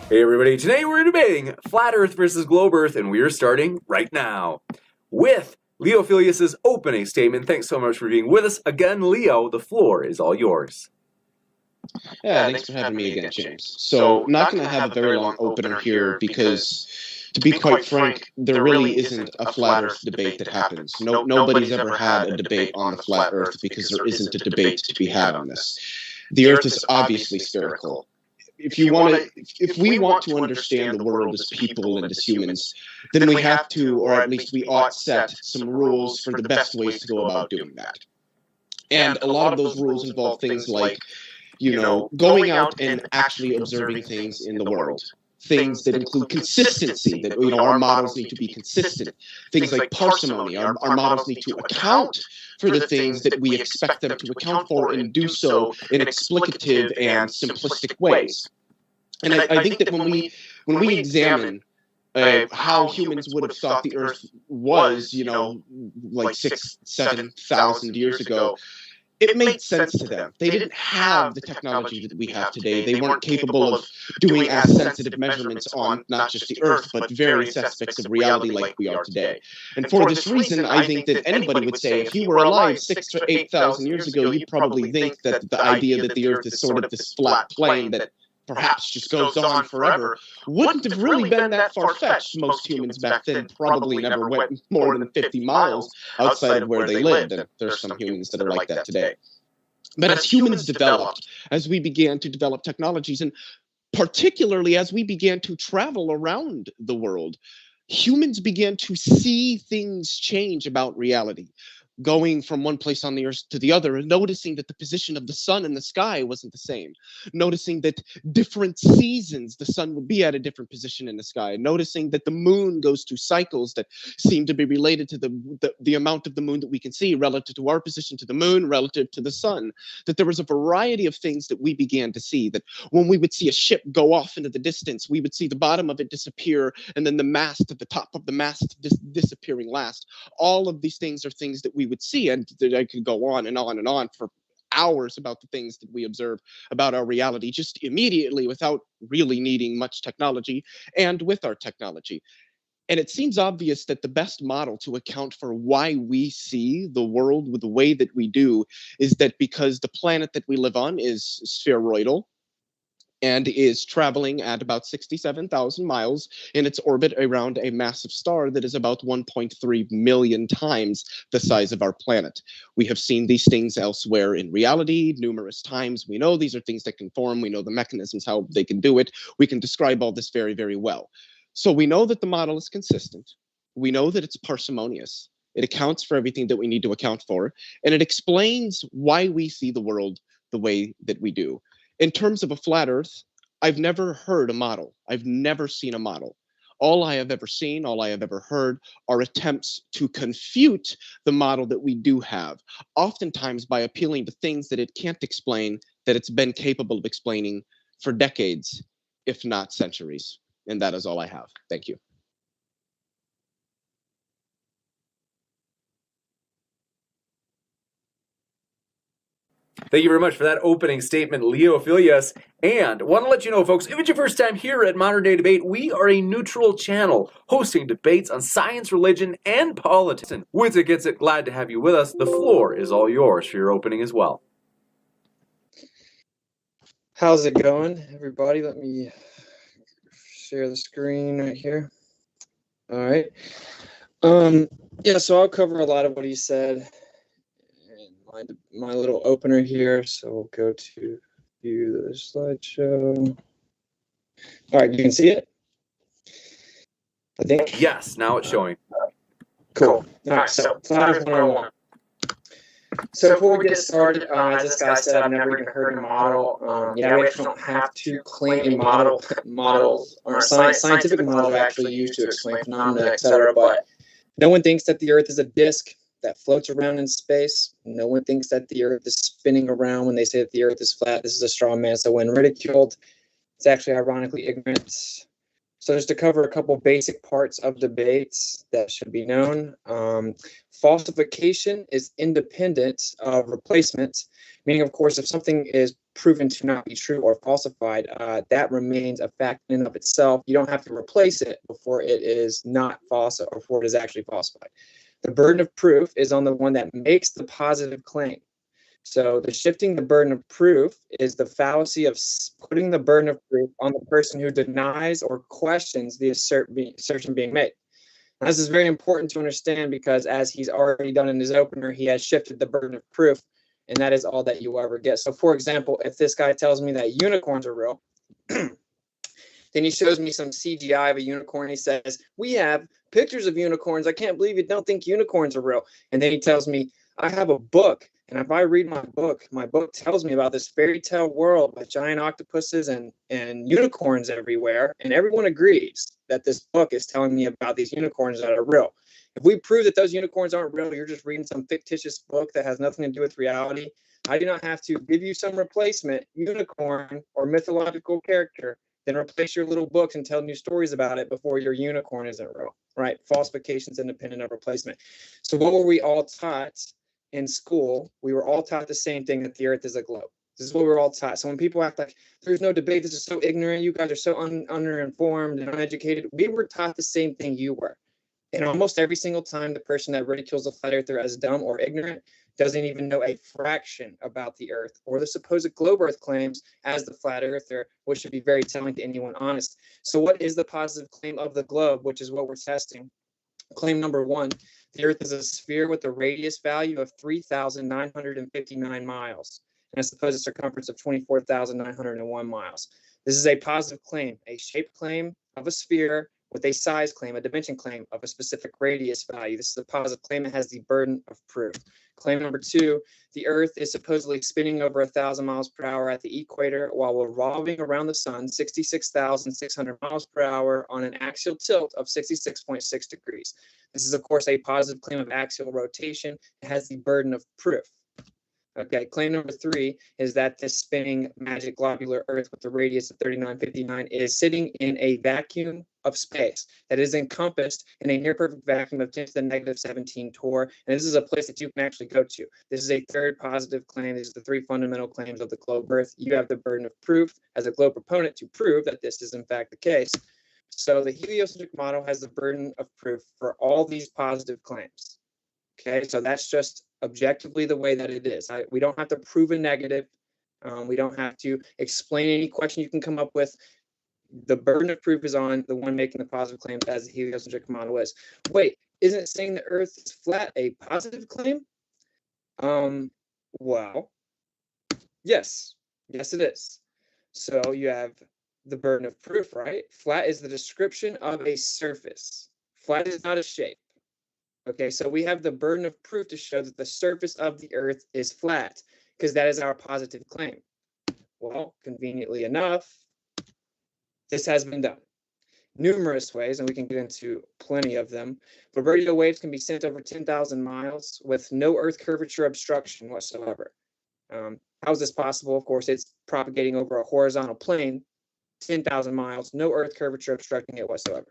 Hey everybody, today we're debating Flat Earth versus Globe Earth, and we're starting right now with Leo Filius's opening statement. Thanks so much for being with us again, Leo. The floor is all yours. Yeah, thanks for having me again, James. So, not going to have a very long opener here because, to be quite frank, there really isn't a flat Earth debate that happens. Nobody's ever had a debate on the flat Earth because there isn't a debate to be had on this. The Earth is obviously spherical. If we want to understand the world as people and as humans, then we have to, or at least we ought, set some rules for the best ways to go about doing that. And a lot of those rules involve things like going out and actually observing things in the world. Things that include consistency, that, our models need to be consistent. Things like parsimony, our models need to account for the things that we expect them to account for and do so in explicative and simplistic ways. And I think that when we examine how humans would have thought the Earth was, like 6,000-7,000 years ago, it made sense to them. They didn't have the technology that we have today. They weren't capable of doing as sensitive measurements on not just the Earth, but various aspects of reality like we are today. And for this reason, I think that anybody would say, if you were alive 6,000 to 8,000 years ago, you'd probably think that the idea that the Earth is sort of this flat plane that perhaps just goes on forever wouldn't have really been that far-fetched. Most humans back then probably never went more than 50 miles outside of where they lived, and there's some humans that are like that today. But as humans developed, as we began to develop technologies, and particularly as we began to travel around the world, humans began to see things change about reality. Going from one place on the Earth to the other, and noticing that the position of the sun in the sky wasn't the same. Noticing that different seasons, the sun would be at a different position in the sky. Noticing that the moon goes through cycles that seem to be related to the amount of the moon that we can see relative to our position to the moon, relative to the sun. That there was a variety of things that we began to see. That when we would see a ship go off into the distance, we would see the bottom of it disappear, and then the mast at the top of the mast disappearing last. All of these things are things that we would see, and I could go on and on and on for hours about the things that we observe about our reality just immediately without really needing much technology, and with our technology. And it seems obvious that the best model to account for why we see the world with the way that we do is that because the planet that we live on is spheroidal and is traveling at about 67,000 miles in its orbit around a massive star that is about 1.3 million times the size of our planet. We have seen these things elsewhere in reality numerous times. We know these are things that can form. We know the mechanisms, how they can do it. We can describe all this very, very well. So we know that the model is consistent. We know that it's parsimonious. It accounts for everything that we need to account for, and it explains why we see the world the way that we do. In terms of a flat Earth, I've never heard a model. I've never seen a model. All I have ever seen, all I have ever heard are attempts to confute the model that we do have, oftentimes by appealing to things that it can't explain, that it's been capable of explaining for decades, if not centuries. And that is all I have. Thank you. Thank you very much for that opening statement, Leo Filius. And want to let you know, folks, if it's your first time here at Modern Day Debate, we are a neutral channel hosting debates on science, religion, and politics. And with it gets it, glad to have you with us. The floor is all yours for your opening as well. How's it going, everybody? Let me share the screen right here. All right. Yeah, so I'll cover a lot of what he said in my little opener here. So we'll go to view the slideshow. All right, you can see it? I think. Yes, now it's showing. Cool. All right, so Flat Earth 101. So before we get started, as this guy said, I've never even heard a model. We actually don't have to claim a models or scientific models are actually used to explain phenomena, etc. But no one thinks that the Earth is a disk that floats around in space. No one thinks that the Earth is spinning around when they say that the Earth is flat. This is a straw man. So when ridiculed, it's actually ironically ignorant. So just to cover a couple basic parts of debates that should be known. Falsification is independent of replacement, meaning, of course, if something is proven to not be true or falsified, that remains a fact in and of itself. You don't have to replace it before it is not false or before it is actually falsified. The burden of proof is on the one that makes the positive claim. So the shifting the burden of proof is the fallacy of putting the burden of proof on the person who denies or questions the assertion being made. Now, this is very important to understand because as he's already done in his opener, he has shifted the burden of proof, and that is all that you will ever get. So for example, if this guy tells me that unicorns are real, then he shows me some CGI of a unicorn. He says, we have pictures of unicorns. I can't believe you don't think unicorns are real. And then he tells me, I have a book. And if I read my book tells me about this fairy tale world with giant octopuses and unicorns everywhere. And everyone agrees that this book is telling me about these unicorns that are real. If we prove that those unicorns aren't real, you're just reading some fictitious book that has nothing to do with reality. I do not have to give you some replacement unicorn or mythological character, then replace your little books and tell new stories about it before your unicorn isn't real, right? Falsification is independent of replacement. So what were we all taught in school? We were all taught the same thing, that the earth is a globe. This is what we were all taught. So when people act like there's no debate, this is so ignorant, you guys are so underinformed and uneducated, we were taught the same thing you were. And almost every single time, the person that ridicules a flat earther as dumb or ignorant doesn't even know a fraction about the earth or the supposed globe earth claims as the flat earther, which should be very telling to anyone honest. So what is the positive claim of the globe, which is what we're testing? Claim number one, the earth is a sphere with a radius value of 3,959 miles and a supposed circumference of 24,901 miles. This is a positive claim, a shape claim of a sphere with a size claim, a dimension claim of a specific radius value. This is a positive claim. It has the burden of proof. Claim number two, the Earth is supposedly spinning over 1,000 miles per hour at the equator while revolving around the sun 66,600 miles per hour on an axial tilt of 66.6 degrees. This is, of course, a positive claim of axial rotation. It has the burden of proof. Okay, claim number three is that this spinning magic globular Earth with the radius of 3959 is sitting in a vacuum of space that is encompassed in a near perfect vacuum of 10 to the negative 17 torr. And this is a place that you can actually go to. This is a third positive claim. These are the three fundamental claims of the globe Earth. You have the burden of proof as a globe proponent to prove that this is in fact the case. So the heliocentric model has the burden of proof for all these positive claims. Okay, so that's just objectively the way that it is. We don't have to prove a negative. We don't have to explain any question you can come up with. The burden of proof is on the one making the positive claims, as the heliocentric model is. Wait, isn't saying the Earth is flat a positive claim? Well, yes. Yes, it is. So you have the burden of proof, right? Flat is the description of a surface. Flat is not a shape. Okay, so we have the burden of proof to show that the surface of the Earth is flat, because that is our positive claim. Well, conveniently enough, this has been done numerous ways, and we can get into plenty of them. But radio waves can be sent over 10,000 miles with no Earth curvature obstruction whatsoever. How is this possible? Of course, it's propagating over a horizontal plane, 10,000 miles, no Earth curvature obstructing it whatsoever.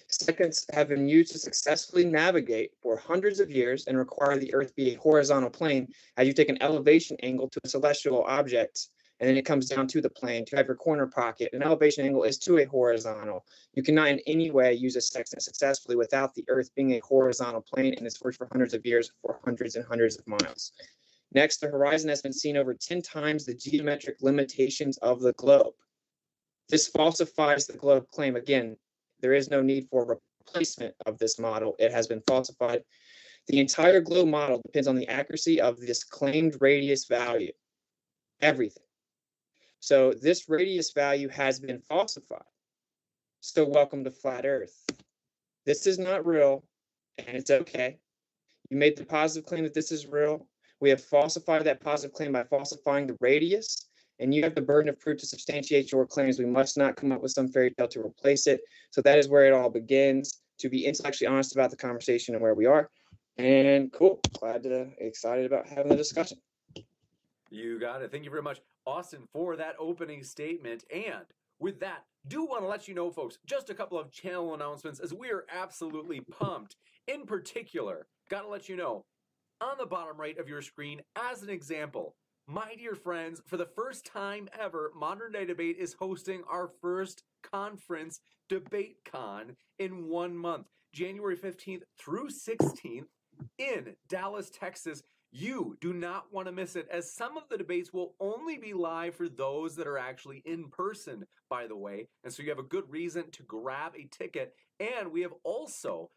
Seconds have been used to successfully navigate for hundreds of years and require the Earth be a horizontal plane as you take an elevation angle to a celestial object, and then it comes down to the plane to have your corner pocket. An elevation angle is to a horizontal. You cannot in any way use a sextant successfully without the Earth being a horizontal plane, and it's worked for hundreds of years for hundreds and hundreds of miles. Next, the horizon has been seen over 10 times the geometric limitations of the globe. This falsifies the globe claim. Again, there is no need for replacement of this model. It has been falsified. The entire globe model depends on the accuracy of this claimed radius value. Everything. So this radius value has been falsified. So welcome to Flat Earth. This is not real, and it's okay. You made the positive claim that this is real. We have falsified that positive claim by falsifying the radius, and you have the burden of proof to substantiate your claims. We must not come up with some fairy tale to replace it. So that is where it all begins, to be intellectually honest about the conversation and where we are. And cool, excited about having the discussion. You got it. Thank you very much, Austin, for that opening statement. And with that, Do want to let you know, folks, just a couple of channel announcements as we are absolutely pumped. In particular, got to let you know, on the bottom right of your screen, as an example, my dear friends, for the first time ever, Modern Day Debate is hosting our first conference, DebateCon, in 1 month, January 15th through 16th in Dallas, Texas. You do not want to miss it, as some of the debates will only be live for those that are actually in person, by the way. And so you have a good reason to grab a ticket. And we have also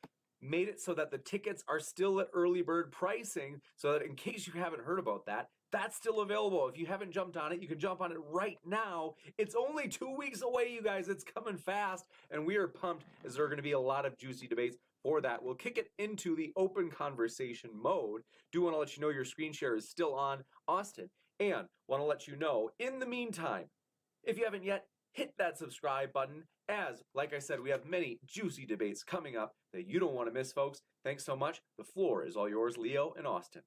made it so that the tickets are still at early bird pricing, so that in case you haven't heard about that, that's still available. If you haven't jumped on it, you can jump on it right now. It's only 2 weeks away, you guys. It's coming fast, and we are pumped as there are going to be a lot of juicy debates for that. We'll kick it into the open conversation mode. Do want to let you know your screen share is still on, Austin, and want to let you know, in the meantime, if you haven't yet, hit that subscribe button, as, like I said, we have many juicy debates coming up that you don't want to miss, folks. Thanks so much. The floor is all yours, Leo and Austin.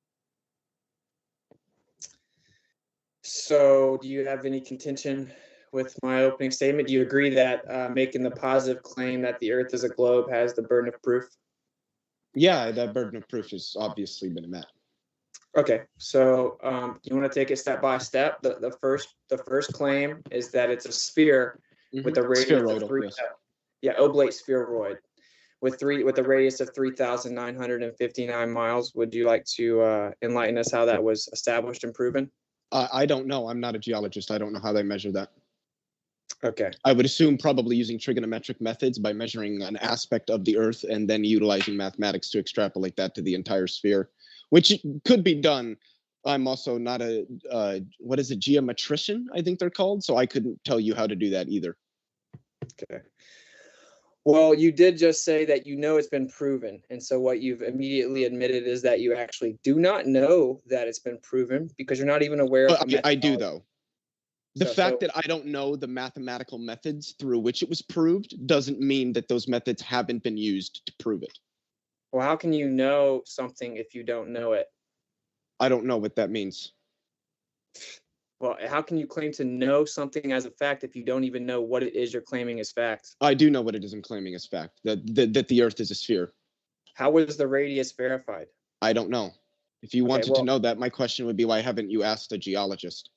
So, do you have any contention with my opening statement? Do you agree that making the positive claim that the Earth is a globe has the burden of proof? Yeah, that burden of proof has obviously been met. Okay, so you want to take it step by step. The first claim is that it's a sphere with a radius of oblate spheroid with a radius of 3,959 miles. Would you like to enlighten us how that was established and proven? I don't know. I'm not a geologist. I don't know how they measure that. Okay. I would assume probably using trigonometric methods by measuring an aspect of the Earth and then utilizing mathematics to extrapolate that to the entire sphere, which could be done. I'm also not a, geometrician, I think they're called, so I couldn't tell you how to do that either. Okay. Well, you did just say that you know it's been proven. And so what you've immediately admitted is that you actually do not know that it's been proven because you're not even aware of the I do, though. The fact that I don't know the mathematical methods through which it was proved doesn't mean that those methods haven't been used to prove it. Well, how can you know something if you don't know it? I don't know what that means. Well, how can you claim to know something as a fact if you don't even know what it is you're claiming as fact? I do know what it is I'm claiming as fact, that the Earth is a sphere. How was the radius verified? I don't know. If you wanted to know that, my question would be, why haven't you asked a geologist?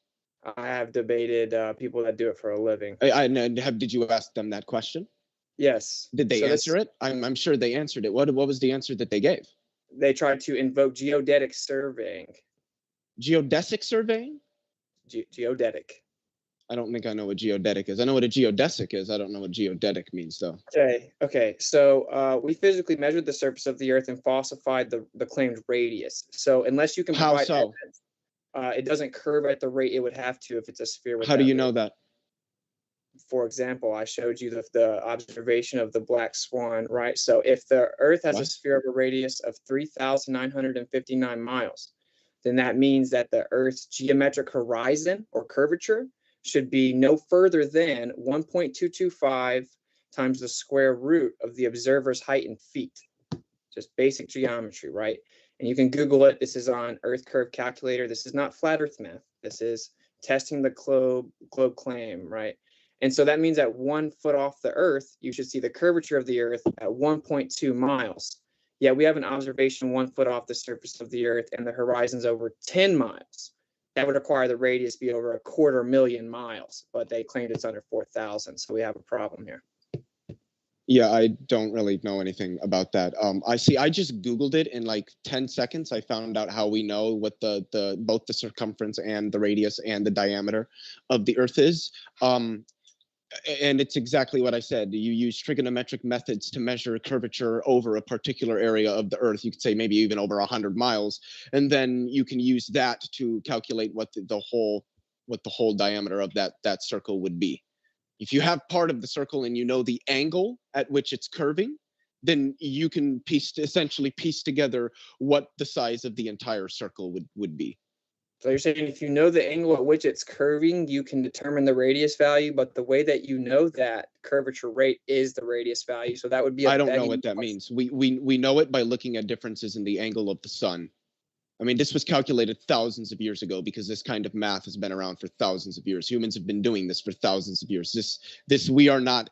I have debated people that do it for a living. Did you ask them that question? Yes. Did they answer it? I'm sure they answered it. What was the answer that they gave? They tried to invoke geodetic surveying. Geodesic surveying? Geodetic. I don't think I know what geodetic is. I know what a geodesic is. I don't know what geodetic means, though. Okay. So we physically measured the surface of the Earth and falsified the claimed radius. So unless you can provide evidence, it doesn't curve at the rate it would have to if it's a sphere. How do you know that? For example, I showed you the observation of the black swan, right? So if the Earth has a sphere of a radius of 3,959 miles, then that means that the Earth's geometric horizon or curvature should be no further than 1.225 times the square root of the observer's height in feet. Just basic geometry, right? And you can Google it. This is on Earth Curve Calculator. This is not flat Earth math. This is testing the globe claim, right? And so that means at 1 foot off the Earth, you should see the curvature of the Earth at 1.2 miles. Yeah, we have an observation 1 foot off the surface of the Earth, and the horizon's over 10 miles. That would require the radius be over 250,000 miles, but they claimed it's under 4,000, so we have a problem here. Yeah, I don't really know anything about that. I just Googled it in like 10 seconds. I found out how we know what both the circumference and the radius and the diameter of the Earth is. And it's exactly what I said. You use trigonometric methods to measure curvature over a particular area of the Earth. You could say maybe even over 100 miles, and then you can use that to calculate what the whole diameter of that circle would be. If you have part of the circle and you know the angle at which it's curving, then you can essentially piece together what the size of the entire circle would be. So you're saying if you know the angle at which it's curving, you can determine the radius value, but the way that you know that curvature rate is the radius value. So that would be I don't know what that means. We know it by looking at differences in the angle of the sun. I mean, this was calculated thousands of years ago because this kind of math has been around for thousands of years. Humans have been doing this for thousands of years. We are not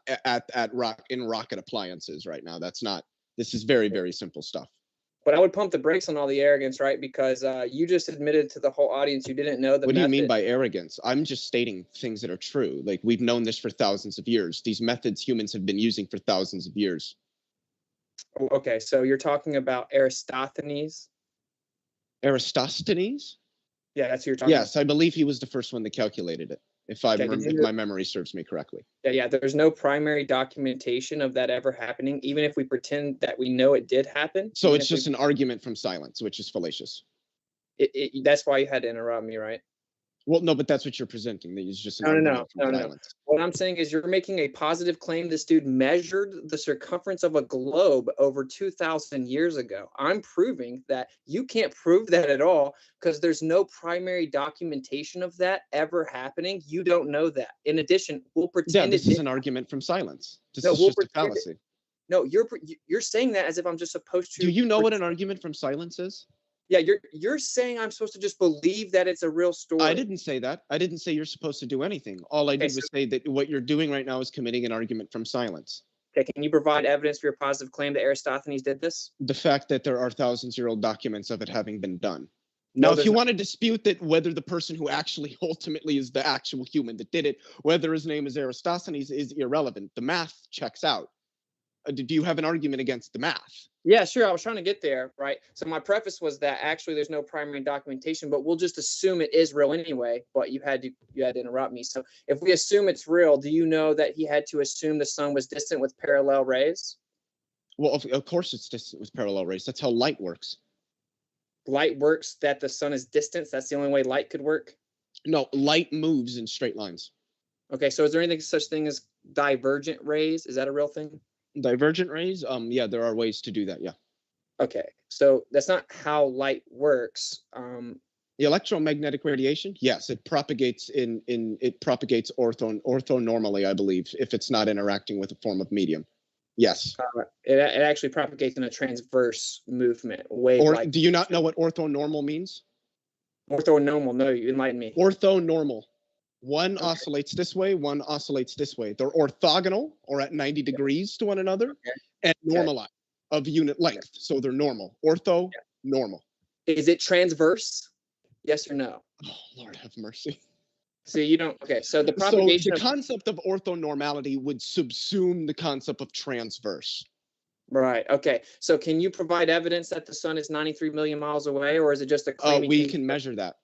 in rocket appliances right now. This is very, very simple stuff. But I would pump the brakes on all the arrogance, right? Because you just admitted to the whole audience you didn't know the What do you mean by arrogance? I'm just stating things that are true. Like, we've known this for thousands of years. These methods humans have been using for thousands of years. Okay, so you're talking about Aristophanes? Eratosthenes? Yeah, that's who you're talking about. Yes, I believe he was the first one that calculated it, if my memory serves me correctly. Yeah, there's no primary documentation of that ever happening, even if we pretend that we know it did happen. So it's just an argument from silence, which is fallacious. That's why you had to interrupt me, right? Well, no, but that's what you're presenting. That is just an No. silence. What I'm saying is you're making a positive claim. This dude measured the circumference of a globe over 2,000 years ago. I'm proving that you can't prove that at all because there's no primary documentation of that ever happening. You don't know that. In addition, we'll pretend this is an argument from silence. This is just a fallacy. No, you're saying that as if I'm just supposed to. Do you know what an argument from silence is? Yeah, you're saying I'm supposed to just believe that it's a real story. I didn't say that. I didn't say you're supposed to do anything. All I did was say that what you're doing right now is committing an argument from silence. Okay, can you provide evidence for your positive claim that Aristophanes did this? The fact that there are thousands-year-old documents of it having been done. Now, if you want to dispute that whether the person who actually ultimately is the actual human that did it, whether his name is Aristophanes, is irrelevant. The math checks out. Do you have an argument against the math? Yeah, sure. I was trying to get there, right? So my preface was that actually there's no primary documentation, but we'll just assume it is real anyway. But you had to interrupt me. So if we assume it's real, do you know that he had to assume the sun was distant with parallel rays? Well, of course it's distant with parallel rays. That's how light works. Light works that the sun is distant. That's the only way light could work? No, light moves in straight lines. Okay, so is there anything such thing as divergent rays? Is that a real thing? Divergent rays? Yeah, there are ways to do that, yeah. Okay, so that's not how light works. The electromagnetic radiation, yes, it propagates orthonormally, I believe, if it's not interacting with a form of medium. Yes. It actually propagates in a transverse movement. Do you not know what orthonormal means? Orthonormal, no, you enlighten me. Orthonormal. One oscillates this way, one oscillates this way. They're orthogonal or at 90 degrees to one another and normalized of unit length. So they're normal. Normal. Is it transverse? Yes or no? Oh, Lord have mercy. So you don't. Okay, so the propagation. So the concept of orthonormality would subsume the concept of transverse. Right. Okay. So can you provide evidence that the sun is 93 million miles away, or is it just a claim? We can measure that.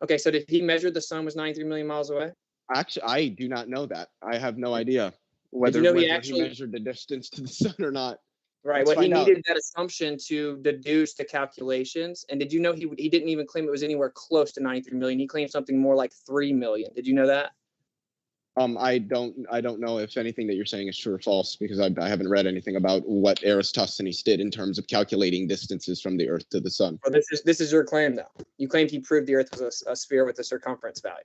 Okay, so did he measure the sun was 93 million miles away? Actually, I do not know that. I have no idea whether he measured the distance to the sun or not. Right. Well, he needed that assumption to deduce the calculations. And did you know he didn't even claim it was anywhere close to 93 million? He claimed something more like 3 million. Did you know that? I don't know if anything that you're saying is true or false because I haven't read anything about what Eratosthenes did in terms of calculating distances from the Earth to the sun. Well, this is your claim, though. You claimed he proved the Earth was a sphere with a circumference value.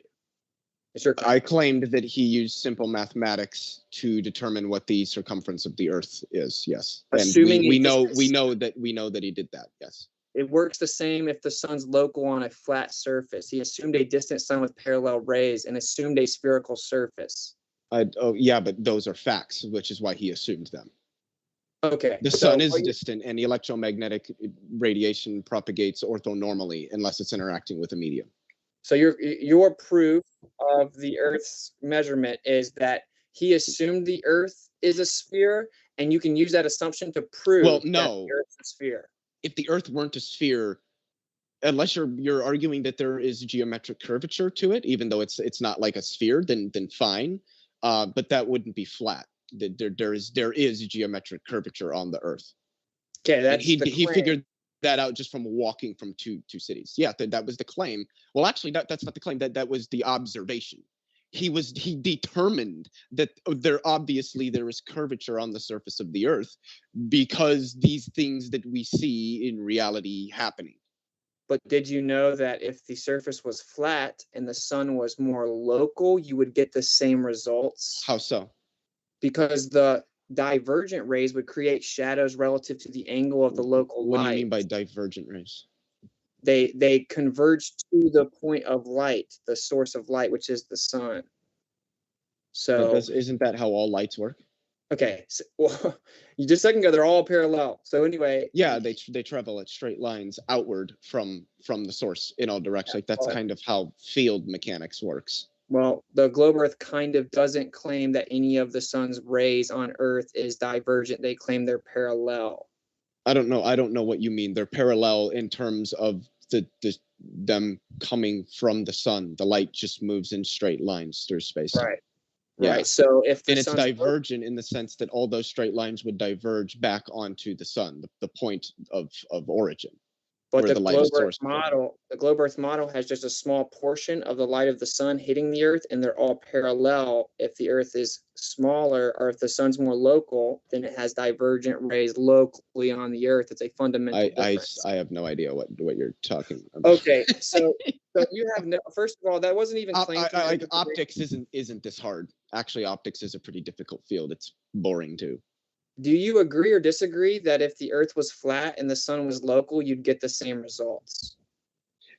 It's your claim. I claimed that he used simple mathematics to determine what the circumference of the Earth is. Yes, assuming and we know that he did that. Yes. It works the same if the sun's local on a flat surface. He assumed a distant sun with parallel rays and assumed a spherical surface. Yeah, but those are facts, which is why he assumed them. Okay. The sun is distant, and the electromagnetic radiation propagates orthonormally unless it's interacting with a medium. So your proof of the Earth's measurement is that he assumed the Earth is a sphere, and you can use that assumption to prove that the Earth's a sphere. If the Earth weren't a sphere, unless you're arguing that there is geometric curvature to it, even though it's not like a sphere, then fine. But that wouldn't be flat. There is geometric curvature on the Earth. Okay, that's he figured that out just from walking from two cities. Yeah, that was the claim. Well, actually, that's not the claim. That was the observation. He determined that there is curvature on the surface of the Earth because these things that we see in reality happening. But did you know that if the surface was flat and the sun was more local, you would get the same results? How so? Because the divergent rays would create shadows relative to the angle of the local light. What do you mean by divergent rays? They converge to the point of light, the source of light, which is the sun. So isn't that how all lights work? okay, so, well, you just a second ago they're all parallel. So anyway, yeah, they travel at straight lines outward from the source in all directions. Like that's kind of how field mechanics works. Well, the globe Earth kind of doesn't claim that any of the sun's rays on Earth is divergent. They claim they're parallel. I don't know what you mean. They're parallel in terms of them coming from the sun. The light just moves in straight lines through space. Right. Yeah. Right. So if and it's divergent in the sense that all those straight lines would diverge back onto the sun, the point of origin. But the globe Earth model has just a small portion of the light of the sun hitting the Earth, and they're all parallel. If the Earth is smaller, or if the sun's more local, then it has divergent rays locally on the Earth. It's a fundamental difference. I have no idea what you're talking about. Okay, so you have no. First of all, that wasn't even claimed. Optics isn't this hard. Actually, optics is a pretty difficult field. It's boring too. Do you agree or disagree that if the Earth was flat and the sun was local, you'd get the same results?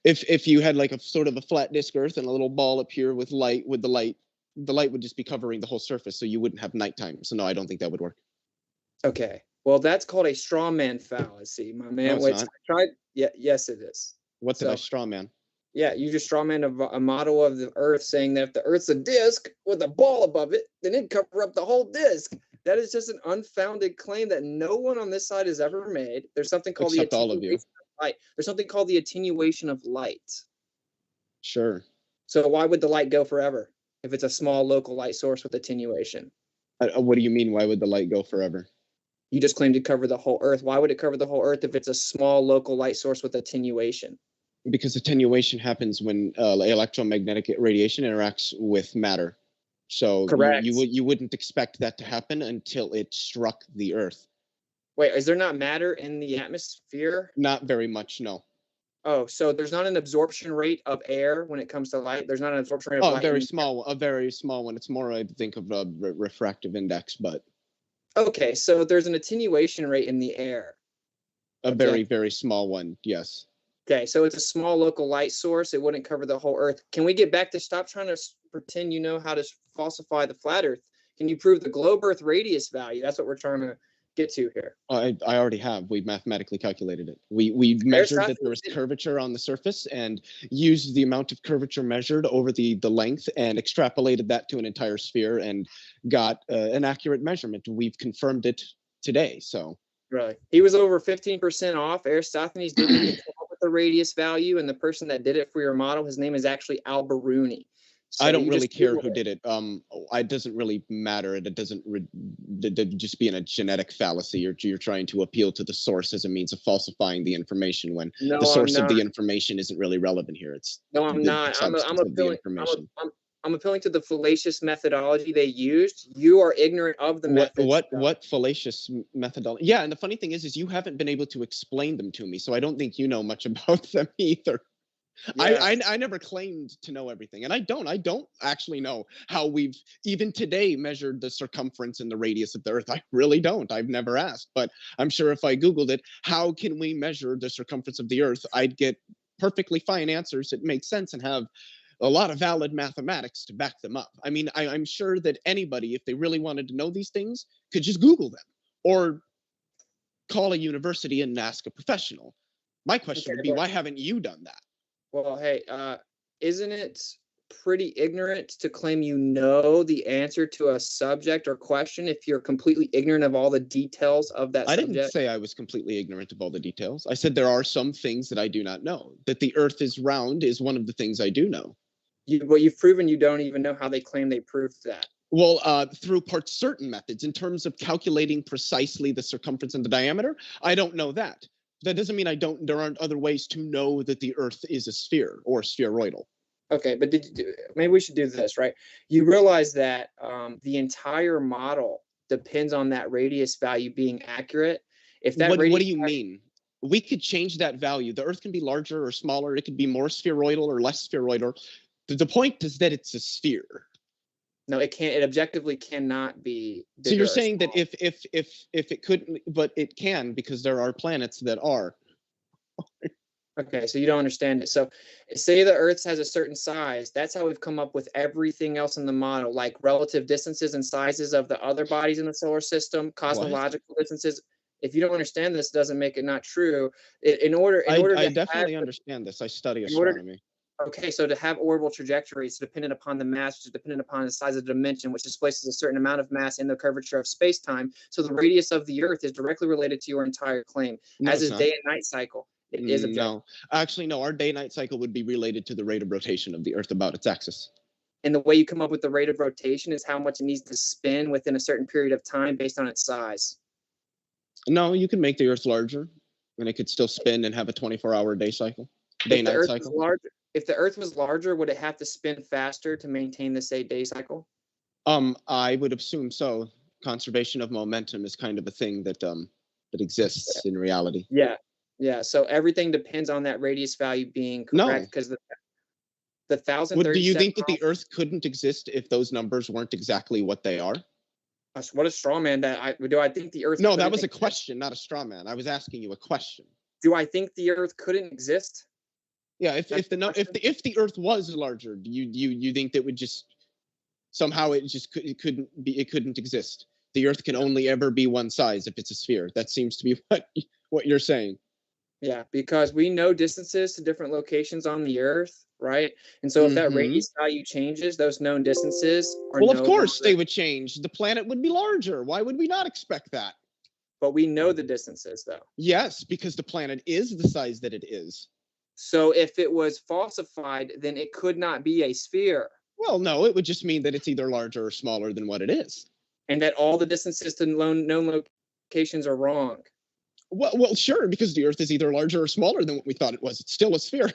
If you had like a sort of a flat disk Earth and a little ball up here with the light would just be covering the whole surface, so you wouldn't have nighttime. So no, I don't think that would work. Okay, well that's called a straw man fallacy, my man. No, it's not. Yes, it is. What did I straw man? Yeah, you just straw man a model of the Earth, saying that if the Earth's a disk with a ball above it, then it'd cover up the whole disk. That is just an unfounded claim that no one on this side has ever made. There's something called Except all of you. Light. There's something called the attenuation of light. Sure. So why would the light go forever if it's a small local light source with attenuation? What do you mean? Why would the light go forever? You just claimed to cover the whole Earth. Why would it cover the whole Earth if it's a small local light source with attenuation? Because attenuation happens when electromagnetic radiation interacts with matter. So correct. You wouldn't expect that to happen until it struck the Earth. Wait, is there not matter in the atmosphere? Not very much, no. Oh, so there's not an absorption rate of air when it comes to light? There's not an absorption rate of light? A very small one. It's more, I think, of a refractive index, but... Okay, so there's an attenuation rate in the air. A very, very small one, yes. Okay, so it's a small local light source. It wouldn't cover the whole Earth. Can we get back to stop trying to pretend you know how to falsify the flat Earth? Can you prove the globe Earth radius value? That's what we're trying to get to here. I already have. We mathematically calculated it. We measured that there was curvature on the surface and used the amount of curvature measured over the length and extrapolated that to an entire sphere and got an accurate measurement. We've confirmed it today, so... Really? He was over 15% off. Aristophanes didn't even come up with the radius value, and the person that did it for your model, his name is actually Al-Biruni. So I don't really care who did it. It doesn't really matter. It doesn't just being a genetic fallacy. You're trying to appeal to the source as a means of falsifying the information when the source of the information isn't really relevant here. I'm not. I'm appealing to the fallacious methodology they used. You are ignorant of the method. What fallacious methodology? Yeah, and the funny thing is you haven't been able to explain them to me, so I don't think you know much about them either. Yeah. I never claimed to know everything, and I don't actually know how we've even today measured the circumference and the radius of the Earth. I really don't. I've never asked, but I'm sure if I Googled it, how can we measure the circumference of the Earth, I'd get perfectly fine answers that make sense and have a lot of valid mathematics to back them up. I mean, I'm sure that anybody, if they really wanted to know these things, could just Google them or call a university and ask a professional. My question would be, why haven't you done that? Well, hey, isn't it pretty ignorant to claim you know the answer to a subject or question if you're completely ignorant of all the details of that subject? I didn't say I was completely ignorant of all the details. I said there are some things that I do not know. That the Earth is round is one of the things I do know. You've proven you don't even know how they claim they proved that. Well, through certain methods, in terms of calculating precisely the circumference and the diameter, I don't know that. That doesn't mean there aren't other ways to know that the Earth is a sphere or spheroidal. Okay, but maybe we should do this, right? You realize that the entire model depends on that radius value being accurate. If that what do you mean? We could change that value. The Earth can be larger or smaller. It could be more spheroidal or less spheroidal. The point is that it's a sphere. No, it can't. It objectively cannot be. So you're saying that if it couldn't, but it can because there are planets that are. Okay, so you don't understand it. So say the Earth has a certain size. That's how we've come up with everything else in the model, like relative distances and sizes of the other bodies in the solar system, What? cosmological distances. If you don't understand this, doesn't make it not true. In order I to have definitely understand this. I study in order astronomy. Okay, so to have orbital trajectories dependent upon the mass, which is dependent upon the size of the dimension, which displaces a certain amount of mass in the curvature of space-time. So the radius of the Earth is directly related to your entire claim, No, as it's is not. day and night cycle. It is objective. No, actually, no. Our day-night cycle would be related to the rate of rotation of the Earth about its axis. And the way you come up with the rate of rotation is how much it needs to spin within a certain period of time based on its size. No, you can make the Earth larger, and it could still spin and have a 24-hour day cycle, If the day-night Earth was cycle. larger, if the Earth was larger, would it have to spin faster to maintain the same day cycle? I would assume so. Conservation of momentum is kind of a thing that exists in reality. Yeah, yeah. So everything depends on that radius value being No. correct because the Do 1,037 you think that the Earth couldn't exist if those numbers weren't exactly what they are? What a straw man that I think the Earth No, that couldn't was a exist? question, not a straw man. I was asking you a question. Do I think the Earth couldn't exist? Yeah, if That's the the question? if the Earth was larger, do you think that would just somehow it couldn't exist? The Earth can only ever be one size if it's a sphere. That seems to be what you're saying. Yeah, because we know distances to different locations on the Earth, right? And so if that radius value changes, those known distances are Well, of no course longer, they would change. The planet would be larger. Why would we not expect that? but we know the distances though. Yes, because the planet is the size that it is. So if it was falsified, then it could not be a sphere, Well, no, it would just mean that it's either larger or smaller than what it is. and that all the distances to known locations are wrong. Well, sure, because the Earth is either larger or smaller than what we thought it was. It's still a sphere.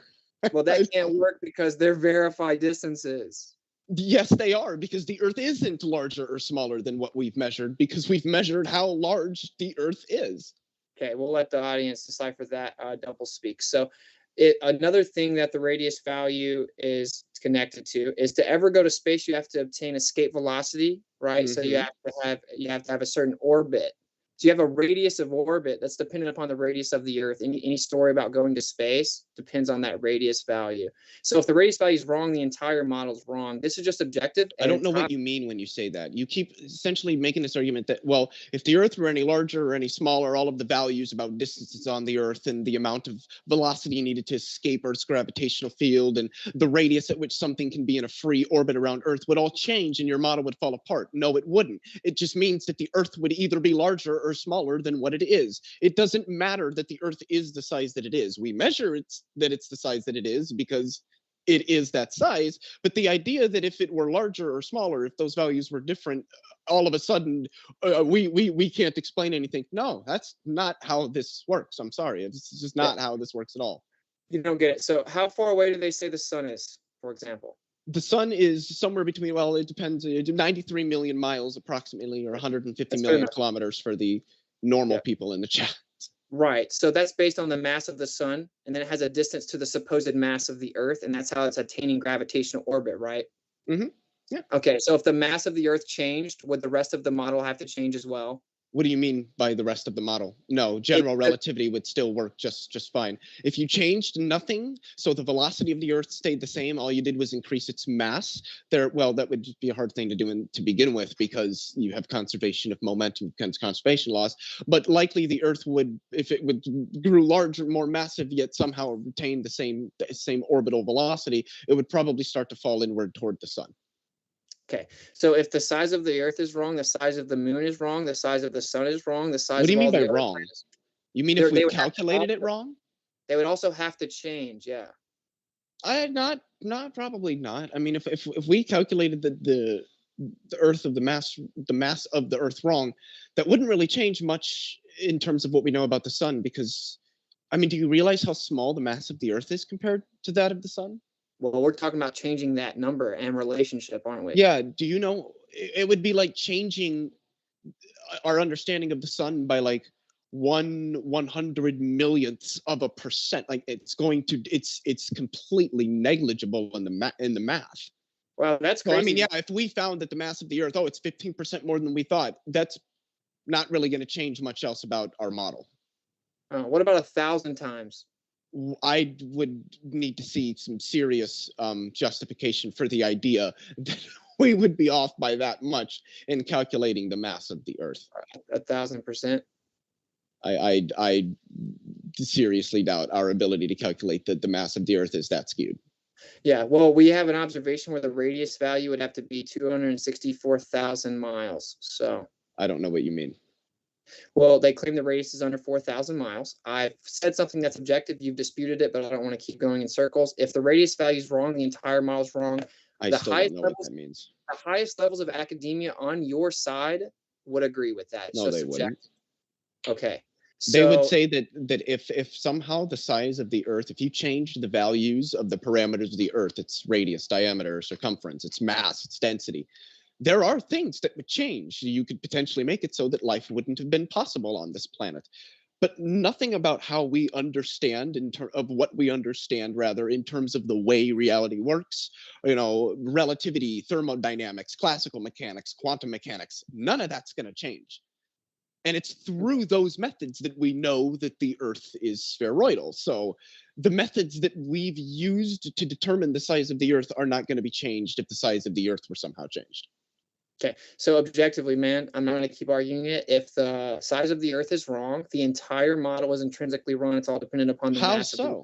Well, that can't work because they're verified distances. Yes, they are, because the Earth isn't larger or smaller than what we've measured, because we've measured how large the Earth is. Okay, we'll let the audience decipher that double speak. So another thing that the radius value is connected to is to ever go to space, you have to obtain escape velocity, right? So you have to have a certain orbit. So you have a radius of orbit that's dependent upon the radius of the Earth. Any story about going to space depends on that radius value. So if the radius value is wrong, the entire model is wrong. This is just objective. I don't know what you mean when you say that. You keep essentially making this argument that, well, if the Earth were any larger or any smaller, all of the values about distances on the Earth and the amount of velocity needed to escape Earth's gravitational field and the radius at which something can be in a free orbit around Earth would all change and your model would fall apart. No, it wouldn't. It just means that the Earth would either be larger or smaller than what it is. It doesn't matter that the Earth is the size that it is. We measure that it's the size that it is because it is that size. But the idea that if it were larger or smaller, if those values were different, all of a sudden we can't explain anything. No, that's not how this works. I'm sorry. It's just not how this works at all. You don't get it. So how far away do they say the sun is, for example? The sun is somewhere between, well, it depends, 93 million miles approximately, or 150 million kilometers for the normal people in the chat. Right. So that's based on the mass of the sun, and then it has a distance to the supposed mass of the Earth, and that's how it's attaining gravitational orbit, right? Mm-hmm. Yeah. Okay. So if the mass of the Earth changed, would the rest of the model have to change as well? What do you mean by the rest of the model? No, general relativity would still work just fine. If you changed nothing, so the velocity of the Earth stayed the same, all you did was increase its mass, well, that would just be a hard thing to do to begin with because you have conservation of momentum, conservation laws. But likely the Earth would, if it grew larger, more massive, yet somehow retained the same orbital velocity, it would probably start to fall inward toward the sun. Okay, so if the size of the Earth is wrong, the size of the moon is wrong, the size of the sun is wrong, the size. What do you mean by wrong? You mean if we calculated it wrong? They would also have to change, yeah. Probably not. I mean, if we calculated the Earth of the mass of the Earth wrong, that wouldn't really change much in terms of what we know about the sun. Because, I mean, do you realize how small the mass of the Earth is compared to that of the sun? Well, we're talking about changing that number and relationship, aren't we? Yeah. Do you know, it would be like changing our understanding of the sun by like 1/100 millionths of a percent. Like it's completely negligible in the math. Well, that's crazy. So, I mean, yeah, if we found that the mass of the Earth, it's 15% more than we thought, that's not really going to change much else about our model. What about 1,000 times? I would need to see some serious justification for the idea that we would be off by that much in calculating the mass of the Earth. 1,000%. I seriously doubt our ability to calculate that the mass of the Earth is that skewed. Yeah, well, we have an observation where the radius value would have to be 264,000 miles. So I don't know what you mean. Well, they claim the radius is under 4,000 miles. I've said something that's objective. You've disputed it, but I don't want to keep going in circles. If the radius value is wrong, the entire mile is wrong. I still don't know what that means. The highest levels of academia on your side would agree with that. No, they wouldn't. Okay. They would say that if somehow the size of the Earth, if you changed the values of the parameters of the Earth, its radius, diameter, circumference, its mass, its density, there are things that would change. You could potentially make it so that life wouldn't have been possible on this planet. But nothing about how we understand, of what we understand, rather, in terms of the way reality works, relativity, thermodynamics, classical mechanics, quantum mechanics, none of that's going to change. And it's through those methods that we know that the Earth is spheroidal. So the methods that we've used to determine the size of the Earth are not going to be changed if the size of the Earth were somehow changed. Okay, so objectively, man, I'm not going to keep arguing it. If the size of the Earth is wrong, the entire model is intrinsically wrong. It's all dependent upon the mass of the Earth.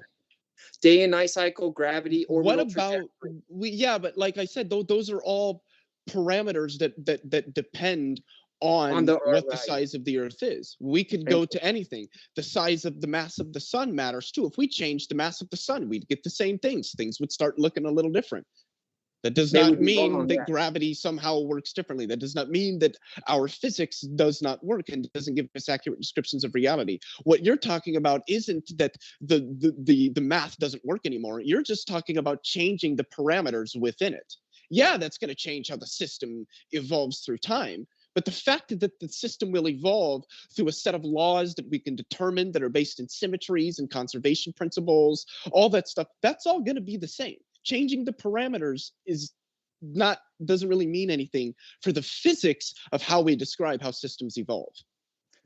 Day and night cycle, gravity, orbital trajectory. But like I said, those are all parameters that depend on what the size of the Earth is. We could go to anything. The mass of the sun matters too. If we change the mass of the sun, we'd get the same things. Things would start looking a little different. That does not mean that gravity somehow works differently. That does not mean that our physics does not work and doesn't give us accurate descriptions of reality. What you're talking about isn't that the math doesn't work anymore. You're just talking about changing the parameters within it. Yeah, that's going to change how the system evolves through time. But the fact that the system will evolve through a set of laws that we can determine that are based in symmetries and conservation principles, all that stuff, that's all going to be the same. Changing the parameters doesn't really mean anything for the physics of how we describe how systems evolve.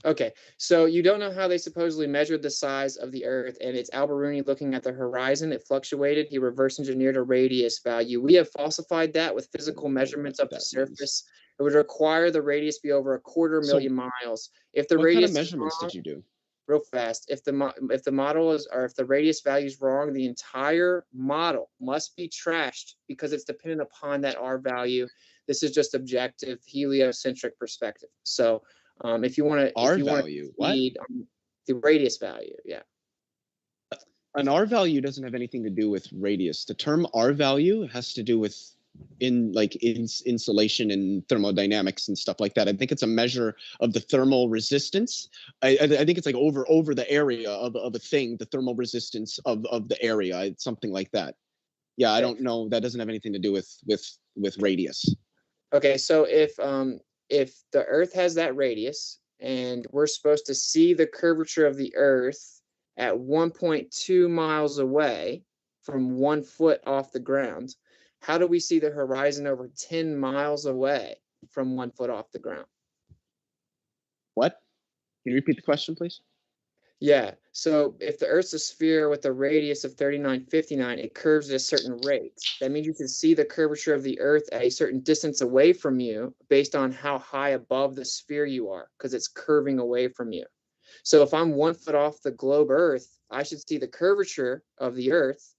Okay, so you don't know how they supposedly measured the size of the Earth, and it's Alberuni looking at the horizon. It fluctuated. He reverse engineered a radius value. We have falsified that with physical measurements of the surface. It would require the radius be over 250,000 miles. If the radius kind of measurements did you do? Real fast. If the model is, or if the radius value is wrong, the entire model must be trashed because it's dependent upon that R value. This is just objective heliocentric perspective. So if you want to, R value, what? The radius value, yeah. An R value doesn't have anything to do with radius. The term R value has to do with insulation and thermodynamics and stuff like that. I think it's a measure of the thermal resistance. I think it's like over the area of a thing, the thermal resistance of the area. It's something like that. Yeah, I don't know. That doesn't have anything to do with radius. Okay, so if the Earth has that radius and we're supposed to see the curvature of the Earth at 1.2 miles away from 1 foot off the ground, how do we see the horizon over 10 miles away from 1 foot off the ground? What? Can you repeat the question, please? Yeah. So if the Earth's a sphere with a radius of 3959, it curves at a certain rate. That means you can see the curvature of the Earth at a certain distance away from you based on how high above the sphere you are, because it's curving away from you. So if I'm 1 foot off the globe Earth, I should see the curvature of the Earth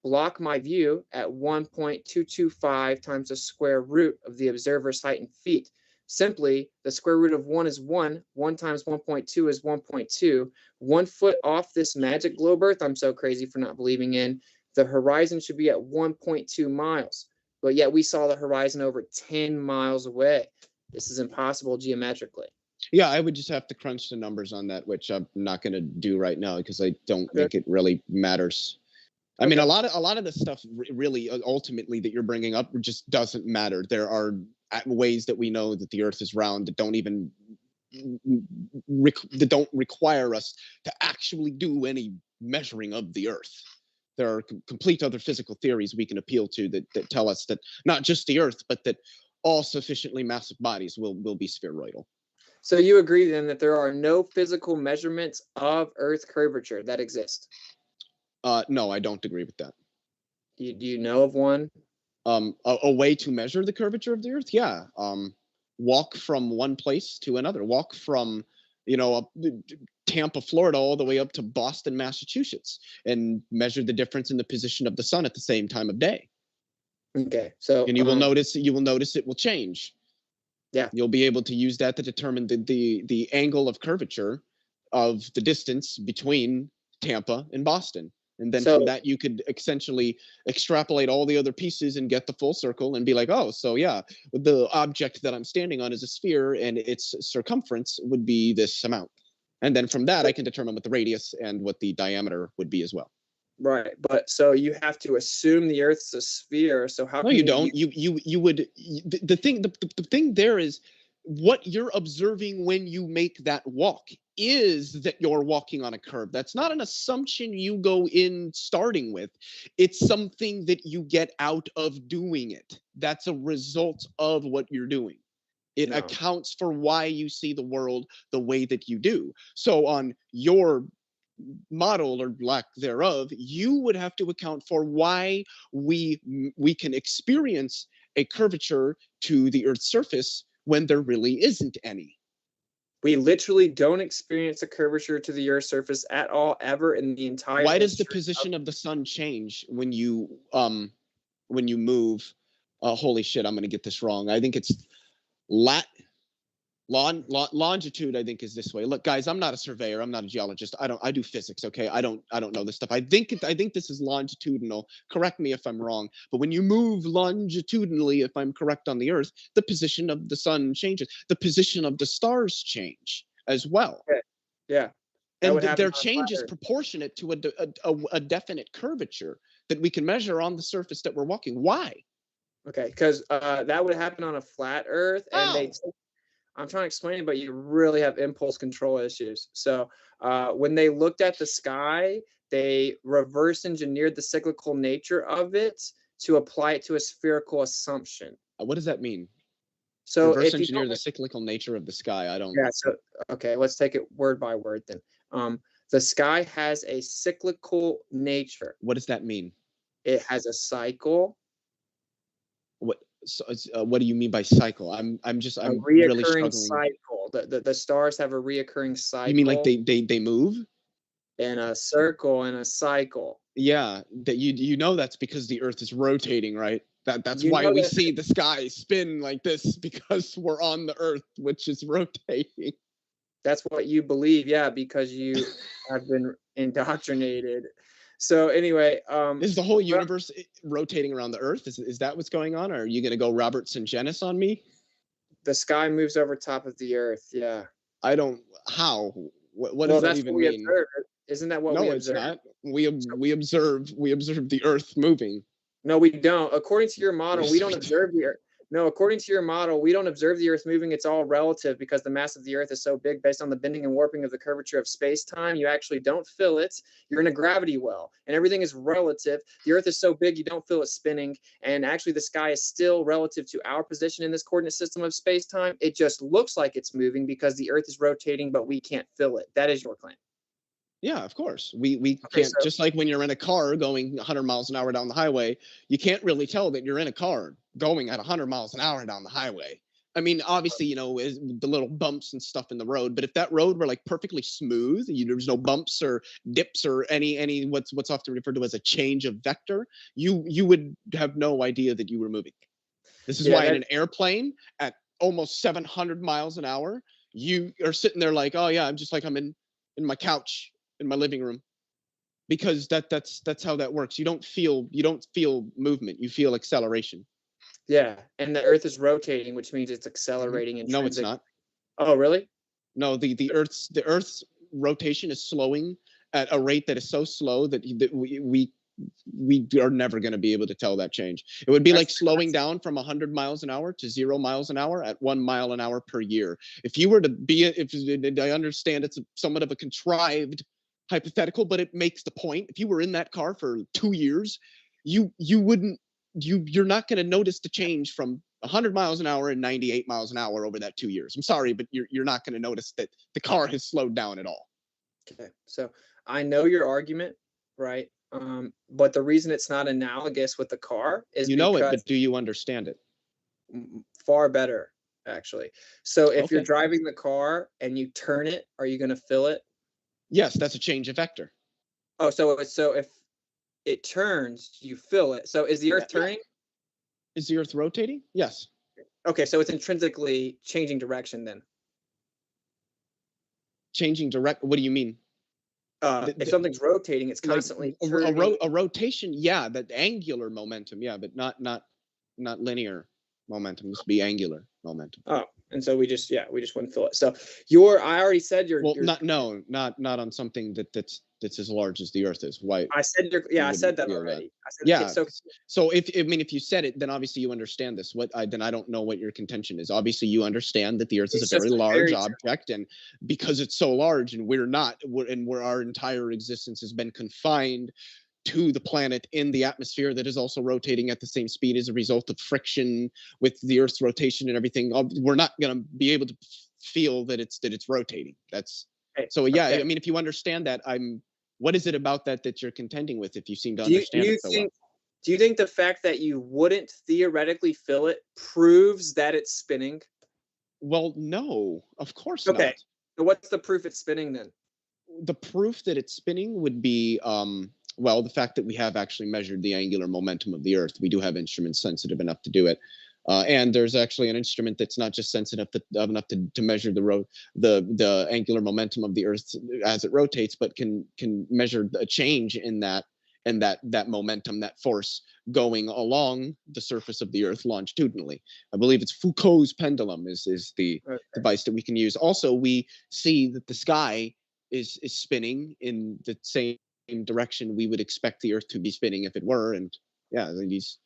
block my view at 1.225 times the square root of the observer's height in feet. Simply, the square root of 1 is 1. 1 times 1.2 is 1.2. 1 foot off this magic globe Earth I'm so crazy for not believing in, the horizon should be at 1.2 miles. But yet we saw the horizon over 10 miles away. This is impossible geometrically. Yeah, I would just have to crunch the numbers on that, which I'm not going to do right now because I don't think it really matters. I mean, a lot of the stuff really ultimately that you're bringing up just doesn't matter. There are ways that we know that the Earth is round that don't require us to actually do any measuring of the Earth. There are complete other physical theories we can appeal to that tell us that not just the Earth, but that all sufficiently massive bodies will be spheroidal. So you agree then that there are no physical measurements of Earth curvature that exist? No, I don't agree with that. Do you know of one? A way to measure the curvature of the Earth? Yeah. Walk from one place to another. Walk from, Tampa, Florida, all the way up to Boston, Massachusetts, and measure the difference in the position of the sun at the same time of day. Okay, so and you will notice it will change. Yeah, you'll be able to use that to determine the angle of curvature of the distance between Tampa and Boston. And then from that, you could essentially extrapolate all the other pieces and get the full circle and be like, oh, so yeah, the object that I'm standing on is a sphere and its circumference would be this amount. And then from that, I can determine what the radius and what the diameter would be as well. Right, but so you have to assume the Earth's a sphere. So how? No, you don't. You would. The thing there is what you're observing when you make that walk is that you're walking on a curve. That's not an assumption you go in starting with. It's something that you get out of doing it. That's a result of what you're doing. It accounts for why you see the world the way that you do. So on your model or lack thereof, you would have to account for why we can experience a curvature to the Earth's surface when there really isn't any. We literally don't experience a curvature to the Earth's surface at all, ever in the entire. Why does the position of the sun change when you move? Holy shit, I'm gonna get this wrong. I think it's longitude, I think, is this way. Look, guys, I'm not a surveyor. I'm not a geologist. I do physics. Okay, I don't know this stuff. I think this is longitudinal. Correct me if I'm wrong. But when you move longitudinally, if I'm correct on the Earth, the position of the sun changes. The position of the stars change as well. Okay. Yeah. And their change is proportionate to a definite curvature that we can measure on the surface that we're walking. Why? Okay, because that would happen on a flat Earth, and I'm trying to explain it, but you really have impulse control issues. So when they looked at the sky, they reverse engineered the cyclical nature of it to apply it to a spherical assumption. What does that mean? So reverse engineer the cyclical nature of the sky. I don't. Yeah. So okay, let's take it word by word then. The sky has a cyclical nature. What does that mean? It has a cycle. What do you mean by cycle? I'm really struggling. Cycle. The stars have a reoccurring cycle. You mean like they move in a circle in a cycle? Yeah, that that's because the Earth is rotating, right? That's why we see the sky spin like this, because we're on the Earth, which is rotating. That's what you believe, yeah, because you have been indoctrinated. So anyway, is the whole universe rotating around the Earth? Is that what's going on? Or are you going to go Robertson Genis on me? The sky moves over top of the Earth. Yeah. I don't. How? What does that even mean? Observe. Isn't that what we observe? No, it's not. We observe the Earth moving. No, we don't. According to your model, we don't observe the Earth. No, according to your model, we don't observe the Earth moving. It's all relative because the mass of the Earth is so big based on the bending and warping of the curvature of space-time. You actually don't feel it. You're in a gravity well, and everything is relative. The Earth is so big, you don't feel it spinning, and actually the sky is still relative to our position in this coordinate system of space-time. It just looks like it's moving because the Earth is rotating, but we can't feel it. That is your claim. Yeah, of course. We can't, just like when you're in a car going 100 miles an hour down the highway, you can't really tell that you're in a car going at 100 miles an hour down the highway. I mean, obviously, the little bumps and stuff in the road, but if that road were like perfectly smooth, there's no bumps or dips or any what's often referred to as a change of vector, you would have no idea that you were moving. This is why in an airplane at almost 700 miles an hour, you are sitting there like, oh yeah, I'm in my couch in my living room, because that's how that works. You don't feel movement, you feel acceleration. Yeah, and the Earth is rotating, which means it's accelerating. No, it's not. Oh, really? No, the Earth's rotation is slowing at a rate that is so slow that we are never going to be able to tell that change. It would be like slowing down from 100 miles an hour to 0 miles an hour at 1 mile an hour per year. If you were to if I understand it's somewhat of a contrived hypothetical, but it makes the point. If you were in that car for 2 years, you're not going to notice the change from 100 miles an hour and 98 miles an hour over that 2 years. I'm sorry, but you're not going to notice that the car has slowed down at all. Okay, so I know your argument, right? But the reason it's not analogous with the car is You know it, because but do you understand it? far better, actually. So if you're Okay. driving the car and you turn it, are you going to feel it? Yes, that's a change of vector. Oh, so if it turns, you feel it. So is the Earth Yeah. turning? Is the Earth rotating? Yes. Okay, so it's intrinsically changing direction then. Changing direct. What do you mean? If something's rotating, it's constantly like turning. a rotation. Yeah, that angular momentum. Yeah, but not linear momentum. This would be angular momentum. Oh, and so we just wouldn't feel it. So I already said Well, not on something that's as large as the Earth is. Why? I said I said that already. I said, yeah. So if you said it, then obviously you understand this. Then I don't know what your contention is. Obviously you understand that the Earth is a very large object, and because it's so large, and where our entire existence has been confined to the planet in the atmosphere that is also rotating at the same speed as a result of friction with the Earth's rotation and everything, we're not going to be able to feel that it's rotating. That's so. Yeah, okay. I mean, if you understand that, what is it about that you're contending with? If you seem to understand it so well. Do you think the fact that you wouldn't theoretically feel it proves that it's spinning? Well, no, of course not. Okay, so what's the proof it's spinning then? The proof that it's spinning would be well, the fact that we have actually measured the angular momentum of the Earth. We do have instruments sensitive enough to do it. And there's actually an instrument that's not just sensitive enough to measure the angular momentum of the Earth as it rotates, but can measure a change in that momentum, that force going along the surface of the Earth longitudinally. I believe it's Foucault's pendulum is the device that we can use. Also, we see that the sky is spinning in the same direction we would expect the Earth to be spinning if it were. And yeah, these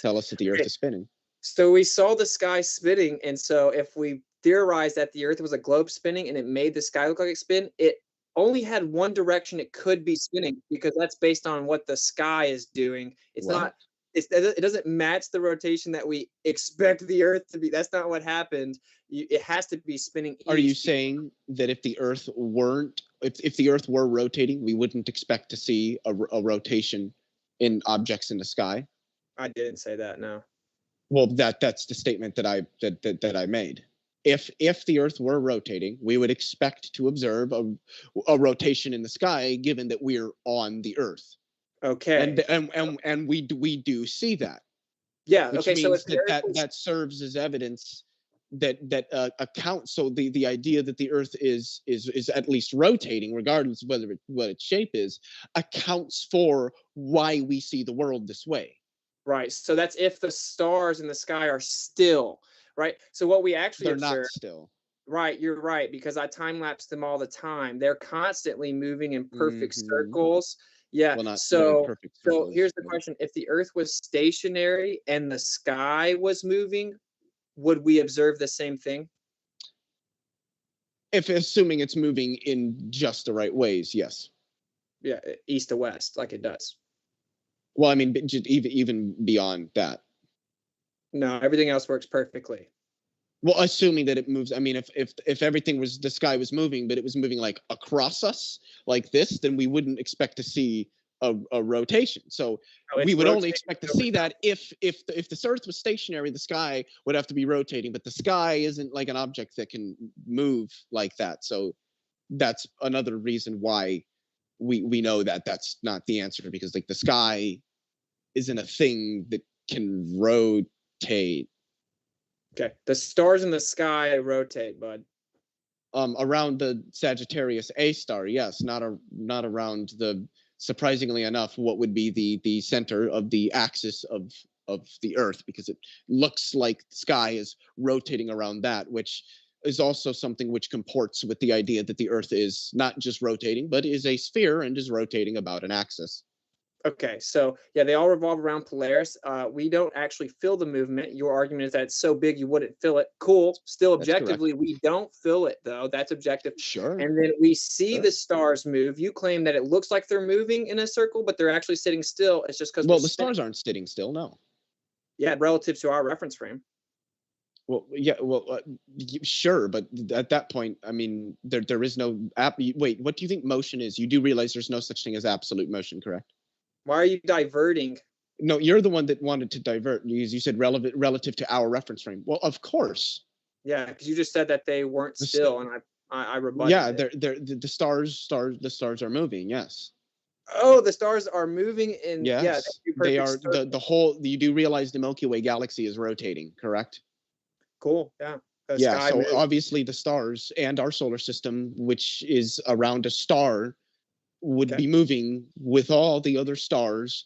tell us that the Earth is spinning. So we saw the sky spinning, and so if we theorized that the Earth was a globe spinning and it made the sky look like it spin, it only had one direction it could be spinning, because that's based on what the sky is doing. It's not. It doesn't match the rotation that we expect the Earth to be. That's not what happened. It has to be spinning east. Are you saying that if the Earth if the Earth were rotating, we wouldn't expect to see a rotation in objects in the sky? I didn't say that, no. Well, that's the statement that I made. If the Earth were rotating, we would expect to observe a rotation in the sky, given that we're on the Earth. Okay. And we do see that. Yeah. Which okay. means So that serves as evidence that accounts. So the idea that the Earth is at least rotating, regardless of what its shape is, accounts for why we see the world this way. Right. So that's if the stars in the sky are still, right? So what we actually observe, not still. Right, you're right, because I time lapse them all the time. They're constantly moving in perfect circles. Yeah. Well, not so perfect circles, here's the question: if the Earth was stationary and the sky was moving, would we observe the same thing? If assuming it's moving in just the right ways, yes. Yeah, east to west, like it does. Well, I mean, even beyond that. No, everything else works perfectly. Well, assuming that it moves. I mean, if everything was, the sky was moving, but it was moving like across us like this, then we wouldn't expect to see a rotation. So we would only expect to see that if the Earth was stationary, the sky would have to be rotating. But the sky isn't like an object that can move like that. So that's another reason why we know that that's not the answer, because like the sky isn't a thing that can rotate. Okay, the stars in the sky rotate, bud. Around the Sagittarius A star, yes, not around the, surprisingly enough, what would be the center of the axis of the Earth, because it looks like the sky is rotating around that, which is also something which comports with the idea that the Earth is not just rotating, but is a sphere and is rotating about an axis. Okay, so yeah, they all revolve around Polaris. We don't actually feel the movement. Your argument is that it's so big you wouldn't feel it. Cool. Still, objectively, we don't feel it, though. That's objective. Sure. And then we see the stars move. You claim that it looks like they're moving in a circle, but they're actually sitting still. It's just because the stars aren't sitting still. No. Yeah, relative to our reference frame. Well, yeah, well, sure, but at that point, I mean, there is no wait. What do you think motion is? You do realize there's no such thing as absolute motion, correct? Why are you diverting? No, you're the one that wanted to divert. You said relative to our reference frame. Well, of course. Yeah, because you just said that they weren't still, and I rebutted Yeah, it. the stars are moving. Yes. Oh, the stars are moving in. Yeah, Yes, they are. The whole. You do realize the Milky Way galaxy is rotating, correct? Cool. Yeah. The Yeah. sky So moves. obviously the stars and our solar system, which is around a star, would be moving with all the other stars.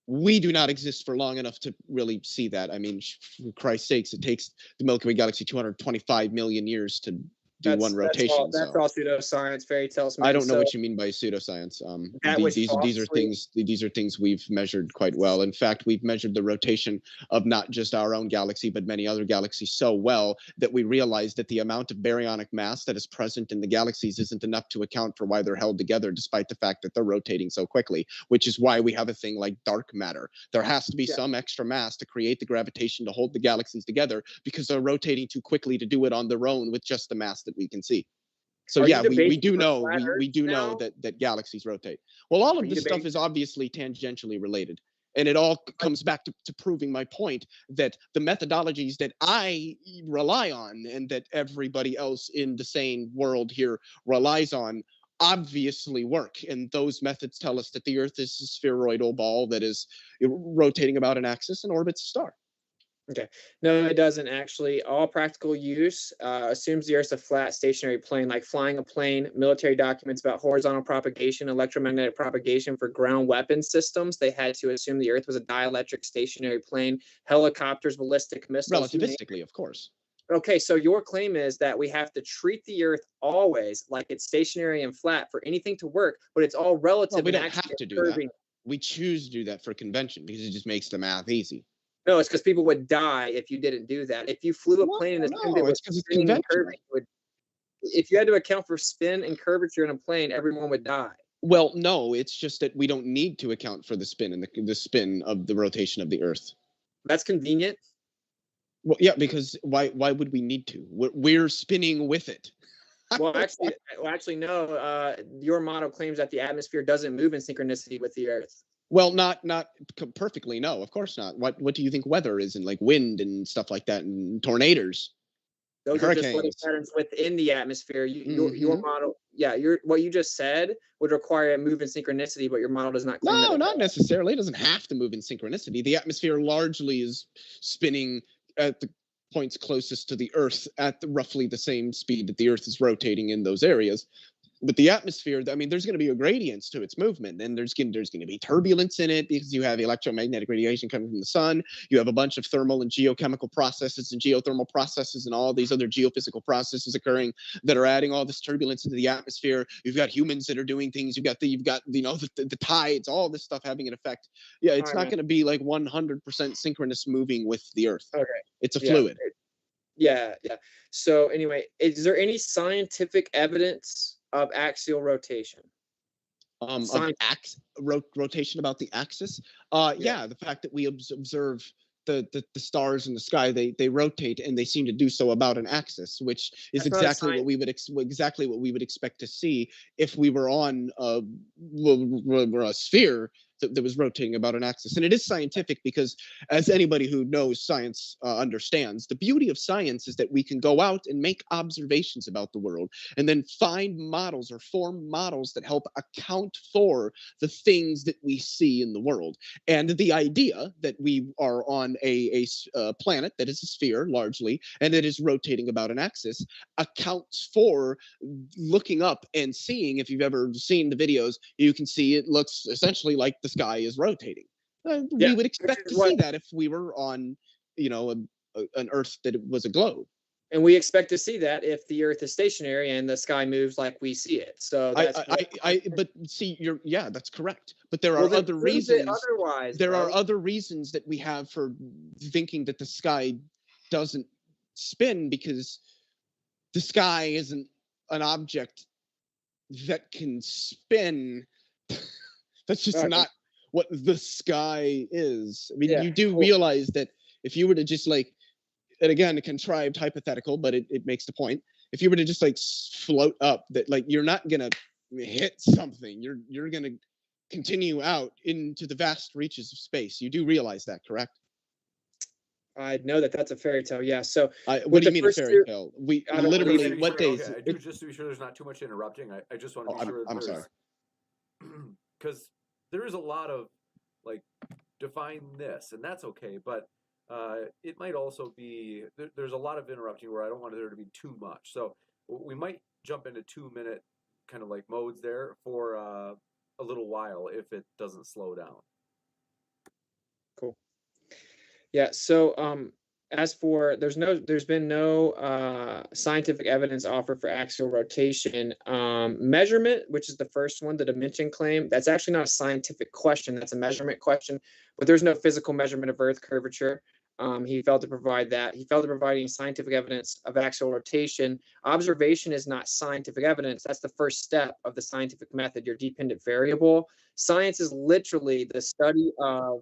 We do not exist for long enough to really see that. I mean, for Christ's sakes, it takes the Milky Way galaxy 225 million years to do one rotation. That's all pseudoscience, fairy tales. I don't know what you mean by pseudoscience. These are things we've measured quite well. In fact, we've measured the rotation of not just our own galaxy, but many other galaxies so well that we realize that the amount of baryonic mass that is present in the galaxies isn't enough to account for why they're held together, despite the fact that they're rotating so quickly, which is why we have a thing like dark matter. There has to be some extra mass to create the gravitation to hold the galaxies together, because they're rotating too quickly to do it on their own with just the mass that we can see. So yeah, we do know that galaxies rotate. Well, all of this stuff is obviously tangentially related, and it all comes back to proving my point that the methodologies that I rely on and that everybody else in the sane world here relies on obviously work. And those methods tell us that the Earth is a spheroidal ball that is rotating about an axis and orbits a star. Okay. No, it doesn't actually. All practical use assumes the Earth's a flat, stationary plane, like flying a plane. Military documents about horizontal propagation, electromagnetic propagation for ground weapon systems. They had to assume the Earth was a dielectric, stationary plane. Helicopters, ballistic missiles. Relativistically, of course. Okay, so your claim is that we have to treat the Earth always like it's stationary and flat for anything to work, but it's all relative. Well, we don't have to do that. We choose to do that for convention because it just makes the math easy. No, it's because people would die if you didn't do that. If you flew a plane in the spin that was spinning and curving, if you had to account for spin and curvature in a plane, everyone would die. Well, no, it's just that we don't need to account for the spin and the spin of the rotation of the Earth. That's convenient. Well, yeah, because why would we need to? We're spinning with it. Well, actually, no. Your model claims that the atmosphere doesn't move in synchronicity with the Earth. Well, not perfectly. No, of course not. What do you think weather is, and like wind and stuff like that, and tornadoes? Those are just weather patterns within the atmosphere. Your model, what you just said would require a move in synchronicity, but your model does not. No, not necessarily. It doesn't have to move in synchronicity. The atmosphere largely is spinning at the points closest to the Earth at roughly the same speed that the Earth is rotating in those areas. But the atmosphere, I mean, there's going to be a gradients to its movement, and there's going to be turbulence in it because you have electromagnetic radiation coming from the sun. You have a bunch of thermal and geochemical processes and geothermal processes and all these other geophysical processes occurring that are adding all this turbulence into the atmosphere. You've got humans that are doing things. You've got the tides, all this stuff having an effect. Yeah, it's not going to be like 100% synchronous moving with the Earth. Okay, it's a fluid. Yeah. So anyway, is there any scientific evidence of axial rotation? Rotation about the axis? Yeah, the fact that we observe the stars in the sky, they rotate and they seem to do so about an axis, which is exactly what we would expect to see if we were on a sphere that was rotating about an axis. And it is scientific because, as anybody who knows science understands, the beauty of science is that we can go out and make observations about the world and then find models or form models that help account for the things that we see in the world. And the idea that we are on a planet that is a sphere largely and that is rotating about an axis accounts for looking up and seeing. If you've ever seen the videos, you can see it looks essentially like the sky is rotating. We would expect to see that if we were on, an Earth that was a globe. And we expect to see that if the Earth is stationary and the sky moves like we see it. So that's but see, that's correct. But there are other reasons. Otherwise, there are other reasons that we have for thinking that the sky doesn't spin, because the sky isn't an object that can spin. That's just not what the sky is. I mean, you do realize that if you were to just and again, a contrived hypothetical, but it makes the point. If you were to just float up, that you're not gonna hit something. You're gonna continue out into the vast reaches of space. You do realize that, correct? I know that that's a fairy tale. Yeah. So what do you mean a fairy tale? We literally, what days? Okay, I do, just to be sure there's not too much interrupting. I just want to be sure. I'm sorry. Because there is a lot of like define this, and that's okay, but it might also be there's a lot of interrupting where I don't want there to be too much. So we might jump into 2-minute kind of like modes there for a little while if it doesn't slow down. Cool. Yeah. So as for there's been no scientific evidence offered for axial rotation. Measurement, which is the first one, the dimension claim, that's actually not a scientific question. That's a measurement question, but there's no physical measurement of Earth curvature. He failed to provide that. He failed to provide any scientific evidence of axial rotation. Observation is not scientific evidence. That's the first step of the scientific method, your dependent variable. Science is literally the study of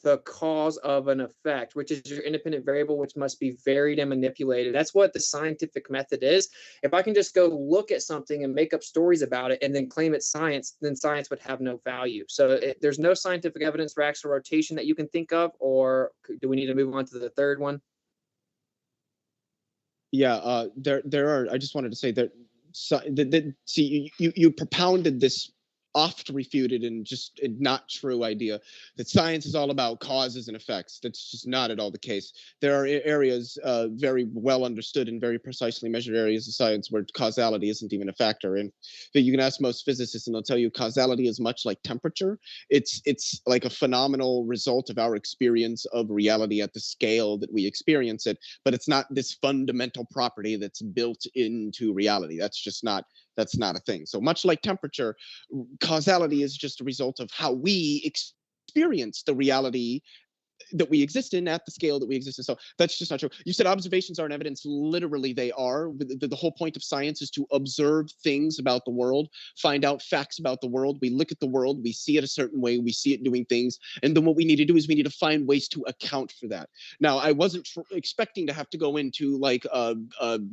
the cause of an effect, which is your independent variable, which must be varied and manipulated. That's what the scientific method is. If I can just go look at something and make up stories about it and then claim it's science, then science would have no value. So there's no scientific evidence for axial rotation that you can think of, or do we need to move on to the third one? Yeah, there are. I just wanted to say that. See, you propounded this oft refuted and just not true idea that science is all about causes and effects. That's just not at all the case. There are areas, very well understood and very precisely measured areas of science where causality isn't even a factor. And you can ask most physicists and they'll tell you causality is much like temperature. It's like a phenomenal result of our experience of reality at the scale that we experience it, but it's not this fundamental property that's built into reality. That's not a thing. So much like temperature, causality is just a result of how we experience the reality that we exist in at the scale that we exist in. So that's just not true. You said observations aren't evidence. Literally, they are. The whole point of science is to observe things about the world, find out facts about the world. We look at the world, we see it a certain way, we see it doing things. And then what we need to do is we need to find ways to account for that. Now, I wasn't expecting to have to go into like a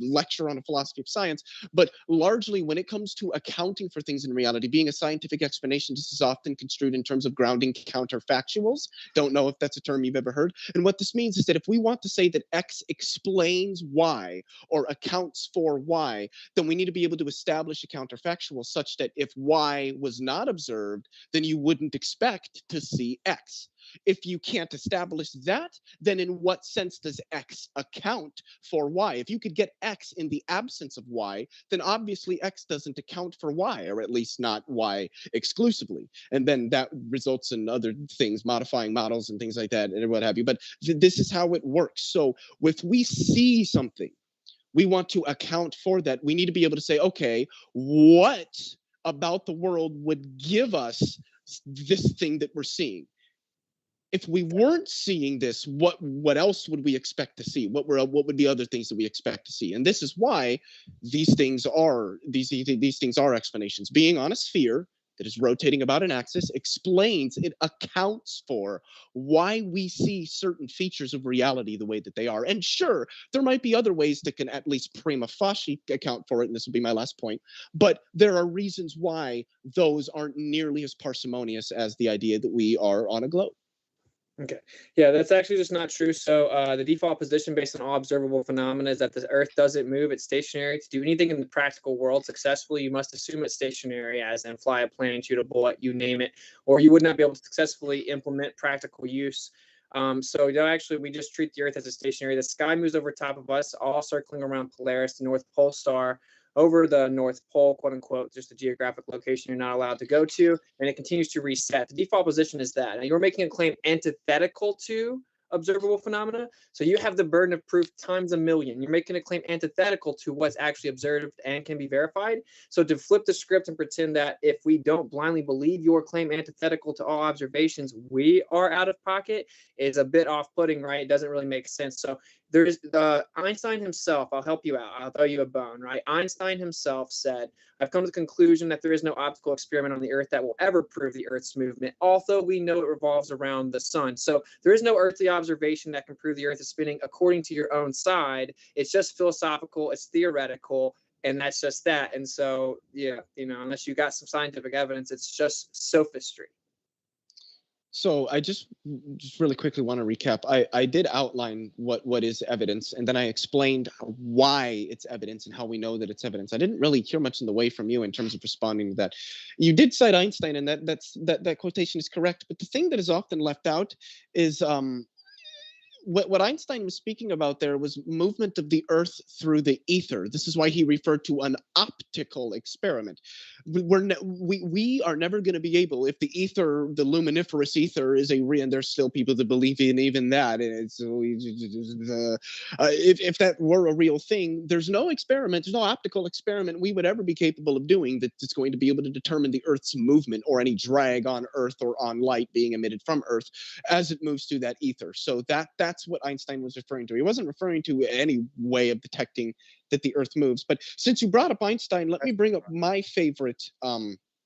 lecture on a philosophy of science, but largely when it comes to accounting for things in reality, being a scientific explanation, this is often construed in terms of grounding counterfactuals. Don't know if that's a term you've ever heard. And what this means is that if we want to say that X explains Y or accounts for Y, then we need to be able to establish a counterfactual such that if Y was not observed, then you wouldn't expect to see X. If you can't establish that, then in what sense does X account for Y? If you could get X in the absence of Y, then obviously X doesn't account for Y, or at least not Y exclusively. And then that results in other things, modifying models and things like that, and what have you. But this is how it works. So if we see something, we want to account for that. We need to be able to say, okay, what about the world would give us this thing that we're seeing? If we weren't seeing this, what else would we expect to see? What would be other things that we expect to see? And this is why these things are explanations. Being on a sphere that is rotating about an axis explains, it accounts for why we see certain features of reality the way that they are. And sure, there might be other ways that can at least prima facie account for it, and this will be my last point, but there are reasons why those aren't nearly as parsimonious as the idea that we are on a globe. Okay. Yeah, that's actually just not true. So the default position based on all observable phenomena is that the Earth doesn't move. It's stationary. To do anything in the practical world successfully, you must assume it's stationary, as in fly a plane, shoot a bullet, you name it, or you would not be able to successfully implement practical use. So actually, we just treat the Earth as a stationary. The sky moves over top of us, all circling around Polaris, the North Pole star, over the North Pole, quote unquote, just a geographic location you're not allowed to go to, and it continues to reset. The default position is that. Now, you're making a claim antithetical to observable phenomena, so you have the burden of proof times a million. You're making a claim antithetical to what's actually observed and can be verified. So to flip the script and pretend that if we don't blindly believe your claim antithetical to all observations, we are out of pocket is a bit off-putting, right? It doesn't really make sense. So there's Einstein himself. I'll help you out. I'll throw you a bone, right? Einstein himself said, I've come to the conclusion that there is no optical experiment on the Earth that will ever prove the Earth's movement, although we know it revolves around the sun. So there is no earthly observation that can prove the Earth is spinning according to your own side. It's just philosophical. It's theoretical. and that's just that. And so, yeah, unless you got some scientific evidence, it's just sophistry. So I just really quickly want to recap. I did outline what is evidence, and then I explained why it's evidence and how we know that it's evidence. I didn't really hear much in the way from you in terms of responding to that. You did cite Einstein, and that quotation is correct. But the thing that is often left out is what Einstein was speaking about there was movement of the Earth through the ether. This is why he referred to an optical experiment. We are never going to be able, if the ether, the luminiferous ether, is a real, and there's still people that believe in even that. If that were a real thing, there's no experiment, there's no optical experiment we would ever be capable of doing that's going to be able to determine the Earth's movement or any drag on Earth or on light being emitted from Earth as it moves through that ether. So that's what Einstein was referring to. He wasn't referring to any way of detecting that the Earth moves. But since you brought up Einstein, let me bring up my favorite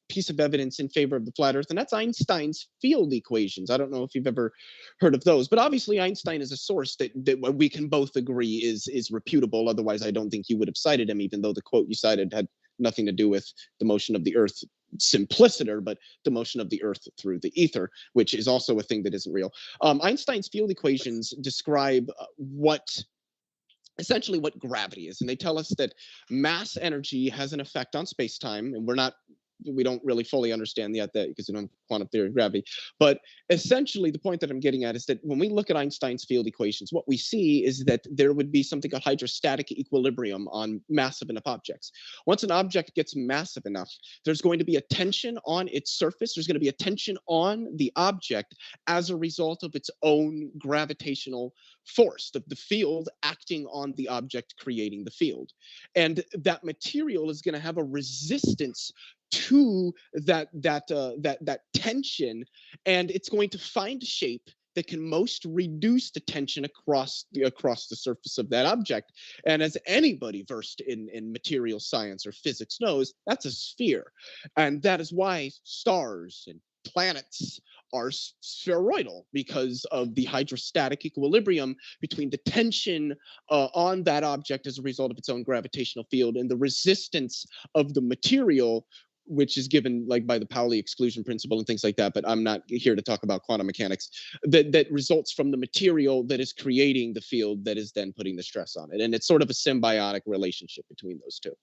piece of evidence in favor of the flat Earth, and that's Einstein's field equations. I don't know if you've ever heard of those, but obviously Einstein is a source that we can both agree is reputable. Otherwise, I don't think you would have cited him, even though the quote you cited had nothing to do with the motion of the Earth simpliciter, but the motion of the Earth through the ether, which is also a thing that isn't real. Einstein's field equations describe essentially what gravity is, and they tell us that mass energy has an effect on space-time, and we don't really fully understand yet that because we don't have quantum theory of gravity. But essentially, the point that I'm getting at is that when we look at Einstein's field equations, what we see is that there would be something called hydrostatic equilibrium on massive enough objects. Once an object gets massive enough, there's going to be a tension on its surface. There's going to be a tension on the object as a result of its own gravitational force, the field acting on the object, creating the field. And that material is going to have a resistance to that tension, and it's going to find a shape that can most reduce the tension across the surface of that object. And as anybody versed in material science or physics knows, that's a sphere. And that is why stars and planets are spheroidal, because of the hydrostatic equilibrium between the tension on that object as a result of its own gravitational field and the resistance of the material, which is given like by the Pauli exclusion principle and things like that, but I'm not here to talk about quantum mechanics, that results from the material that is creating the field that is then putting the stress on it. And it's sort of a symbiotic relationship between those two.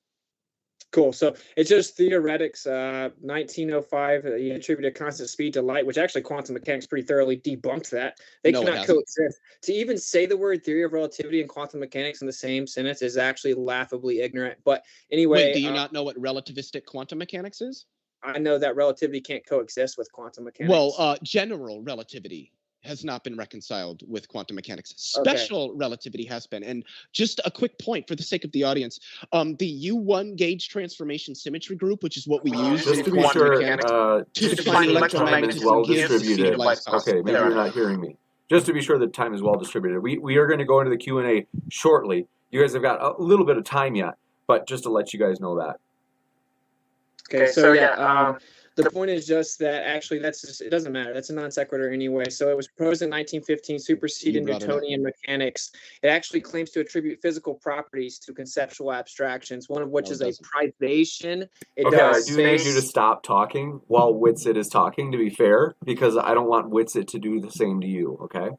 Cool. So it's just theoretics. 1905, he attributed constant speed to light, which actually quantum mechanics pretty thoroughly debunked that. They cannot coexist. To even say the word theory of relativity and quantum mechanics in the same sentence is actually laughably ignorant. But anyway, wait, do you not know what relativistic quantum mechanics is? I know that relativity can't coexist with quantum mechanics. Well, general relativity has not been reconciled with quantum mechanics. Special relativity has been. And just a quick point for the sake of the audience, the U1 gauge transformation symmetry group, which is what we use just to be sure, to define electromagnetism is well distributed. Okay, maybe you're not hearing me. Just to be sure that time is well distributed. We are going to go into the Q&A shortly. You guys have got a little bit of time yet, but just to let you guys know that. Okay, so yeah, the point is just that actually it doesn't matter. That's a non sequitur anyway. So it was proposed in 1915, superseded Newtonian mechanics. It actually claims to attribute physical properties to conceptual abstractions, one of which is a privation. I do need you to stop talking while Witsit is talking, to be fair, because I don't want Witsit to do the same to you, okay?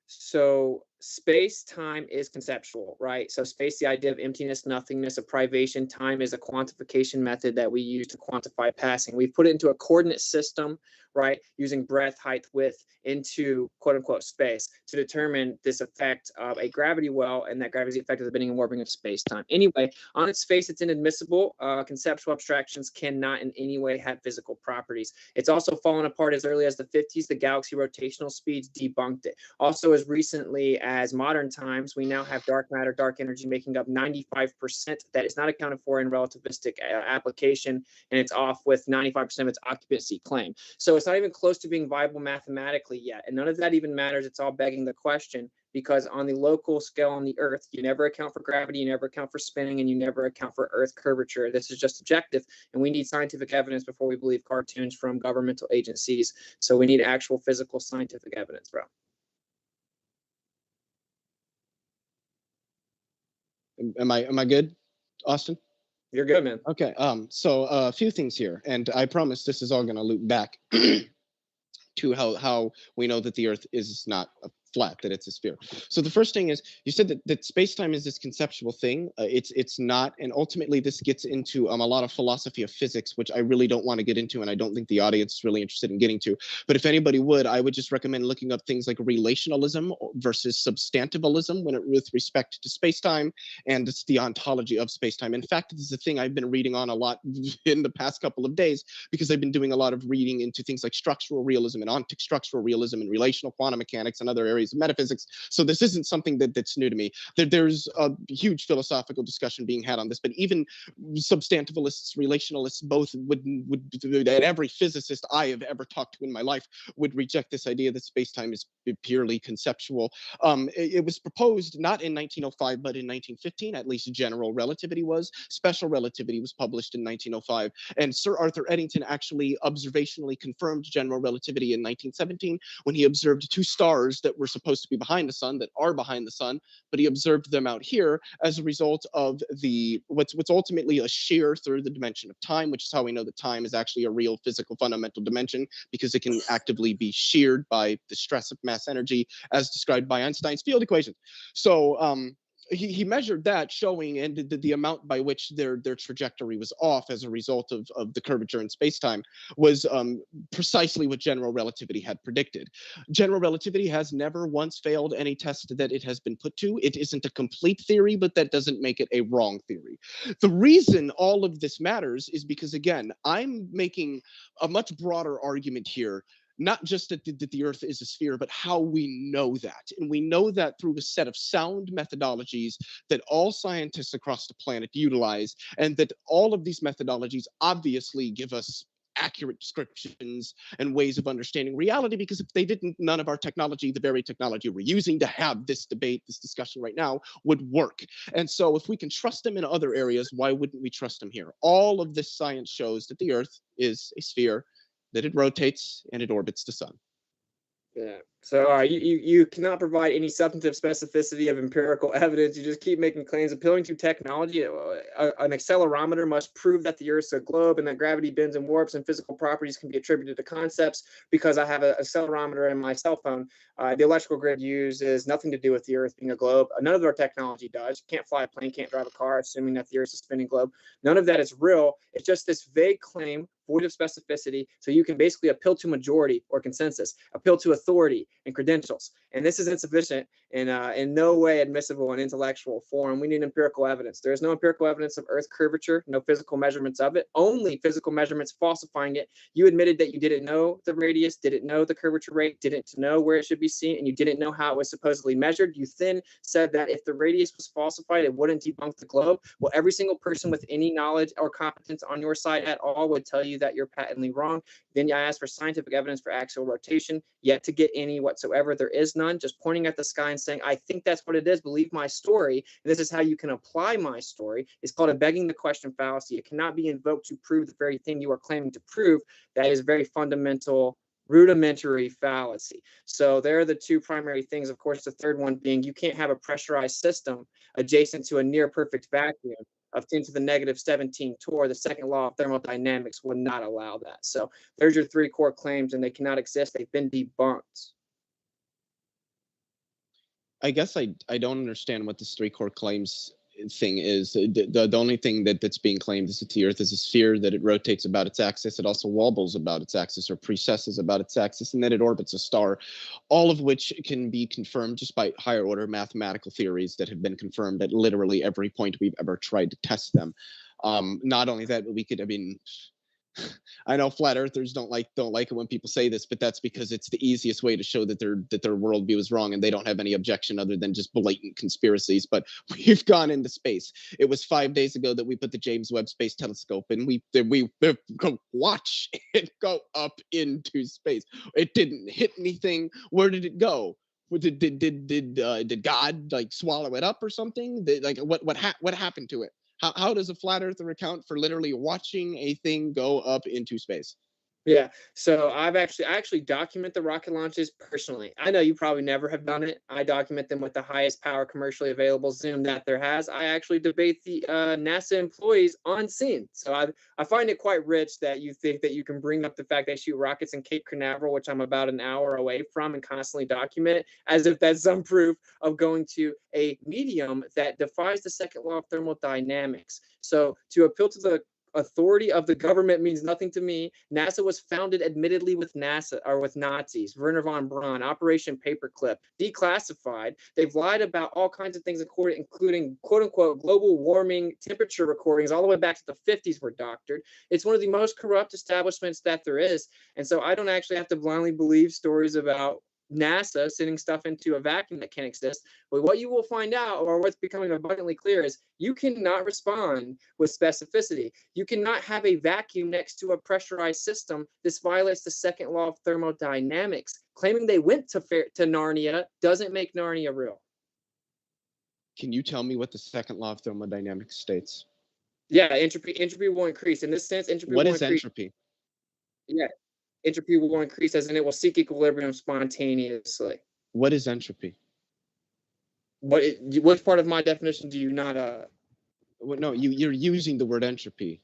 So space-time is conceptual, right? So space, the idea of emptiness, nothingness, of privation. Time is a quantification method that we use to quantify passing. We've put it into a coordinate system, right, using breadth, height, width into quote-unquote space to determine this effect of a gravity well, and that gravity is the effect of the bending and warping of space-time. Anyway, on its face, it's inadmissible. Conceptual abstractions cannot in any way have physical properties. It's also fallen apart as early as the 50s. The galaxy rotational speeds debunked it. Also, as recently as modern times, we now have dark matter, dark energy making up 95%. That is not accounted for in relativistic application, and it's off with 95% of its occupancy claim. So it's not even close to being viable mathematically yet, and none of that even matters. It's all begging the question, because on the local scale on the Earth, you never account for gravity, you never account for spinning, and you never account for Earth curvature. This is just objective, and we need scientific evidence before we believe cartoons from governmental agencies. So we need actual physical scientific evidence, bro. Am I good, Austin? You're good, man. Okay. So a few things here, and I promise this is all going to loop back to how we know that the Earth is not a flat, that it's a sphere. So the first thing is, you said that space-time is this conceptual thing. It's not, and ultimately this gets into a lot of philosophy of physics, which I really don't want to get into, and I don't think the audience is really interested in getting to. But if anybody would, I would just recommend looking up things like relationalism versus substantivalism with respect to space-time, and it's the ontology of space-time. In fact, this is a thing I've been reading on a lot in the past couple of days, because I've been doing a lot of reading into things like structural realism and ontic structural realism and relational quantum mechanics and other areas of metaphysics. So this isn't something that's new to me. There's a huge philosophical discussion being had on this, but even substantivalists, relationalists, both would and every physicist I have ever talked to in my life would reject this idea that space-time is purely conceptual. It was proposed not in 1905, but in 1915, at least general relativity was. Special relativity was published in 1905, and Sir Arthur Eddington actually observationally confirmed general relativity in 1917 when he observed two stars that were supposed to be behind the sun, that are behind the sun, but he observed them out here as a result of what's ultimately a shear through the dimension of time, which is how we know that time is actually a real physical fundamental dimension, because it can actively be sheared by the stress of mass energy as described by Einstein's field equations. So he measured that, showing and the amount by which their trajectory was off as a result of the curvature in space-time was precisely what general relativity had predicted. General relativity has never once failed any test that it has been put to. It isn't a complete theory, but that doesn't make it a wrong theory. The reason all of this matters is because, again, I'm making a much broader argument here, not just that the Earth is a sphere, but how we know that. And we know that through a set of sound methodologies that all scientists across the planet utilize, and that all of these methodologies obviously give us accurate descriptions and ways of understanding reality, because if they didn't, none of our technology, the very technology we're using to have this debate, this discussion right now, would work. And so if we can trust them in other areas, why wouldn't we trust them here? All of this science shows that the Earth is a sphere, that it rotates and it orbits the sun. Yeah. So you cannot provide any substantive specificity of empirical evidence. You just keep making claims appealing to technology. An accelerometer must prove that the Earth's a globe and that gravity bends and warps and physical properties can be attributed to concepts because I have an accelerometer in my cell phone. The electrical grid uses nothing to do with the Earth being a globe. None of our technology does. You can't fly a plane, can't drive a car, assuming that the Earth is a spinning globe. None of that is real. It's just this vague claim, void of specificity, so you can basically appeal to majority or consensus, appeal to authority and credentials. And this is insufficient and in no way admissible in intellectual form. We need empirical evidence. There is no empirical evidence of Earth curvature, no physical measurements of it, only physical measurements falsifying it. You admitted that you didn't know the radius, didn't know the curvature rate, didn't know where it should be seen, and you didn't know how it was supposedly measured. You then said that if the radius was falsified, it wouldn't debunk the globe. Well, every single person with any knowledge or competence on your side at all would tell you that you're patently wrong. Then I asked for scientific evidence for axial rotation, yet to get any whatsoever. There is none. Just pointing at the sky and saying, I think that's what it is, believe my story. And this is how you can apply my story. It's called a begging the question fallacy. It cannot be invoked to prove the very thing you are claiming to prove. That is very fundamental, rudimentary fallacy. So there are the two primary things. Of course, the third one being you can't have a pressurized system adjacent to a near perfect vacuum of 10 to the negative 17 torr. The second law of thermodynamics would not allow that. So there's your three core claims, and they cannot exist. They've been debunked. I guess I don't understand what this three core claims thing is. The only thing that's being claimed is that the Earth is a sphere, that it rotates about its axis, it also wobbles about its axis or precesses about its axis, and that it orbits a star, all of which can be confirmed just by higher order mathematical theories that have been confirmed at literally every point we've ever tried to test them. Not only that, but we could, I mean, I know flat earthers don't like it when people say this, but that's because it's the easiest way to show that their worldview is wrong, and they don't have any objection other than just blatant conspiracies. But we've gone into space. It was 5 days ago that we put the James Webb Space Telescope, and we watch it go up into space. It didn't hit anything. Where did it go? Did God like swallow it up or something? What happened to it? How does a flat earther account for literally watching a thing go up into space? Yeah. So I actually document the rocket launches personally. I know you probably never have done it. I document them with the highest power commercially available zoom that there has. I actually debate the NASA employees on scene. So I find it quite rich that you think that you can bring up the fact they shoot rockets in Cape Canaveral, which I'm about an hour away from, and constantly document it as if that's some proof of going to a medium that defies the second law of thermodynamics. So to appeal to the authority of the government means nothing to me. NASA was founded admittedly with Nazis. Werner von Braun, Operation Paperclip, declassified. They've lied about all kinds of things, including quote unquote global warming temperature recordings all the way back to the 50s were doctored. It's one of the most corrupt establishments that there is. And so I don't actually have to blindly believe stories about NASA sending stuff into a vacuum that can't exist. But what you will find out, or what's becoming abundantly clear, is you cannot respond with specificity. You cannot have a vacuum next to a pressurized system. This violates the second law of thermodynamics. Claiming they went to Narnia doesn't make Narnia real. Can you tell me what the second law of thermodynamics states? Yeah, entropy will increase. In this sense, entropy will increase. What is entropy? Yeah, entropy will increase as in it will seek equilibrium spontaneously. What is entropy? Which part of my definition do you not Well, no, you're using the word entropy.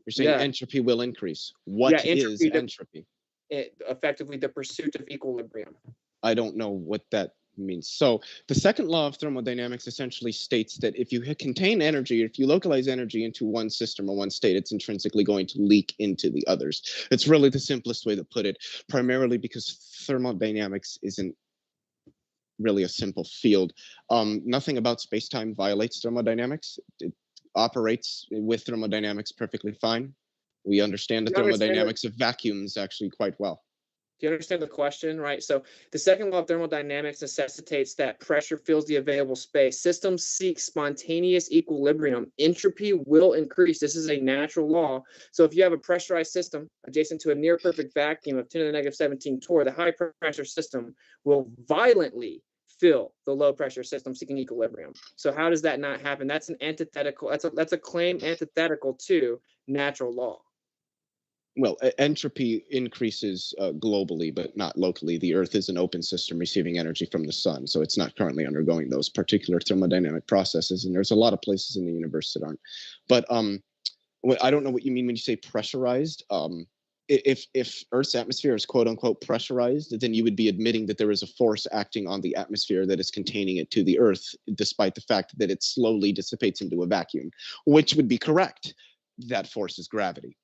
You're saying entropy will increase. What is entropy? Effectively the pursuit of equilibrium. I don't know what that means. So the second law of thermodynamics essentially states that if you contain energy, if you localize energy into one system or one state, it's intrinsically going to leak into the others. It's really the simplest way to put it, primarily because thermodynamics isn't really a simple field. Nothing about space-time violates thermodynamics. It operates with thermodynamics perfectly fine. We understand the thermodynamics of vacuums actually quite well. Do you understand the question, right? So the second law of thermodynamics necessitates that pressure fills the available space. Systems seek spontaneous equilibrium. Entropy will increase. This is a natural law. So if you have a pressurized system adjacent to a near perfect vacuum of 10 to the negative 17 torr, the high pressure system will violently fill the low pressure system seeking equilibrium. So how does that not happen? That's an antithetical. That's a claim antithetical to natural law. Well, entropy increases globally, but not locally. The Earth is an open system receiving energy from the sun, so it's not currently undergoing those particular thermodynamic processes. And there's a lot of places in the universe that aren't. But I don't know what you mean when you say pressurized. If Earth's atmosphere is quote unquote pressurized, then you would be admitting that there is a force acting on the atmosphere that is containing it to the Earth, despite the fact that it slowly dissipates into a vacuum, which would be correct. That force is gravity.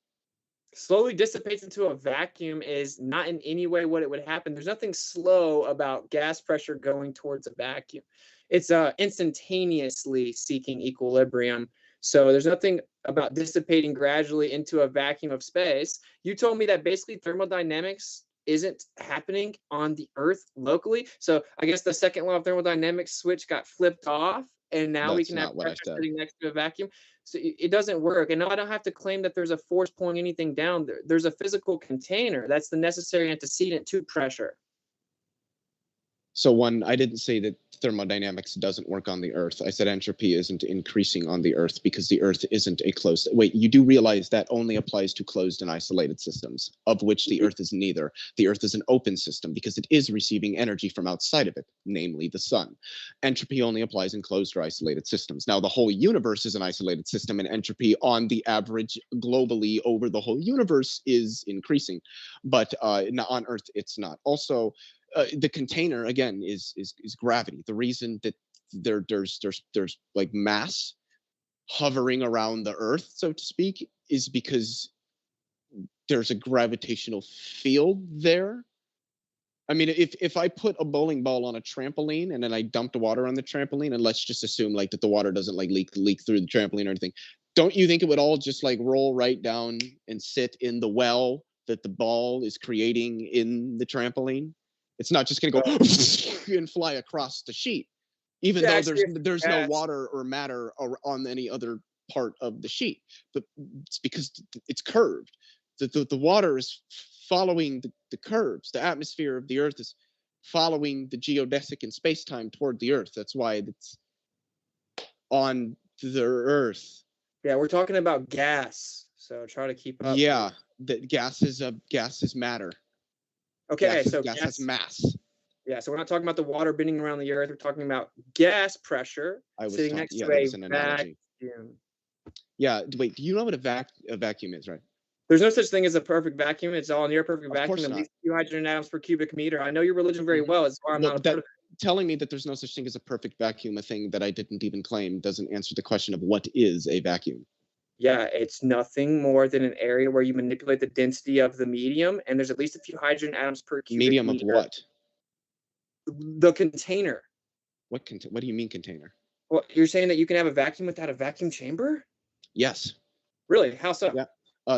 Slowly dissipates into a vacuum is not in any way what it would happen. There's nothing slow about gas pressure going towards a vacuum. It's instantaneously seeking equilibrium. So there's nothing about dissipating gradually into a vacuum of space. You told me that basically thermodynamics isn't happening on the Earth locally. So I guess the second law of thermodynamics switch got flipped off, and now we can have pressure sitting next to a vacuum. So it doesn't work. And no, I don't have to claim that there's a force pulling anything down. There's a physical container. That's the necessary antecedent to pressure. So I didn't say that thermodynamics doesn't work on the Earth. I said entropy isn't increasing on the Earth because the Earth isn't a closed. Wait, you do realize that only applies to closed and isolated systems, of which the Earth is neither. The Earth is an open system because it is receiving energy from outside of it, namely the sun. Entropy only applies in closed or isolated systems. Now, the whole universe is an isolated system, and entropy on the average globally over the whole universe is increasing. But on Earth, it's not. Also, the container again is gravity. The reason that there's like mass hovering around the Earth, so to speak, is because there's a gravitational field there. I mean, if I put a bowling ball on a trampoline and then I dumped water on the trampoline, and let's just assume like that the water doesn't like leak through the trampoline or anything, don't you think it would all just like roll right down and sit in the well that the ball is creating in the trampoline? It's not just going to go and fly across the sheet, even though there's no water or matter on any other part of the sheet. But it's because it's curved. The water is following the curves. The atmosphere of the Earth is following the geodesic in space-time toward the Earth. That's why it's on the Earth. Yeah, we're talking about gas, so try to keep up. Yeah. That gas is matter. Okay, so gas has mass. Yeah, so we're not talking about the water bending around the earth. We're talking about gas pressure sitting next to a vacuum. Yeah, wait, do you know what a vacuum is, right? There's no such thing as a perfect vacuum. It's all near perfect vacuum. Of course At not. least 2 hydrogen atoms per cubic meter. I know your religion very well. That's why I'm not a part of it. Telling me that there's no such thing as a perfect vacuum, a thing that I didn't even claim, doesn't answer the question of what is a vacuum. Yeah, it's nothing more than an area where you manipulate the density of the medium, and there's at least a few hydrogen atoms per cubic medium meter. Of what? The container. What do you mean container? Well, you're saying that you can have a vacuum without a vacuum chamber? Yes. Really? How so? Yeah.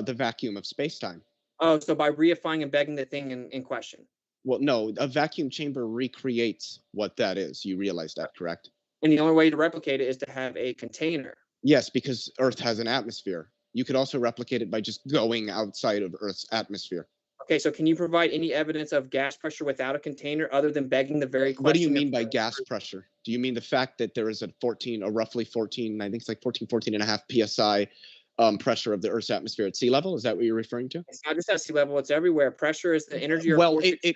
The vacuum of space-time. Oh, so by reifying and begging the thing in question. Well, no, a vacuum chamber recreates what that is. You realize that, correct? And the only way to replicate it is to have a container. Yes, because Earth has an atmosphere. You could also replicate it by just going outside of Earth's atmosphere. Okay, so can you provide any evidence of gas pressure without a container other than begging the very question? What do you mean by gas pressure? Do you mean the fact that there is a roughly 14, I think it's like 14 and a half PSI pressure of the Earth's atmosphere at sea level? Is that what you're referring to? It's not just at sea level, it's everywhere. Pressure is the energy or force. It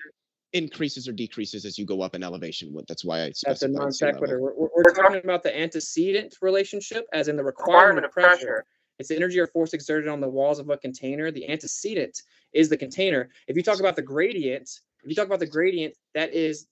increases or decreases as you go up in elevation. That's why I specified. That's a non sequitur. We're talking about the antecedent relationship, as in the requirement of pressure. It's the energy or force exerted on the walls of a container. The antecedent is the container. If you talk about the gradient, that is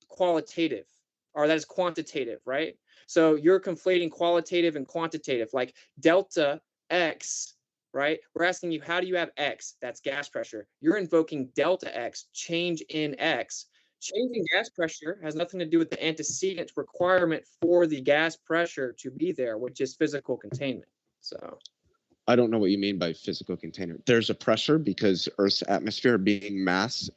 qualitative, or that is quantitative, right? So you're conflating qualitative and quantitative, like delta X, right? We're asking you, how do you have X? That's gas pressure. You're invoking delta X, change in X. Changing gas pressure has nothing to do with the antecedent requirement for the gas pressure to be there, which is physical containment. So I don't know what you mean by physical container. There's a pressure because Earth's atmosphere, being mass,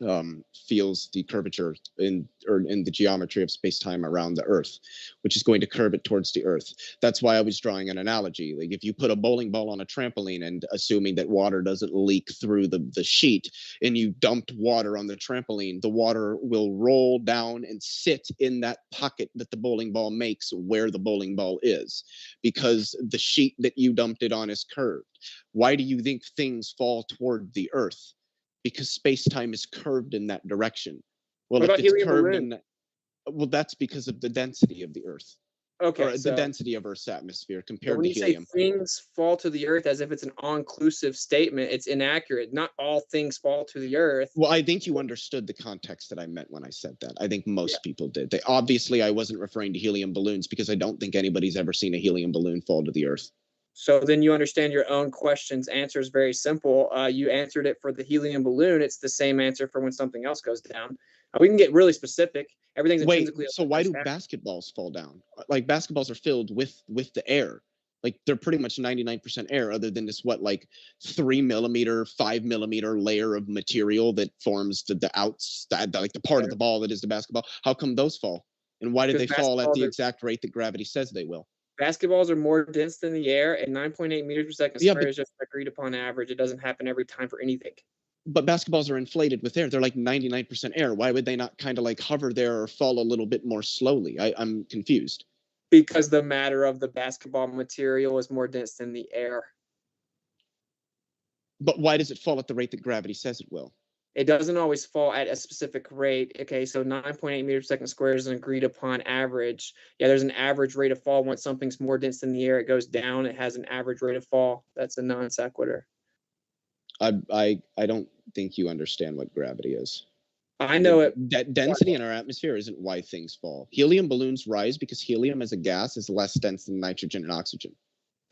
feels the curvature in the geometry of space-time around the Earth, which is going to curve it towards the Earth. That's why I was drawing an analogy. Like if you put a bowling ball on a trampoline and assuming that water doesn't leak through the sheet, and you dumped water on the trampoline, the water will roll down and sit in that pocket that the bowling ball makes where the bowling ball is, because the sheet that you dumped it on is curved. Why do you think things fall toward the Earth? Because space-time is curved in that direction. Well, if it's curved that's because of the density of the Earth. Okay, or the density of Earth's atmosphere compared to helium. When you say things fall to the Earth as if it's an all-inclusive statement, it's inaccurate. Not all things fall to the Earth. Well, I think you understood the context that I meant when I said that. I think most people did. Obviously, I wasn't referring to helium balloons because I don't think anybody's ever seen a helium balloon fall to the Earth. So then you understand your own question's answer is very simple. You answered it for the helium balloon. It's the same answer for when something else goes down. We can get really specific. Everything's intrinsically. So why do basketballs fall down? Like basketballs are filled with the air. Like they're pretty much 99% air, other than this 3 millimeter, 5 millimeter layer of material that forms the outside, like the part of the ball that is the basketball. How come those fall? And why did they fall at the exact rate that gravity says they will? Basketballs are more dense than the air, and 9.8 meters per second squared is just agreed upon average. It doesn't happen every time for anything. But basketballs are inflated with air. They're like 99% air. Why would they not kind of like hover there or fall a little bit more slowly? I'm confused. Because the matter of the basketball material is more dense than the air. But why does it fall at the rate that gravity says it will? It doesn't always fall at a specific rate. Okay, so 9.8 meters per second squared is an agreed upon average. Yeah, there's an average rate of fall. Once something's more dense than the air, it goes down. It has an average rate of fall. That's a non sequitur. I don't think you understand what gravity is. I know it. Density in our atmosphere isn't why things fall. Helium balloons rise because helium as a gas is less dense than nitrogen and oxygen.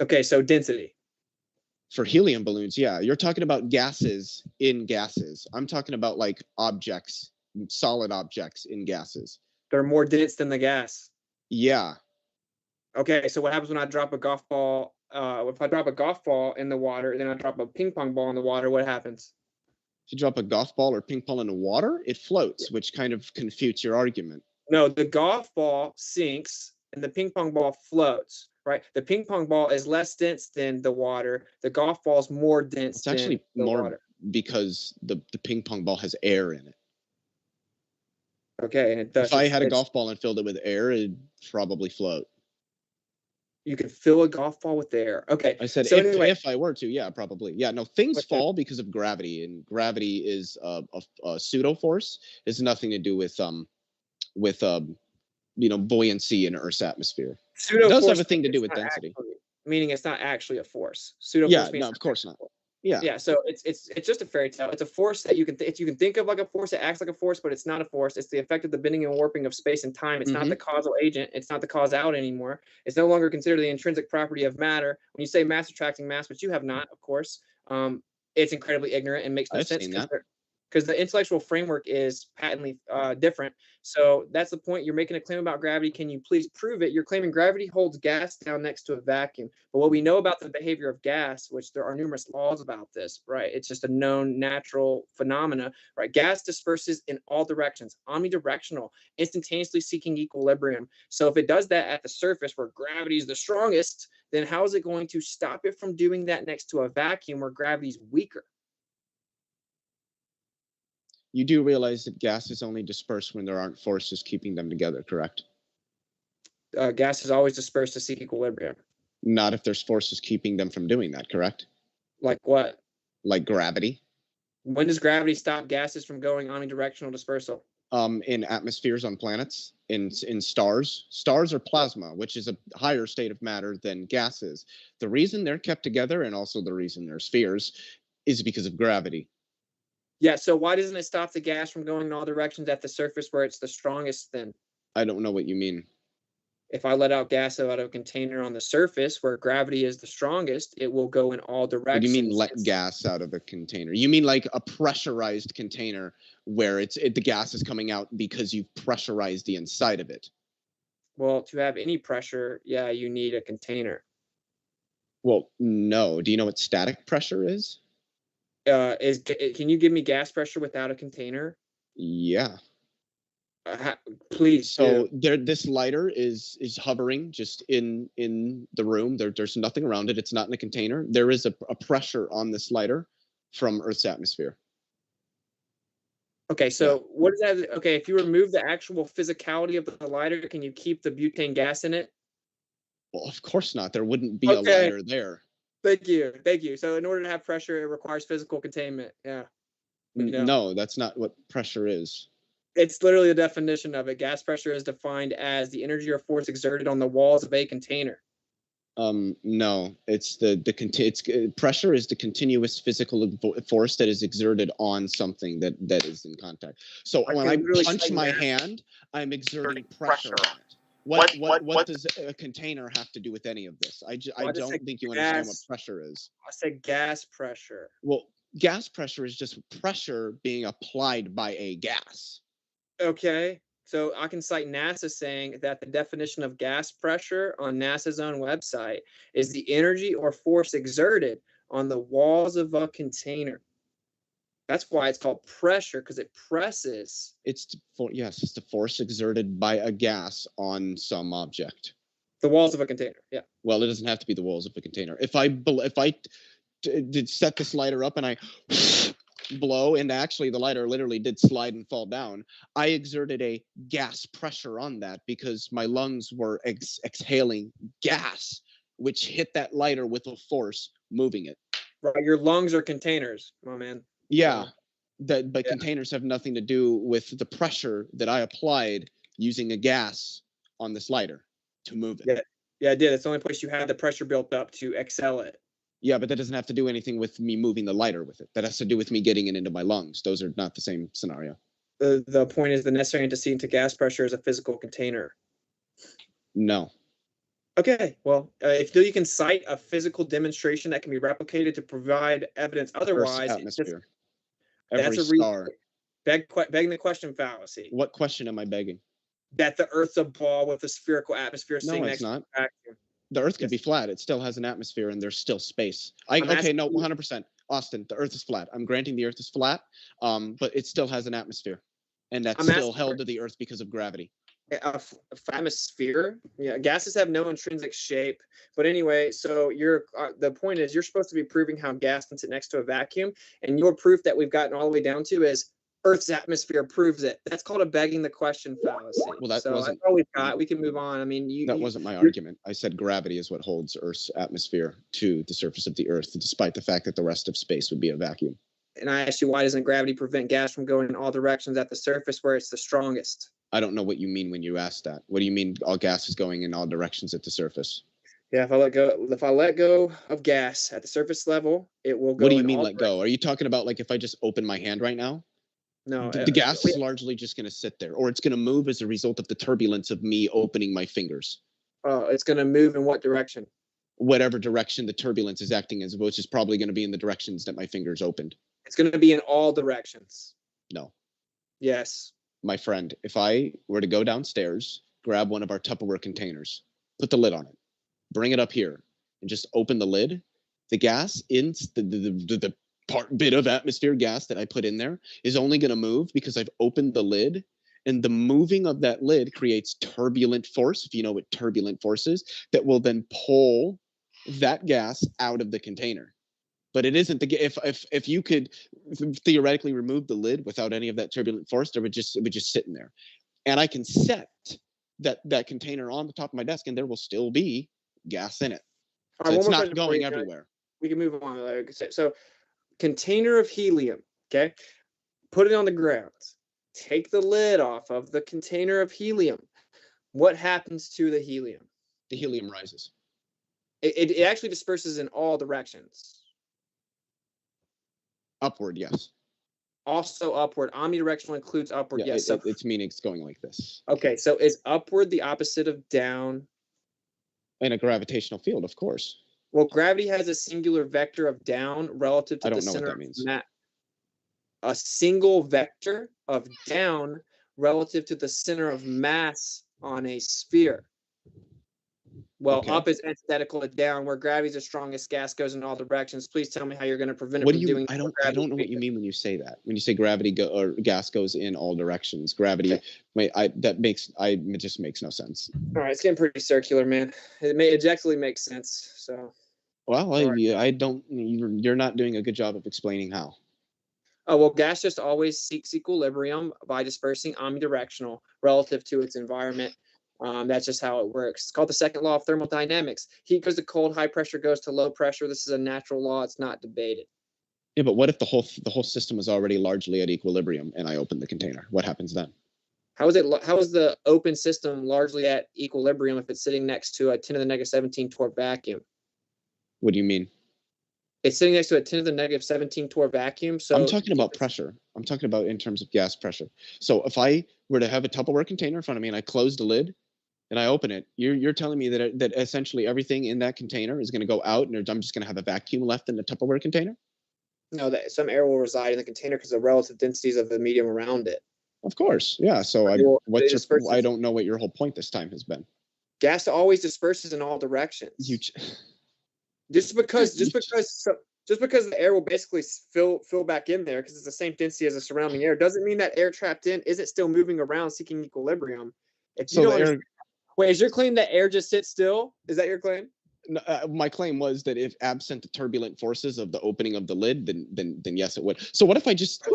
Okay, so density. For helium balloons, yeah. You're talking about gases in gases. I'm talking about like objects, solid objects in gases. They're more dense than the gas. Yeah. Okay, so what happens when I drop a golf ball? If I drop a golf ball in the water, then I drop a ping pong ball in the water, what happens? If you drop a golf ball or ping pong in the water, it floats, which kind of confutes your argument. No, the golf ball sinks and the ping pong ball floats. Right, the ping pong ball is less dense than the water. The golf ball is more dense. It's actually more water because the ping pong ball has air in it. Okay, and it does. If I had a golf ball and filled it with air, it'd probably float. You can fill a golf ball with air. Okay. I said So if anyway, if I were to, yeah, probably. Yeah, no, things with the, fall because of gravity, and gravity is a pseudo force. It's nothing to do with buoyancy in Earth's atmosphere. It pseudo does have force, a thing to do it's with not density. actually, meaning it's not actually a force. Pseudo Yeah, force means no, of course not. Yeah, yeah, so it's just a fairy tale. It's a force that you can you can think of like a force that acts like a force, but it's not a force. It's the effect of the bending and warping of space and time. It's not the hmm causal agent. It's not the causality anymore. It's no longer considered the intrinsic property of matter. When you say mass attracting mass, which you have not, of course, it's incredibly ignorant and makes no I've sense seen that. because the intellectual framework is patently different. So that's the point. You're making a claim about gravity. Can you please prove it? You're claiming gravity holds gas down next to a vacuum. But what we know about the behavior of gas, which there are numerous laws about this, right? It's just a known natural phenomena, right? Gas disperses in all directions, omnidirectional, instantaneously seeking equilibrium. So if it does that at the surface where gravity is the strongest, then how is it going to stop it from doing that next to a vacuum where gravity is weaker? You do realize that gases only disperse when there aren't forces keeping them together, correct? Gas is always dispersed to seek equilibrium. Not if there's forces keeping them from doing that, correct? Like what? Like gravity. When does gravity stop gases from going omnidirectional dispersal? In atmospheres on planets, in stars. Stars are plasma, which is a higher state of matter than gases. The reason they're kept together, and also the reason they're spheres, is because of gravity. Yeah, so why doesn't it stop the gas from going in all directions at the surface where it's the strongest then? I don't know what you mean. If I let out gas out of a container on the surface where gravity is the strongest, it will go in all What do you mean directions. let gas out of a container? You mean like a pressurized container where the gas is coming out because you've pressurized the inside of it? Well, to have any pressure, yeah, you need a container. Well, no. Do you know what static pressure is? Can you give me gas pressure without a container? Yeah. Please So do. this lighter is hovering just in the room. There's nothing around it. It's not in a container. There is a pressure on this lighter from Earth's atmosphere. Okay, Yeah. so what is that? Okay, if you remove the actual physicality of the lighter, can you keep the butane gas in it? Well, of course not. There wouldn't be a Okay, lighter there. thank you, thank you. So in order to have pressure, it requires physical containment. Yeah, you know, No, that's not what pressure is. it's literally the definition of it. Gas pressure is defined as the energy or force exerted on the walls of a container. No, it's pressure is the continuous physical force that is exerted on something that is in contact. So when I punch my hand, I'm exerting pressure on it. What does a container have to do with any of this? I don't think you understand what pressure is. I said gas pressure. Well, gas pressure is just pressure being applied by a gas. Okay. So I can cite NASA saying that the definition of gas pressure on NASA's own website is the energy or force exerted on the walls of a container. That's why it's called pressure, because it presses. It's the force exerted by a gas on some object. The walls of a container. Yeah. Well, it doesn't have to be the walls of a container. If I did set this lighter up and I blow, and actually the lighter literally did slide and fall down, I exerted a gas pressure on that because my lungs were exhaling gas, which hit that lighter with a force, moving it. Right. Your lungs are containers, my man. Yeah. But containers have nothing to do with the pressure that I applied using a gas on this lighter to move it. Yeah, I did. It's the only place you had the pressure built up to excel it. Yeah, but that doesn't have to do anything with me moving the lighter with it. That has to do with me getting it into my lungs. Those are not the same scenario. The point is the necessary antecedent to gas pressure is a physical container. No. Okay, well, if you can cite a physical demonstration that can be replicated to provide evidence otherwise, Earth's atmosphere. Every that's a star. Begging the question fallacy. What question am I begging? That the Earth's a ball with a spherical atmosphere sitting next to the vacuum. The Earth could be flat. It still has an atmosphere, and there's still space. Okay, no, 100%. Austin, the Earth is flat. I'm granting the Earth is flat, but it still has an atmosphere, and that's still held to the Earth because of gravity. A atmosphere. Yeah, gases have no intrinsic shape. But anyway, so the point is you're supposed to be proving how gas can sit next to a vacuum, and your proof that we've gotten all the way down to is Earth's atmosphere proves it. That's called a begging the question fallacy. Well, that so wasn't. that's all we've got. We can move on. I mean, That wasn't my argument. I said gravity is what holds Earth's atmosphere to the surface of the Earth, despite the fact that the rest of space would be a vacuum. And I asked you, why doesn't gravity prevent gas from going in all directions at the surface where it's the strongest? I don't know what you mean when you ask that. What do you mean all gas is going in all directions at the surface? Yeah, if I let go of gas at the surface level, it will go. What do you mean let go? Are you talking about like if I just open my hand right now? No, the gas is largely just going to sit there, or it's going to move as a result of the turbulence of me opening my fingers. It's going to move in what direction? Whatever direction the turbulence is acting as, which is probably going to be in the directions that my fingers opened. It's going to be in all directions. No. Yes. My friend, if I were to go downstairs, grab one of our Tupperware containers, put the lid on it, bring it up here, and just open the lid, the gas in the bit of atmosphere gas that I put in there is only going to move because I've opened the lid, and the moving of that lid creates turbulent force, if you know what turbulent force is, that will then pull that gas out of the container. But it isn't the if you could theoretically remove the lid without any of that turbulent force, it would just sit in there, and I can set that container on the top of my desk, and there will still be gas in it. So it's not going everywhere. We can move on. So, container of helium. Okay, put it on the ground. Take the lid off of the container of helium. What happens to the helium? The helium rises. It actually disperses in all directions. Upward, yes. Also upward. Omnidirectional includes upward, yeah, yes. It's meaning it's going like this. Okay, so is upward the opposite of down? In a gravitational field, of course. Well, gravity has a singular vector of down relative to the center. I don't know what that means. A single vector of down relative to the center of mass on a sphere. Well, okay. Up is antithetical to down, where gravity is the strongest, gas goes in all directions. Please tell me how you're going to prevent it from doing. I don't know what you mean when you say that. When you say or gas goes in all directions, gravity. It just makes no sense. All right, it's getting pretty circular, man. It actually makes sense. So. Well, I don't. You're not doing a good job of explaining how. Oh, well, gas just always seeks equilibrium by dispersing omnidirectional relative to its environment. That's just how it works. It's called the second law of thermodynamics. Heat goes to cold, high pressure goes to low pressure. This is a natural law. It's not debated. Yeah, but what if the whole system was already largely at equilibrium and I opened the container? What happens then? How is the open system largely at equilibrium if it's sitting next to a 10 to the negative 17 torr vacuum? What do you mean? It's sitting next to a 10 to the negative 17 torr vacuum. So I'm talking about pressure. I'm talking about in terms of gas pressure. So if I were to have a Tupperware container in front of me and I close the lid and I open it, you're telling me that essentially everything in that container is going to go out, and I'm just going to have a vacuum left in the Tupperware container? No, that some air will reside in the container because of the relative densities of the medium around it. Of course, yeah. So I don't know what your whole point this time has been. Gas always disperses in all directions. Just because the air will basically fill back in there because it's the same density as the surrounding air doesn't mean that air trapped in isn't still moving around seeking equilibrium. Wait, is your claim that air just sits still? Is that your claim? No, my claim was that if absent the turbulent forces of the opening of the lid, then yes, it would. So what if I just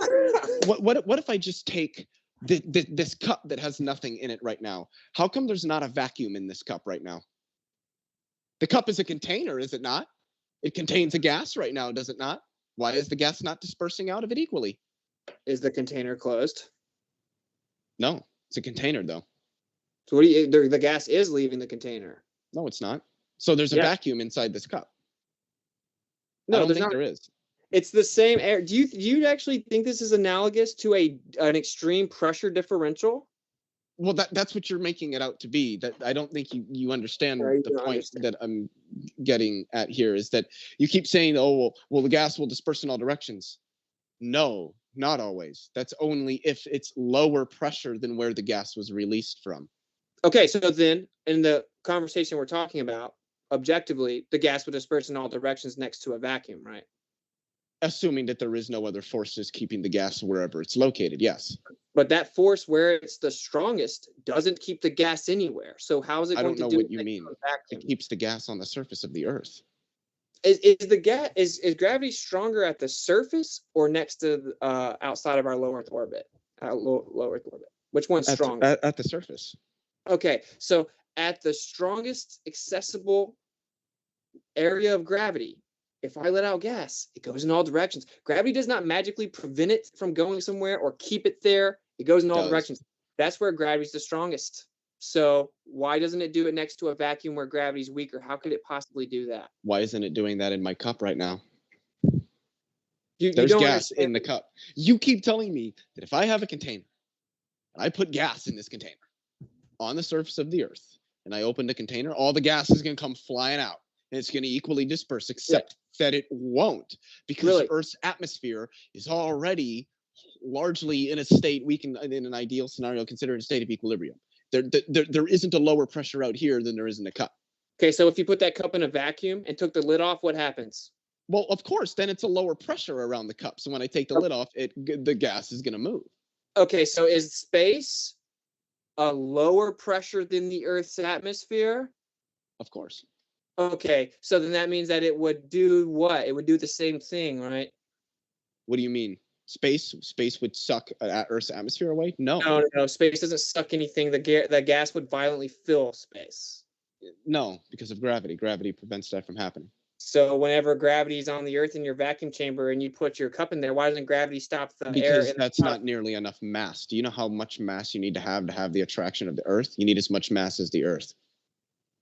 what if I just take this cup that has nothing in it right now? How come there's not a vacuum in this cup right now? The cup is a container, is it not? It contains a gas right now, does it not? Why is the gas not dispersing out of it equally? Is the container closed? No, it's a container though. So the gas is leaving the container. No, it's not. So there's a vacuum inside this cup. No, I don't think there is. It's the same air. Do you actually think this is analogous to an extreme pressure differential? Well, that's what you're making it out to be. That I don't think you understand the point that I'm getting at here is that you keep saying, oh, well, the gas will disperse in all directions. No, not always. That's only if it's lower pressure than where the gas was released from. Okay, so then in the conversation we're talking about, objectively, the gas will disperse in all directions next to a vacuum, right? Assuming that there is no other forces keeping the gas wherever it's located, yes. But that force where it's the strongest doesn't keep the gas anywhere. So how is it going to do? I don't know what you mean. It keeps the gas on the surface of the Earth. Is gravity stronger at the surface or next to outside of our low Earth orbit? Low Earth orbit. Which one's stronger? At the surface. Okay, so at the strongest accessible area of gravity, if I let out gas, it goes in all directions. Gravity does not magically prevent it from going somewhere or keep it there. It goes in all directions. That's where gravity's the strongest. So why doesn't it do it next to a vacuum where gravity's weaker? How could it possibly do that? Why isn't it doing that in my cup right now? You There's don't gas understand. in the cup. You keep telling me that if I have a container, and I put gas in this container on the surface of the Earth, and I open the container, all the gas is going to come flying out. And it's going to equally disperse, except that it won't, because Earth's atmosphere is already largely in a state we can, in an ideal scenario, consider a state of equilibrium. There isn't a lower pressure out here than there is in the cup. Okay, so if you put that cup in a vacuum and took the lid off, what happens? Well, of course, then it's a lower pressure around the cup. So when I take the lid off, the gas is going to move. Okay, so is space a lower pressure than the Earth's atmosphere? Of course. Okay, so then that means that it would do what? It would do the same thing, right? What do you mean? Space would suck Earth's atmosphere away? No. Space doesn't suck anything. The gas would violently fill space. No, because of gravity. Gravity prevents that from happening. So whenever gravity is on the Earth in your vacuum chamber and you put your cup in there, why doesn't gravity stop the air? Because that's not nearly enough mass. Do you know how much mass you need to have the attraction of the Earth? You need as much mass as the Earth.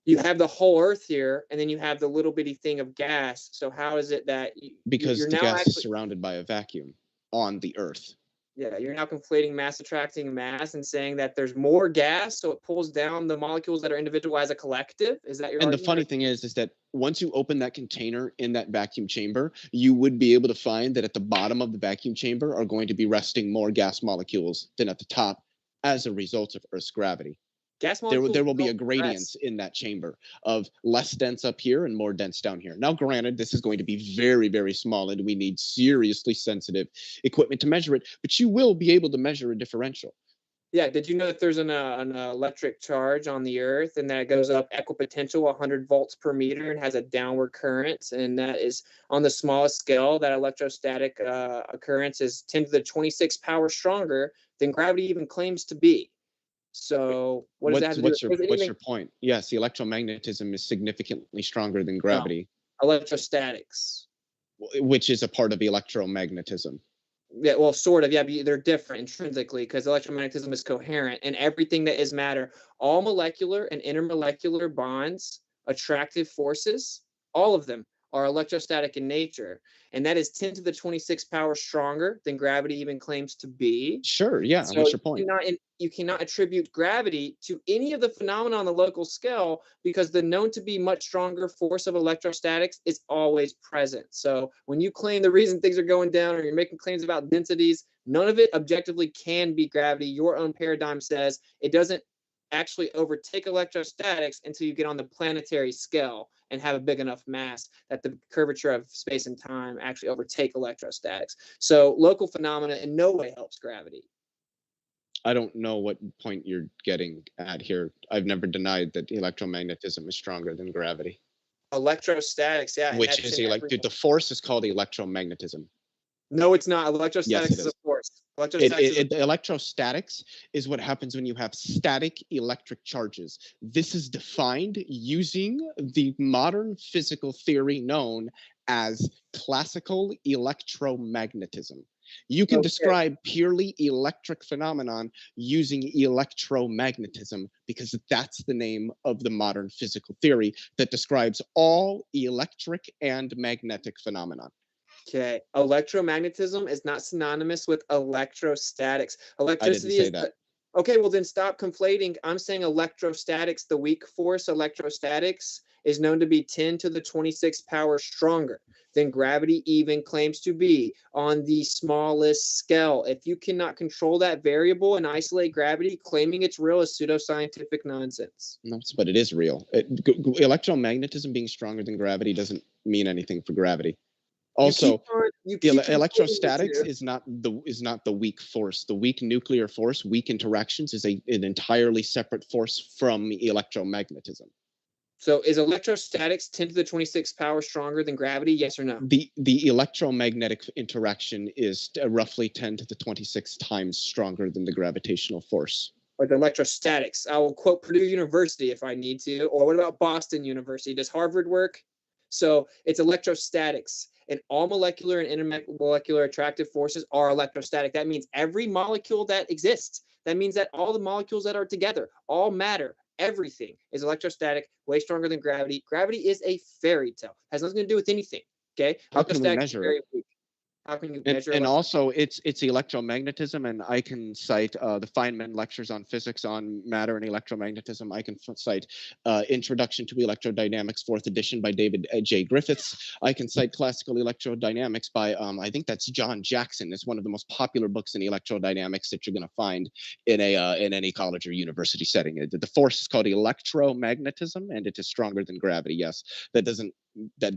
You have the whole Earth here, and then you have the little bitty thing of gas. So how is it that because the gas is surrounded by a vacuum on the Earth? Yeah, you're now conflating mass attracting mass and saying that there's more gas, so it pulls down the molecules that are individual as a collective. Is that your argument? The funny thing is that once you open that container in that vacuum chamber, you would be able to find that at the bottom of the vacuum chamber are going to be resting more gas molecules than at the top as a result of Earth's gravity. Gas molecules there will be a gradient in that chamber of less dense up here and more dense down here. Now, granted, this is going to be very, very small, and we need seriously sensitive equipment to measure it, but you will be able to measure a differential. Yeah, did you know that there's an electric charge on the Earth, and that goes up equipotential 100 volts per meter and has a downward current, and that is on the smallest scale. That electrostatic occurrence is 10 to the 26 power stronger than gravity even claims to be. So what does that have to do? What's your point? Yes, the electromagnetism is significantly stronger than gravity. No, electrostatics, which is a part of electromagnetism. Yeah, well, sort of. Yeah, but they're different intrinsically because electromagnetism is coherent, and everything that is matter, all molecular and intermolecular bonds, attractive forces, all of them are electrostatic in nature, and that is 10 to the 26 power stronger than gravity even claims to be. Sure, yeah. So what's your point? You cannot attribute gravity to any of the phenomena on the local scale because the known to be much stronger force of electrostatics is always present. So when you claim the reason things are going down or you're making claims about densities, none of it objectively can be gravity. Your own paradigm says it doesn't actually overtake electrostatics until you get on the planetary scale and have a big enough mass that the curvature of space and time actually overtake electrostatics. So local phenomena in no way helps gravity. I don't know what point you're getting at here. I've never denied that electromagnetism is stronger than gravity. Electrostatics, yeah. Which is the force is called electromagnetism. No, it's not. Electrostatics is a force. Electrostatics is what happens when you have static electric charges. This is defined using the modern physical theory known as classical electromagnetism. You can describe purely electric phenomenon using electromagnetism because that's the name of the modern physical theory that describes all electric and magnetic phenomenon. Okay, electromagnetism is not synonymous with electrostatics. Electricity is that. Okay, well then stop conflating. I'm saying electrostatics, the weak force, electrostatics is known to be 10 to the 26 power stronger than gravity even claims to be on the smallest scale. If you cannot control that variable and isolate gravity, claiming it's real is pseudoscientific nonsense. No, but it is real. Electromagnetism being stronger than gravity doesn't mean anything for gravity. Also, electrostatics is not the weak force. The weak nuclear force, weak interactions, is an entirely separate force from electromagnetism. So is electrostatics 10 to the 26th power stronger than gravity? Yes or no? The electromagnetic interaction is roughly 10 to the 26 times stronger than the gravitational force. Or the electrostatics. I will quote Purdue University if I need to. Or what about Boston University? Does Harvard work? So it's electrostatics. And all molecular and intermolecular attractive forces are electrostatic. That means every molecule that exists. That means that all the molecules that are together, all matter, everything is electrostatic, way stronger than gravity. Gravity is a fairy tale. Has nothing to do with anything. Okay? How can we measure it? Weak. How can you And, measure and also, it's electromagnetism, and I can cite the Feynman lectures on physics on matter and electromagnetism. I can cite Introduction to Electrodynamics, 4th edition by David J. Griffiths. I can cite Classical Electrodynamics by, I think that's John Jackson. It's one of the most popular books in electrodynamics that you're going to find in any college or university setting. The force is called electromagnetism, and it is stronger than gravity. Yes, that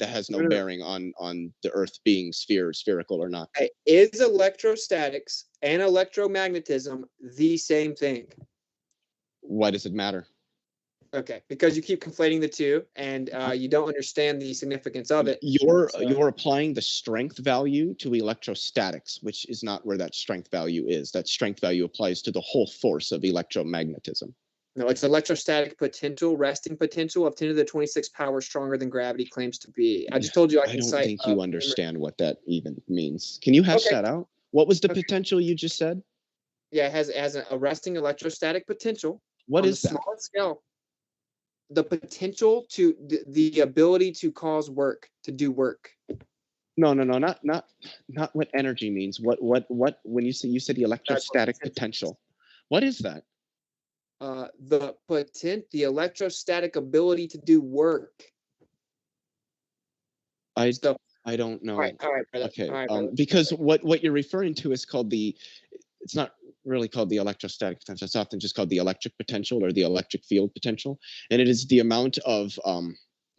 has no bearing on the Earth being spherical or not. Is electrostatics and electromagnetism the same thing? Why does it matter? Okay, because you keep conflating the two, and you don't understand the significance of it. You're applying the strength value to electrostatics, which is not where that strength value is. That strength value applies to the whole force of electromagnetism. No, it's electrostatic potential, resting potential of 10 to the 26 power stronger than gravity claims to be. I just told you I can cite. I don't think you understand what that even means. Can you hash that out? What was the potential you just said? Yeah, it has a resting electrostatic potential. What is that? On a small scale. The potential to the ability to cause work, to do work. No, not what energy means. What when you said the electrostatic potential. What is that? The electrostatic ability to do work. I don't know. All right, brother. Okay, all right, brother. Because what you're referring to is called it's not really called the electrostatic potential. It's often just called the electric potential or the electric field potential, and it is the amount of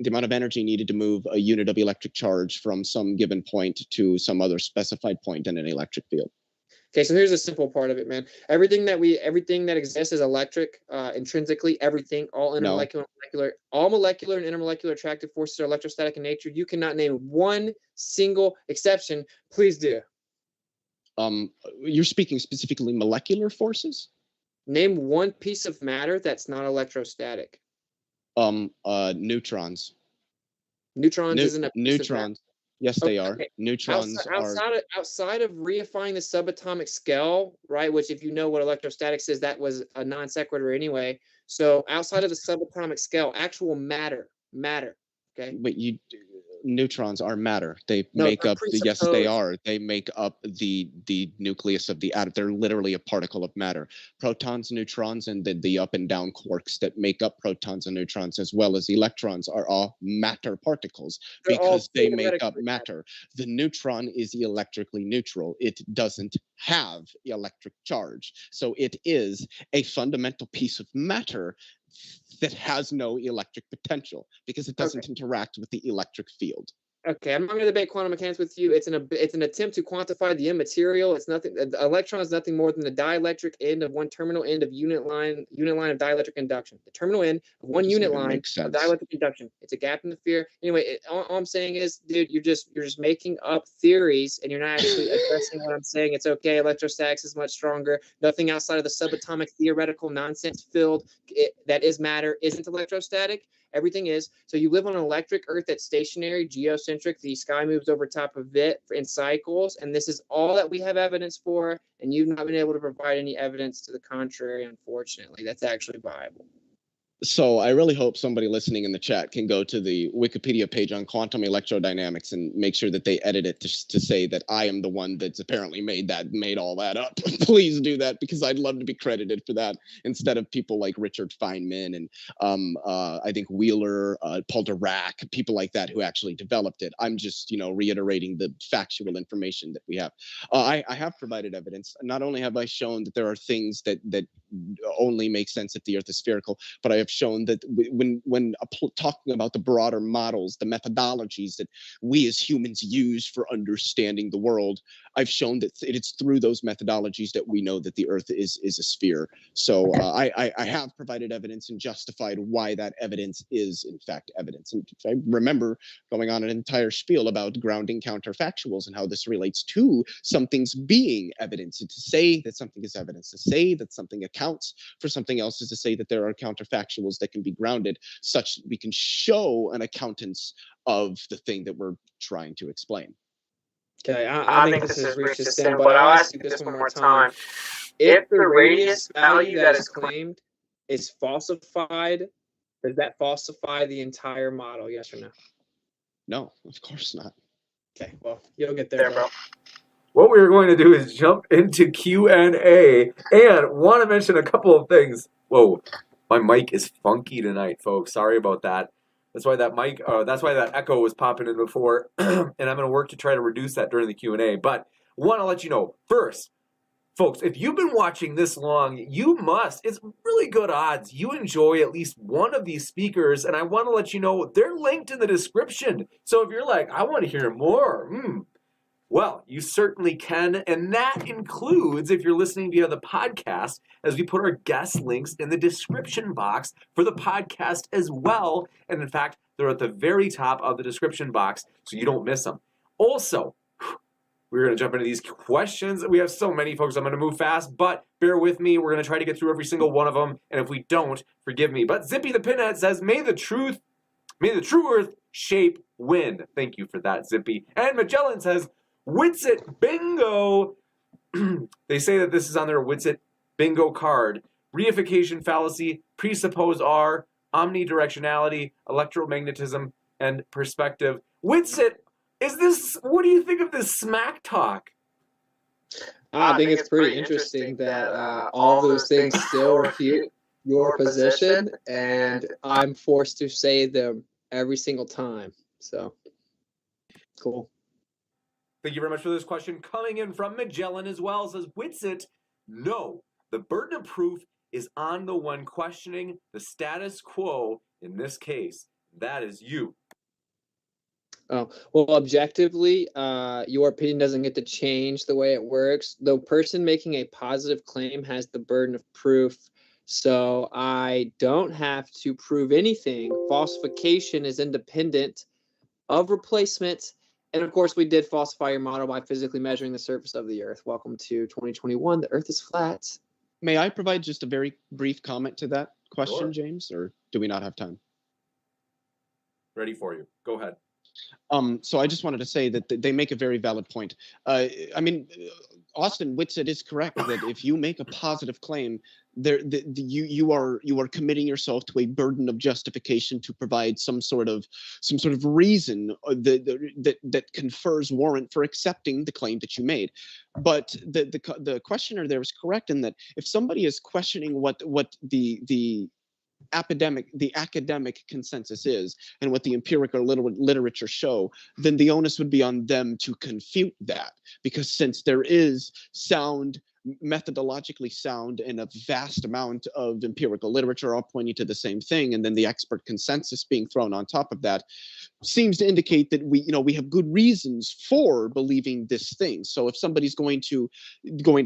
energy needed to move a unit of electric charge from some given point to some other specified point in an electric field. Okay, so here's a simple part of it, man. Everything that exists is electric, intrinsically. Everything, all intermolecular, all molecular and intermolecular attractive forces are electrostatic in nature. You cannot name one single exception. Please do. You're speaking specifically molecular forces? Name one piece of matter that's not electrostatic. Neutrons. Neutrons isn't a neutrons. Yes, they are. Neutrons outside of reifying the subatomic scale, right? Which, if you know what electrostatics is, that was a non sequitur anyway. So outside of the subatomic scale, actual matter. Okay. But neutrons are matter. They make up they are. They make up the nucleus of the atom. They're literally a particle of matter. Protons, neutrons, and the up and down quarks that make up protons and neutrons, as well as electrons, are all matter particles because they make up matter. The neutron is electrically neutral. It doesn't have electric charge. So it is a fundamental piece of matter that has no electric potential because it doesn't interact with the electric field. Okay, I'm not going to debate quantum mechanics with you. It's an attempt to quantify the immaterial. It's nothing. The electron is nothing more than the dielectric end of one terminal end of unit line of dielectric induction. The terminal end of one unit line of dielectric induction. It's a gap in the sphere. Anyway, all I'm saying is, dude, you're just making up theories, and you're not actually addressing what I'm saying. It's okay. Electrostatics is much stronger. Nothing outside of the subatomic theoretical nonsense field that is matter isn't electrostatic. Everything is. So you live on an electric Earth that's stationary, geocentric. The sky moves over top of it in cycles. And this is all that we have evidence for. And you've not been able to provide any evidence to the contrary, unfortunately. That's actually viable. So I really hope somebody listening in the chat can go to the Wikipedia page on quantum electrodynamics and make sure that they edit it to say that I am the one that's apparently made all that up. Please do that, because I'd love to be credited for that instead of people like Richard Feynman and I think Wheeler, Paul Dirac, people like that who actually developed it. I'm just, reiterating the factual information that we have. I have provided evidence. Not only have I shown that there are things that only makes sense if the Earth is spherical. But I have shown that when talking about the broader models, the methodologies that we as humans use for understanding the world, I've shown that it's through those methodologies that we know that the Earth is a sphere. So I have provided evidence and justified why that evidence is in fact evidence. And I remember going on an entire spiel about grounding counterfactuals and how this relates to something's being evidence. And to say that something is evidence, to say that something accounts for something else, is to say that there are counterfactuals that can be grounded such that we can show an accountance of the thing that we're trying to explain. Okay, I think this has reached its end, but I'll ask you this one more time. If the radius value that is claimed is falsified, does that falsify the entire model, yes or no? No, of course not. Okay, well, you'll get there, bro. What we're going to do is jump into Q&A and want to mention a couple of things. Whoa, my mic is funky tonight, folks. Sorry about that. That's why that echo was popping in before, and I'm going to work to try to reduce that during the Q&A. But want to let you know, first, folks, if you've been watching this long, it's really good odds you enjoy at least one of these speakers, and I want to let you know they're linked in the description. So if you're like, I want to hear more, well, you certainly can, and that includes if you're listening via the podcast, as we put our guest links in the description box for the podcast as well. And in fact, they're at the very top of the description box, so you don't miss them. Also, we're going to jump into these questions. We have so many, folks. I'm going to move fast, but bear with me. We're going to try to get through every single one of them, and if we don't, forgive me. But Zippy the Pinhead says, may the true Earth shape win. Thank you for that, Zippy. And Magellan says, Witsit bingo. They say that this is on their Witsit bingo card. Reification fallacy, presuppose R, omnidirectionality, electromagnetism, and perspective. Witsit, what do you think of this smack talk? I think it's pretty interesting that all those things still refute your position, and I'm forced to say them every single time. So, cool. Thank you very much for this question. Coming in from Magellan as well, says, Witsit, no, the burden of proof is on the one questioning the status quo in this case. That is you. Oh, well, objectively, your opinion doesn't get to change the way it works. The person making a positive claim has the burden of proof, so I don't have to prove anything. Falsification is independent of replacement. And of course, we did falsify your model by physically measuring the surface of the Earth. Welcome to 2021. The Earth is flat. May I provide just a very brief comment to that question, Sure. James, or do we not have time? Ready for you. Go ahead. So I just wanted to say that they make a very valid point. Austin Witsit is correct that if you make a positive claim, you are committing yourself to a burden of justification to provide some sort of reason that confers warrant for accepting the claim that you made. But the questioner there is correct in that if somebody is questioning what the academic consensus is and what the empirical literature show, then the onus would be on them to confute that, because since there is methodologically sound and a vast amount of empirical literature all pointing to the same thing, and then the expert consensus being thrown on top of that seems to indicate that we have good reasons for believing this thing. So if somebody's going to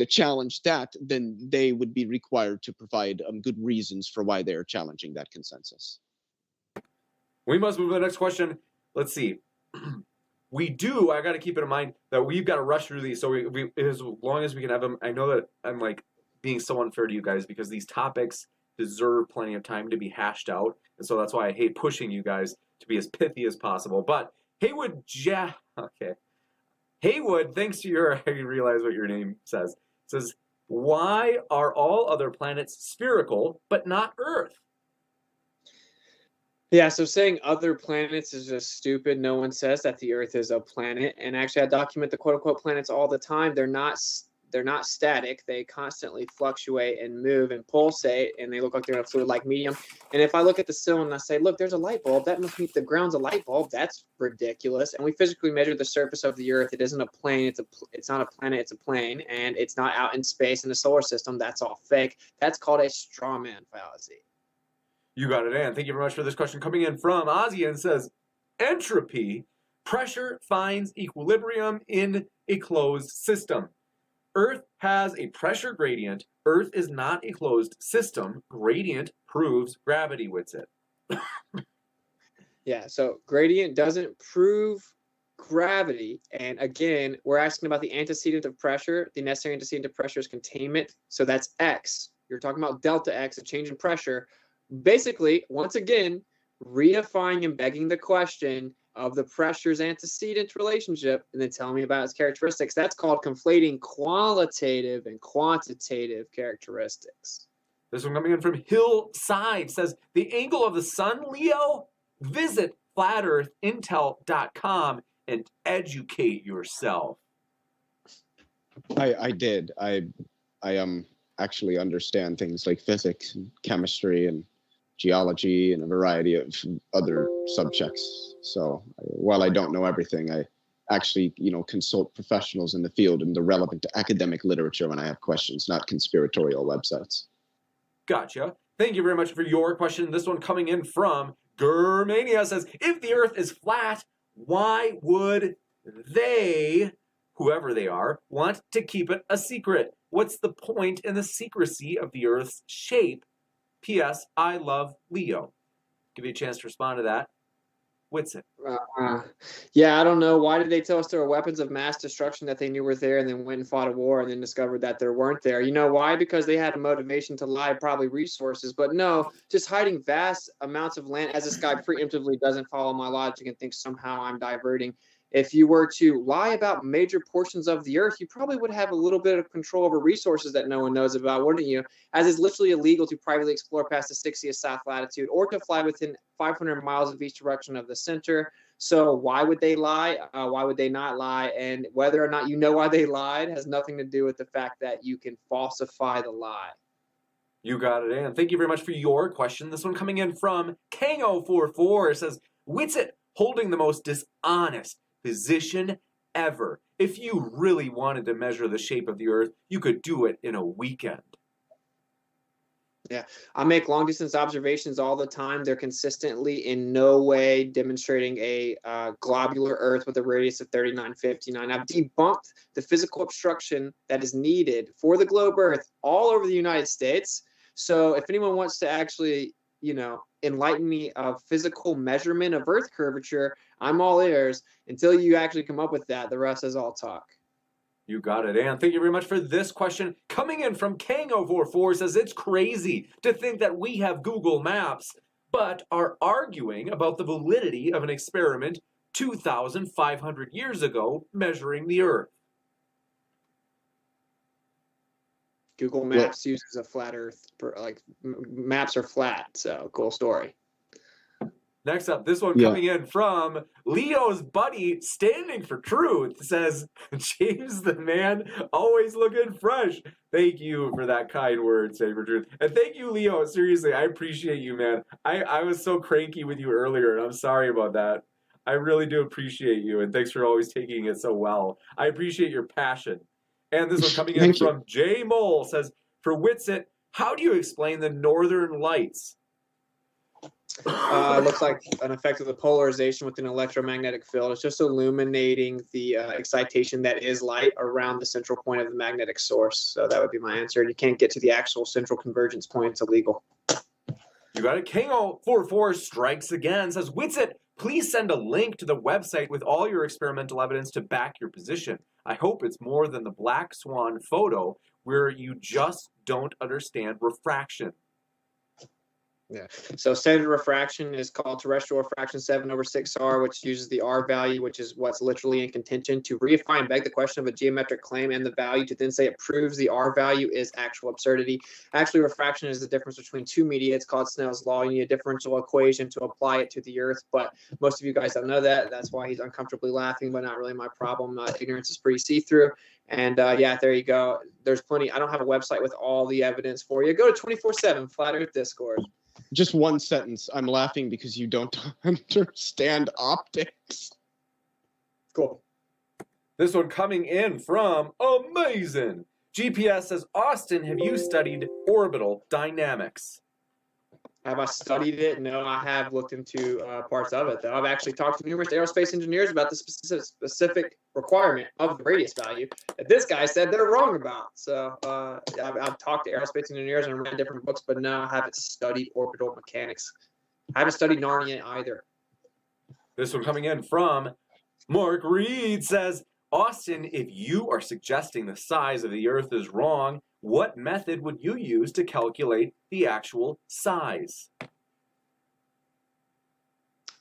challenge that, then they would be required to provide good reasons for why they are challenging that consensus. We must move to the next question. Let's see. I got to keep it in mind that we've got to rush through these. So we as long as we can have them. I know that I'm like being so unfair to you guys because these topics deserve plenty of time to be hashed out. And so that's why I hate pushing you guys to be as pithy as possible. But Haywood, thanks to I realize what your name says. It says, why are all other planets spherical but not Earth? Yeah, so saying other planets is just stupid. No one says that the Earth is a planet. And actually, I document the quote-unquote planets all the time. They're not they're not static. They constantly fluctuate and move and pulsate, and they look like they're in a fluid-like medium. And if I look at the cylinder and I say, look, there's a light bulb, that must mean the ground's a light bulb. That's ridiculous. And we physically measure the surface of the Earth. It isn't a plane. It's not a planet. It's a plane, and it's not out in space in the solar system. That's all fake. That's called a straw man fallacy. You got it, Ann. Thank you very much for this question coming in from Ozzy, and says, entropy, pressure finds equilibrium in a closed system. Earth has a pressure gradient. Earth is not a closed system. Gradient proves gravity, Whitsitt. Yeah, so gradient doesn't prove gravity. And again, we're asking about the antecedent of pressure. The necessary antecedent of pressure is containment. So that's X. You're talking about delta X, a change in pressure. Basically, once again, redefining and begging the question of the pressure's antecedent relationship and then telling me about its characteristics. That's called conflating qualitative and quantitative characteristics. This one coming in from Hillside says, the angle of the sun, Leo? Visit flatearthintel.com and educate yourself. I did. I actually understand things like physics and chemistry and geology and a variety of other subjects. So while I don't know everything, I actually, consult professionals in the field and the relevant academic literature when I have questions, not conspiratorial websites. Gotcha. Thank you very much for your question. This one coming in from Germania says, if the Earth is flat, why would they, whoever they are, want to keep it a secret? What's the point in the secrecy of the Earth's shape? P.S. I love Leo. Give you a chance to respond to that. Whitsitt. Yeah, I don't know. Why did they tell us there were weapons of mass destruction that they knew were there and then went and fought a war and then discovered that there weren't there? You know why? Because they had a motivation to lie, probably resources. But no, just hiding vast amounts of land, as this guy preemptively doesn't follow my logic and thinks somehow I'm diverting. If you were to lie about major portions of the Earth, you probably would have a little bit of control over resources that no one knows about, wouldn't you? As it's literally illegal to privately explore past the 60th south latitude or to fly within 500 miles of each direction of the center. So why would they lie? Why would they not lie? And whether or not you know why they lied has nothing to do with the fact that you can falsify the lie. You got it, Ann. Thank you very much for your question. This one coming in from Kango44 says, Whitsitt holding the most dishonest position ever. If you really wanted to measure the shape of the Earth, you could do it in a weekend. Yeah, I make long distance observations all the time. They're consistently in no way demonstrating a globular Earth with a radius of 3959. I've debunked the physical obstruction that is needed for the globe Earth all over the United States. So if anyone wants to actually, enlighten me of physical measurement of Earth curvature, I'm all ears. Until you actually come up with that, the rest is all talk. You got it, Ann. Thank you very much for this question. Coming in from Kango44 says, it's crazy to think that we have Google Maps, but are arguing about the validity of an experiment 2,500 years ago measuring the Earth. Google Maps uses a flat Earth, maps are flat, so cool story. Next up, this one coming in from Leo's buddy standing for truth says, James the man, always looking fresh. Thank you for that kind word, standing for truth. And thank you, Leo. Seriously, I appreciate you, man. I was so cranky with you earlier, and I'm sorry about that. I really do appreciate you, and thanks for always taking it so well. I appreciate your passion. And this one coming in from Jay Mole says, for Whitsitt, how do you explain the northern lights? It looks like an effect of the polarization with an electromagnetic field. It's just illuminating the excitation that is light around the central point of the magnetic source. So that would be my answer. You can't get to the actual central convergence point. It's illegal. You got it. Kango44 strikes again, says, Whitsitt, please send a link to the website with all your experimental evidence to back your position. I hope it's more than the black swan photo where you just don't understand refraction. Yeah. So standard refraction is called terrestrial refraction 7/6R, which uses the R value, which is what's literally in contention, to reify and beg the question of a geometric claim and the value to then say it proves the R value is actual absurdity. Actually, refraction is the difference between two media. It's called Snell's law. You need a differential equation to apply it to the Earth, but most of you guys don't know that. That's why he's uncomfortably laughing, but not really my problem. Ignorance is pretty see-through. And yeah, there you go. There's plenty. I don't have a website with all the evidence for you. Go to 24/7 Flat Earth Discord. Just one sentence. I'm laughing because you don't understand optics. Cool. This one coming in from Amazing. GPS says, Austin, have you studied orbital dynamics? Have I studied it? No, I have looked into parts of it, though. I've actually talked to numerous aerospace engineers about the specific requirement of the radius value that this guy said they're wrong about. So I've talked to aerospace engineers and read different books, but no, I haven't studied orbital mechanics. I haven't studied Narnia either. This one coming in from Mark Reed says, Austin, if you are suggesting the size of the Earth is wrong, what method would you use to calculate the actual size?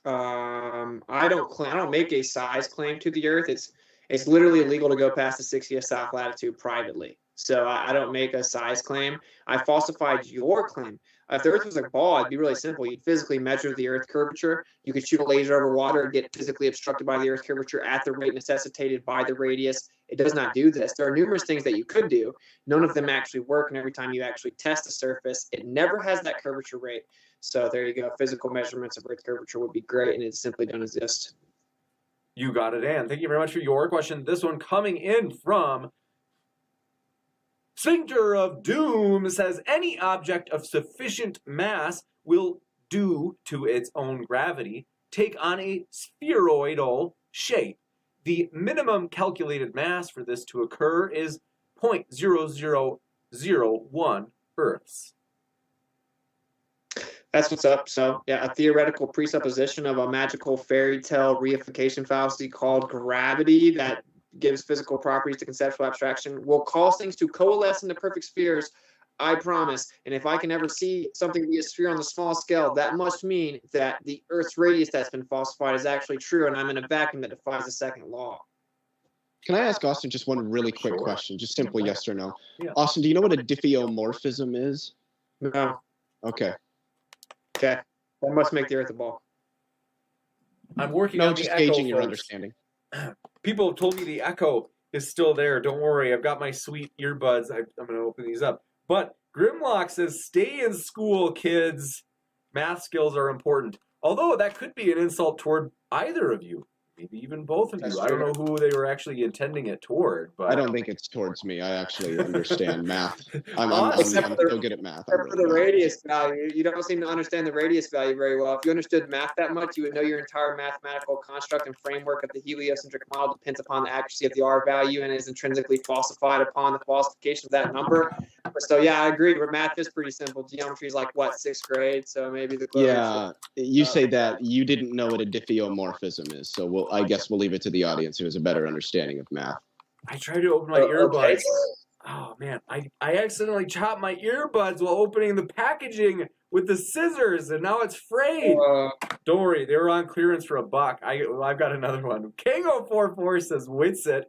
I don't make a size claim to the Earth. It's literally illegal to go past the 60th south latitude privately. So I don't make a size claim. I falsified your claim. If the Earth was a ball, it'd be really simple. You'd physically measure the Earth curvature. You could shoot a laser over water and get physically obstructed by the Earth curvature at the rate necessitated by the radius. It does not do this. There are numerous things that you could do. None of them actually work, and every time you actually test the surface, it never has that curvature rate. So there you go. Physical measurements of Earth curvature would be great, and it simply don't exist. You got it, Ann. Thank you very much for your question. This one coming in from Sphincter of Doom says, any object of sufficient mass will, due to its own gravity, take on a spheroidal shape. The minimum calculated mass for this to occur is 0.0001 Earths. That's what's up. So, yeah, a theoretical presupposition of a magical fairy tale reification fallacy called gravity that gives physical properties to conceptual abstraction will cause things to coalesce into perfect spheres, I promise. And if I can ever see something be a sphere on the small scale, that must mean that the Earth's radius that's been falsified is actually true, and I'm in a vacuum that defies the second law. Can I ask Austin just one really quick question? Just simple yes or no. Yeah. Austin, do you know what a diffeomorphism is? No. Okay. Okay. That must make the Earth a ball. I'm working No, on just the echo, gauging your folks. understanding. People have told me the echo is still there. Don't worry. I've got my sweet earbuds. I'm going to open these up. But Grimlock says, stay in school, kids. Math skills are important. Although that could be an insult toward either of you. Maybe even both of you. That's I don't true. know who they were actually intending it toward. But I don't think it's towards me. I actually understand math. I'm Except for so good at math. Except for the radius value. You don't seem to understand the radius value very well. If you understood math that much, you would know your entire mathematical construct and framework of the heliocentric model depends upon the accuracy of the R value and is intrinsically falsified upon the falsification of that number. So, yeah, I agree. But math is pretty simple. Geometry is like, what, 6th grade? So maybe the closest. Yeah, you say that. You didn't know what a diffeomorphism is, so I guess we'll leave it to the audience who has a better understanding of math. I tried to open my earbuds. Oh, man. I accidentally chopped my earbuds while opening the packaging with the scissors, and now it's frayed. Don't worry. They were on clearance for $1. I've got another one. Kango44 says, Witsit,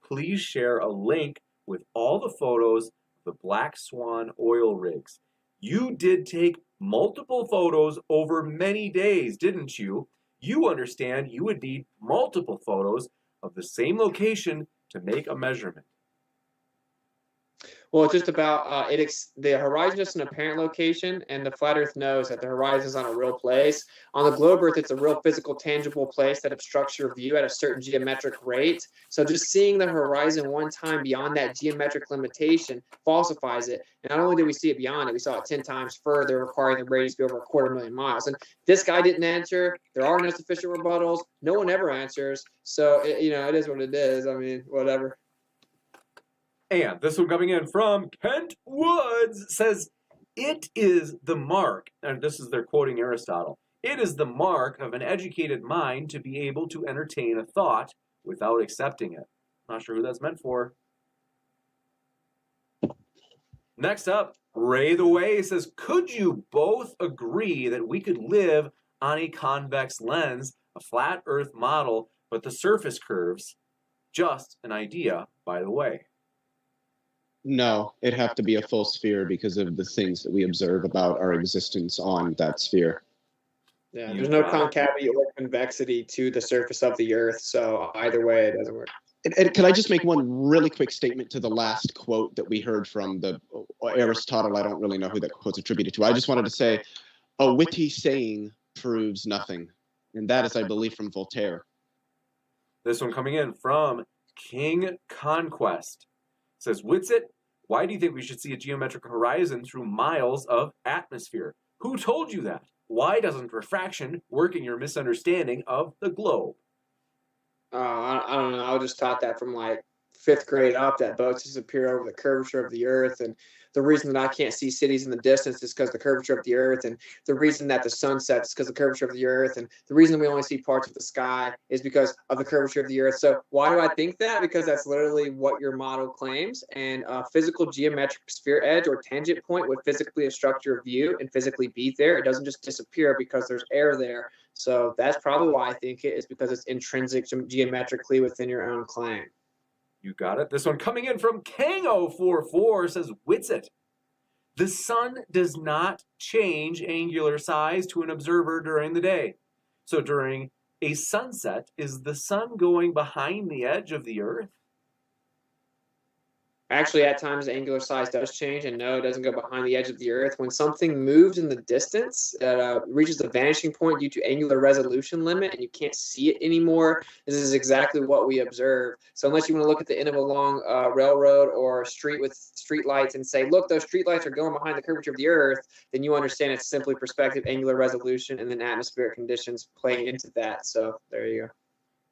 please share a link with all the photos of the Black Swan oil rigs. You did take multiple photos over many days, didn't you? You understand you would need multiple photos of the same location to make a measurement. Well, it's just about the horizon is an apparent location, and the flat Earth knows that the horizon is on a real place. On the globe Earth, it's a real physical, tangible place that obstructs your view at a certain geometric rate. So just seeing the horizon one time beyond that geometric limitation falsifies it. And not only did we see it beyond it, we saw it 10 times further, requiring the radius to be over 250,000 miles. And this guy didn't answer. There are no sufficient rebuttals. No one ever answers. So, it is what it is. I mean, whatever. And this one coming in from Kent Woods says, it is the mark, and this is they're quoting Aristotle, it is the mark of an educated mind to be able to entertain a thought without accepting it. Not sure who that's meant for. Next up, Ray the Way says, could you both agree that we could live on a convex lens, a flat Earth model, but the surface curves? Just an idea, by the way. No, it'd have to be a full sphere because of the things that we observe about our existence on that sphere. Yeah, there's no concavity or convexity to the surface of the Earth, so either way, it doesn't work. And can I just make one really quick statement to the last quote that we heard from the Aristotle? I don't really know who that quote's attributed to. I just wanted to say, a witty saying proves nothing. And that is, I believe, from Voltaire. This one coming in from King Conquest. It says, Whitsitt, why do you think we should see a geometric horizon through miles of atmosphere? Who told you that? Why doesn't refraction work in your misunderstanding of the globe? I don't know. I was just taught that from like 5th grade up, that boats disappear over the curvature of the Earth, and the reason that I can't see cities in the distance is because of the curvature of the Earth, and the reason that the sun sets is because of the curvature of the Earth, and the reason we only see parts of the sky is because of the curvature of the Earth. So why do I think that? Because that's literally what your model claims, and a physical geometric sphere edge or tangent point would physically obstruct your view and physically be there. It doesn't just disappear because there's air there. So that's probably why I think it is, because it's intrinsic geometrically within your own claim. You got it. This one coming in from Kango44 says, Whitsitt, the sun does not change angular size to an observer during the day. So during a sunset, is the sun going behind the edge of the Earth? Actually, at times, the angular size does change, and no, it doesn't go behind the edge of the Earth. When something moves in the distance, it reaches the vanishing point due to angular resolution limit, and you can't see it anymore. This is exactly what we observe. So unless you want to look at the end of a long railroad or street with street lights and say, look, those street lights are going behind the curvature of the Earth, then you understand it's simply perspective, angular resolution, and then atmospheric conditions play into that. So there you go.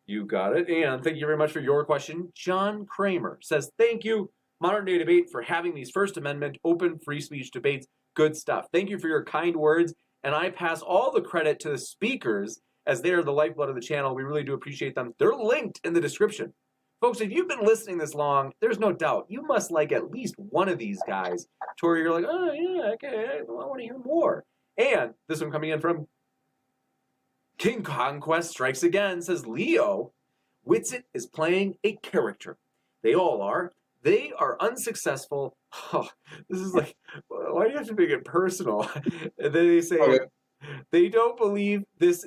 You got it. And thank you very much for your question. John Kramer says, thank you, Modern Day Debate, for having these First Amendment open free speech debates. Good stuff. Thank you for your kind words, and I pass all the credit to the speakers, as they are the lifeblood of the channel. We really do appreciate them. They're linked in the description. Folks, if you've been listening this long, there's no doubt you must like at least one of these guys to where you're like, oh, yeah, okay, I want to hear more. And this one coming in from King Conquest Strikes Again says, Leo, Whitsitt is playing a character. They all are. They are unsuccessful. Oh, this is like, why do you have to make it personal? And then they say, they don't believe this,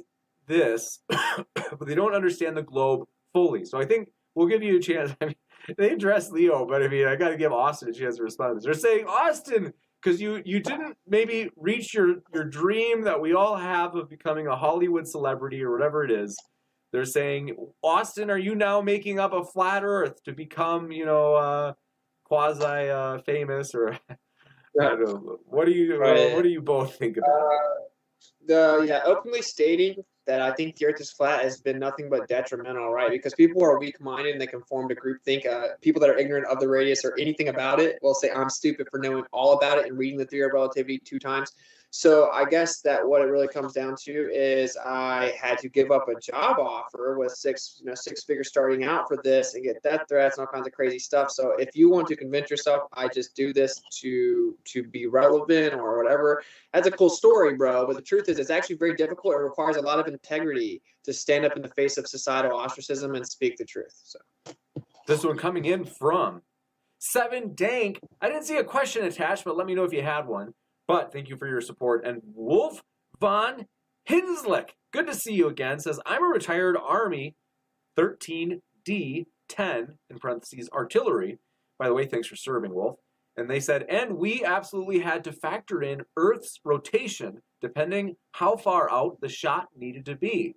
but they don't understand the globe fully. So I think we'll give you a chance. I mean, they address Leo, but I mean, I got to give Austin a chance to respond to this. They're saying, Austin, because you didn't maybe reach your dream that we all have of becoming a Hollywood celebrity or whatever it is. They're saying, Austin, are you now making up a flat Earth to become, quasi famous, or I don't know. What do you both think about it? Openly stating that I think the Earth is flat has been nothing but detrimental, right? Because people are weak-minded and they conform to groupthink. People that are ignorant of the radius or anything about it will say, I'm stupid for knowing all about it and reading the theory of relativity 2 times. So I guess that what it really comes down to is I had to give up a job offer with six figures starting out for this and get death threats and all kinds of crazy stuff. So if you want to convince yourself I just do this to be relevant or whatever, that's a cool story, bro. But the truth is, it's actually very difficult. It requires a lot of integrity to stand up in the face of societal ostracism and speak the truth. So this one coming in from 7 Dank. I didn't see a question attached, but let me know if you had one. But thank you for your support. And Wolf von Hinslick, good to see you again, says, I'm a retired Army 13D10, in parentheses, artillery. By the way, thanks for serving, Wolf. And they said, and we absolutely had to factor in Earth's rotation, depending how far out the shot needed to be.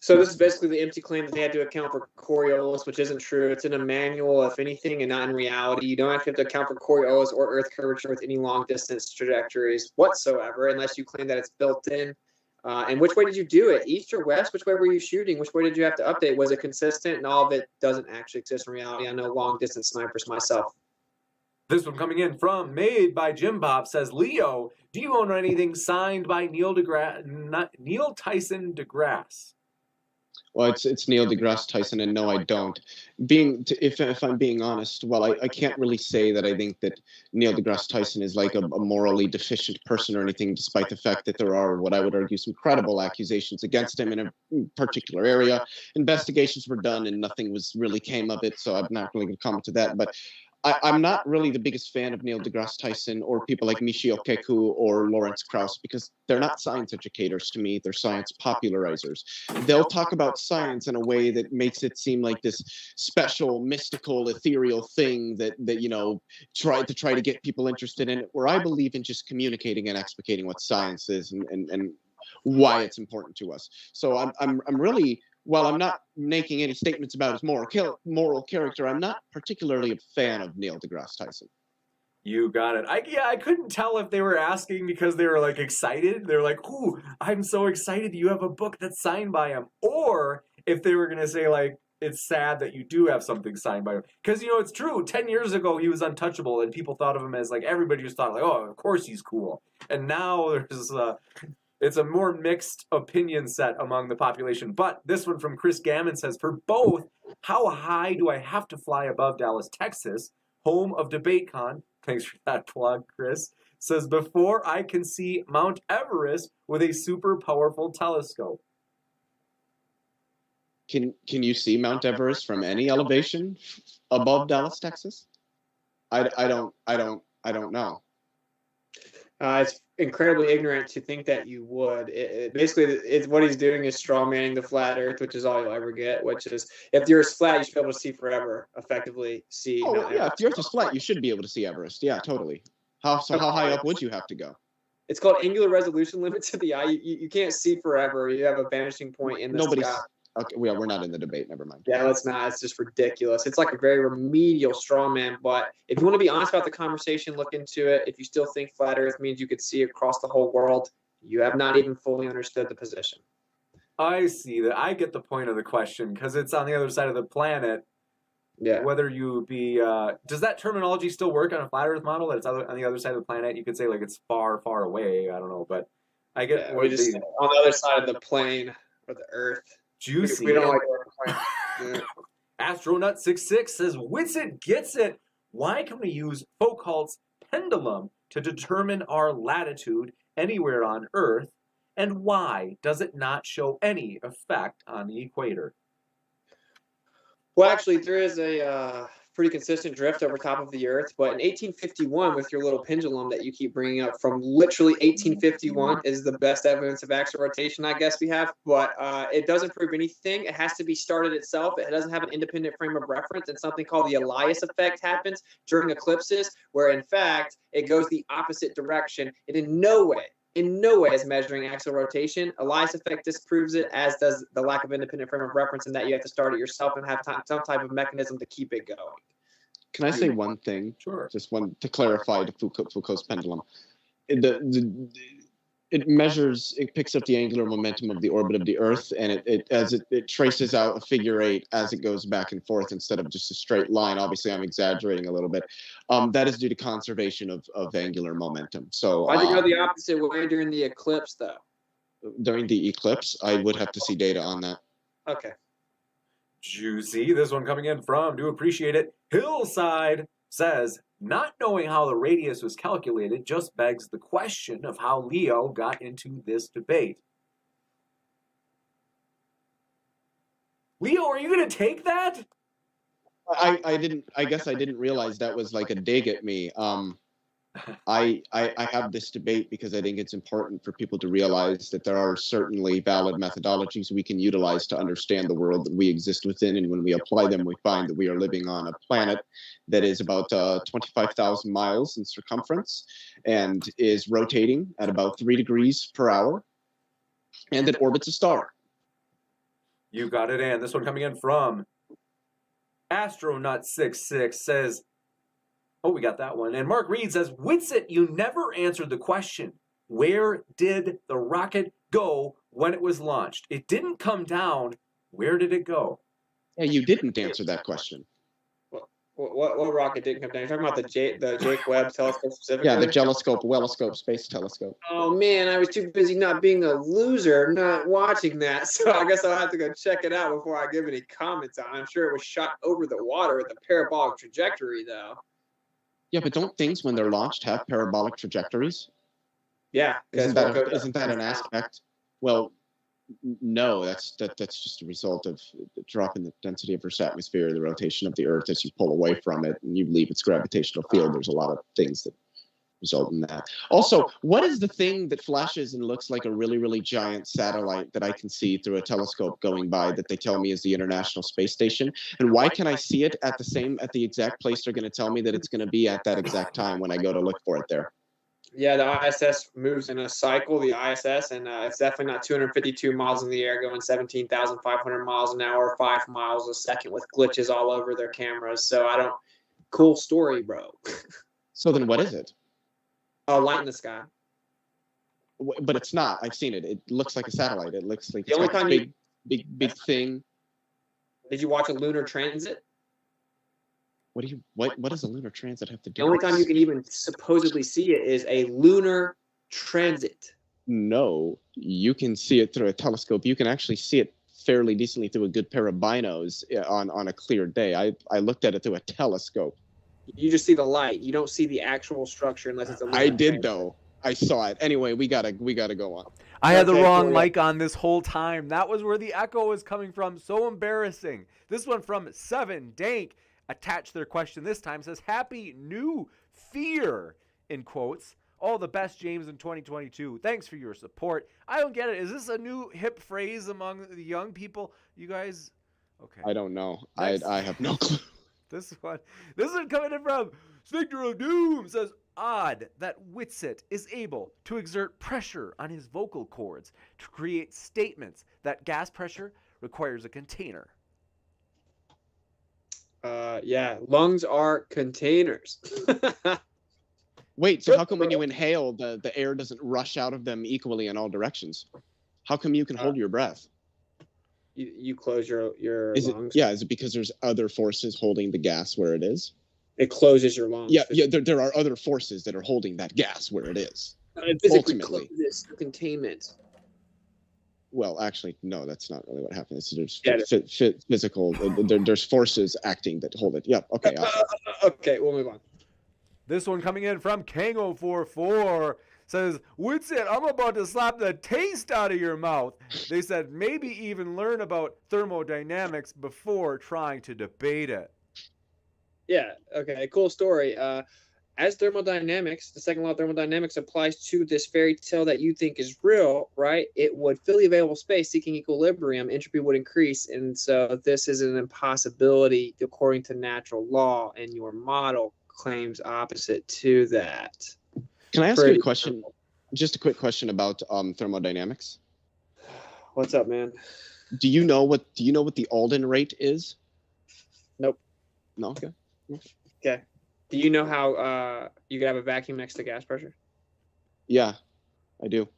So this is basically the empty claim that they had to account for Coriolis, which isn't true. It's in a manual, if anything, and not in reality. You don't actually have to account for Coriolis or Earth curvature with any long-distance trajectories whatsoever, unless you claim that it's built in. And which way did you do it? East or west? Which way were you shooting? Which way did you have to update? Was it consistent? And all of it doesn't actually exist in reality. I know long-distance snipers myself. This one coming in from Made by Jim Bob says, Leo, do you own anything signed by Neil Tyson deGrasse? Well, it's Neil deGrasse Tyson, and no, I don't. If I'm being honest, well, I can't really say that I think that Neil deGrasse Tyson is like a morally deficient person or anything, despite the fact that there are what I would argue some credible accusations against him in a particular area. Investigations were done, and nothing was really came of it, so I'm not really going to comment to that. But I'm not really the biggest fan of Neil deGrasse Tyson or people like Michio Kaku or Lawrence Krauss, because they're not science educators to me. They're science popularizers. They'll talk about science in a way that makes it seem like this special, mystical, ethereal thing that try to get people interested in it, where I believe in just communicating and explicating what science is and why it's important to us. So I'm really, while I'm not making any statements about his moral character, I'm not particularly a fan of Neil deGrasse Tyson. You got it. I couldn't tell if they were asking because they were like excited. They're like, "Ooh, I'm so excited you have a book that's signed by him," or if they were gonna say like, "It's sad that you do have something signed by him," because it's true. 10 years ago he was untouchable, and people thought of him as like everybody just thought like, "Oh, of course he's cool," and now there's it's a more mixed opinion set among the population. But this one from Chris Gammon says, for both, how high do I have to fly above Dallas, Texas, home of DebateCon? Thanks for that plug, Chris. Says, before I can see Mount Everest with a super powerful telescope. Can you see Mount Everest from any elevation above Dallas, Texas? I don't know. It's incredibly ignorant to think that you would. Basically, what he's doing is strawmanning the flat Earth, which is all you'll ever get. Which is, if the Earth's flat, you should be able to see forever. Effectively, see. Oh yeah, if the Earth is flat, you should be able to see Everest. Yeah, totally. How high up would you have to go? It's called angular resolution limit to the eye. You can't see forever. You have a vanishing point in the sky. Okay, well, we're not in the debate. Never mind. Yeah, let's not. It's just ridiculous. It's like a very remedial straw man. But if you want to be honest about the conversation, look into it. If you still think flat Earth means you could see across the whole world, you have not even fully understood the position. I see that. I get the point of the question because it's on the other side of the planet. Yeah. Whether you be, does that terminology still work on a flat Earth model? That it's on the other side of the planet. You could say like it's far, far away. I don't know, but I get. Yeah, we just on the other side of the plane or the Earth. Juicy. We don't like yeah. Astronaut66 says, Witsit gets it. Why can we use Foucault's pendulum to determine our latitude anywhere on Earth? And why does it not show any effect on the equator? Well, actually, there is a pretty consistent drift over top of the Earth. But in 1851, with your little pendulum that you keep bringing up, from literally 1851 is the best evidence of axial rotation, I guess we have. But it doesn't prove anything. It has to be started itself. It doesn't have an independent frame of reference. And something called the Elias effect happens during eclipses, where, in fact, it goes the opposite direction. It in no way is measuring axial rotation. Elias effect disproves it, as does the lack of independent frame of reference, and that you have to start it yourself and have some type of mechanism to keep it going. Can I say one thing? Sure. Just one to clarify to Foucault's pendulum. It picks up the angular momentum of the orbit of the Earth, and it traces out a figure 8 as it goes back and forth instead of just a straight line. Obviously, I'm exaggerating a little bit. That is due to conservation of angular momentum. So why'd you go the opposite way during the eclipse, though? During the eclipse, I would have to see data on that. Okay. Juicy. This one coming in from, do appreciate it, Hillside says, not knowing how the radius was calculated just begs the question of how Leo got into this debate. Leo, are you going to take that? I didn't. I guess I didn't realize that was like a dig at me. I have this debate because I think it's important for people to realize that there are certainly valid methodologies we can utilize to understand the world that we exist within, and when we apply them, we find that we are living on a planet that is about 25,000 miles in circumference and is rotating at about 3 degrees per hour, and that orbits a star. You got it in. This one coming in from Astronaut66 says, oh, we got that one. And Mark Reed says, Witsit, you never answered the question. Where did the rocket go when it was launched? It didn't come down. Where did it go? Yeah, you didn't answer that question. Well, What rocket didn't come down? You're talking about the Jake Webb telescope specifically? Yeah, the Welloscope space telescope. Oh man, I was too busy not being a loser, not watching that. So I guess I'll have to go check it out before I give any comments on it. I'm sure it was shot over the water with a parabolic trajectory, though. Yeah, but don't things when they're launched have parabolic trajectories? Yeah, isn't that an aspect? Well, no, that's just a result of the drop in the density of Earth's atmosphere, the rotation of the Earth as you pull away from it and you leave its gravitational field. There's a lot of things that result in that. Also, what is the thing that flashes and looks like a really, really giant satellite that I can see through a telescope going by that they tell me is the International Space Station? And why can I see it at the exact place they're going to tell me that it's going to be at that exact time when I go to look for it there? Yeah, the ISS moves in a cycle, the ISS, and it's definitely not 252 miles in the air going 17,500 miles an hour, 5 miles a second with glitches all over their cameras. So cool story, bro. So then what is it? Oh, light in the sky. But it's not. I've seen it. It looks like a satellite. It looks like it's got this big thing. Did you watch a lunar transit? What does a lunar transit have to do? The only time you can even supposedly see it is a lunar transit. No, you can see it through a telescope. You can actually see it fairly decently through a good pair of binos on a clear day. I looked at it through a telescope. You just see the light. You don't see the actual structure unless it's a lunar transit. Though. I saw it. Anyway, we gotta go on. I had the wrong mic on this whole time. That was where the echo was coming from. So embarrassing. This one from 7 Dank. Attached their question this time, says, Happy New Fear, in quotes. All the best, James, in 2022. Thanks for your support. I don't get it. Is this a new hip phrase among the young people? You guys? Okay. I don't know. I have no clue. This one coming in from Spectre of Doom, says, Odd that Whitsitt is able to exert pressure on his vocal cords to create statements that gas pressure requires a container. Yeah, lungs are containers. Wait, so how come when you inhale, the air doesn't rush out of them equally in all directions? How come you can hold your breath? You close your lungs. Is it because there's other forces holding the gas where it is? It closes your lungs. Yeah, there are other forces that are holding that gas where it is. It physically closes the containment. Well, actually, no, that's not really what happens. There's physical. There's forces acting that hold it. Yep. Okay. Okay, we'll move on. This one coming in from Kango44 says, Whitsitt, I'm about to slap the taste out of your mouth. They said maybe even learn about thermodynamics before trying to debate it. Yeah. Okay. Cool story. As thermodynamics, the second law of thermodynamics applies to this fairy tale that you think is real, right? It would fill the available space seeking equilibrium, entropy would increase. And so this is an impossibility according to natural law, and your model claims opposite to that. Can I ask you a question? Just a quick question about thermodynamics. What's up, man? Do you know what the Alden rate is? Nope. No, okay. Okay. Do you know how you could have a vacuum next to gas pressure? Yeah, I do.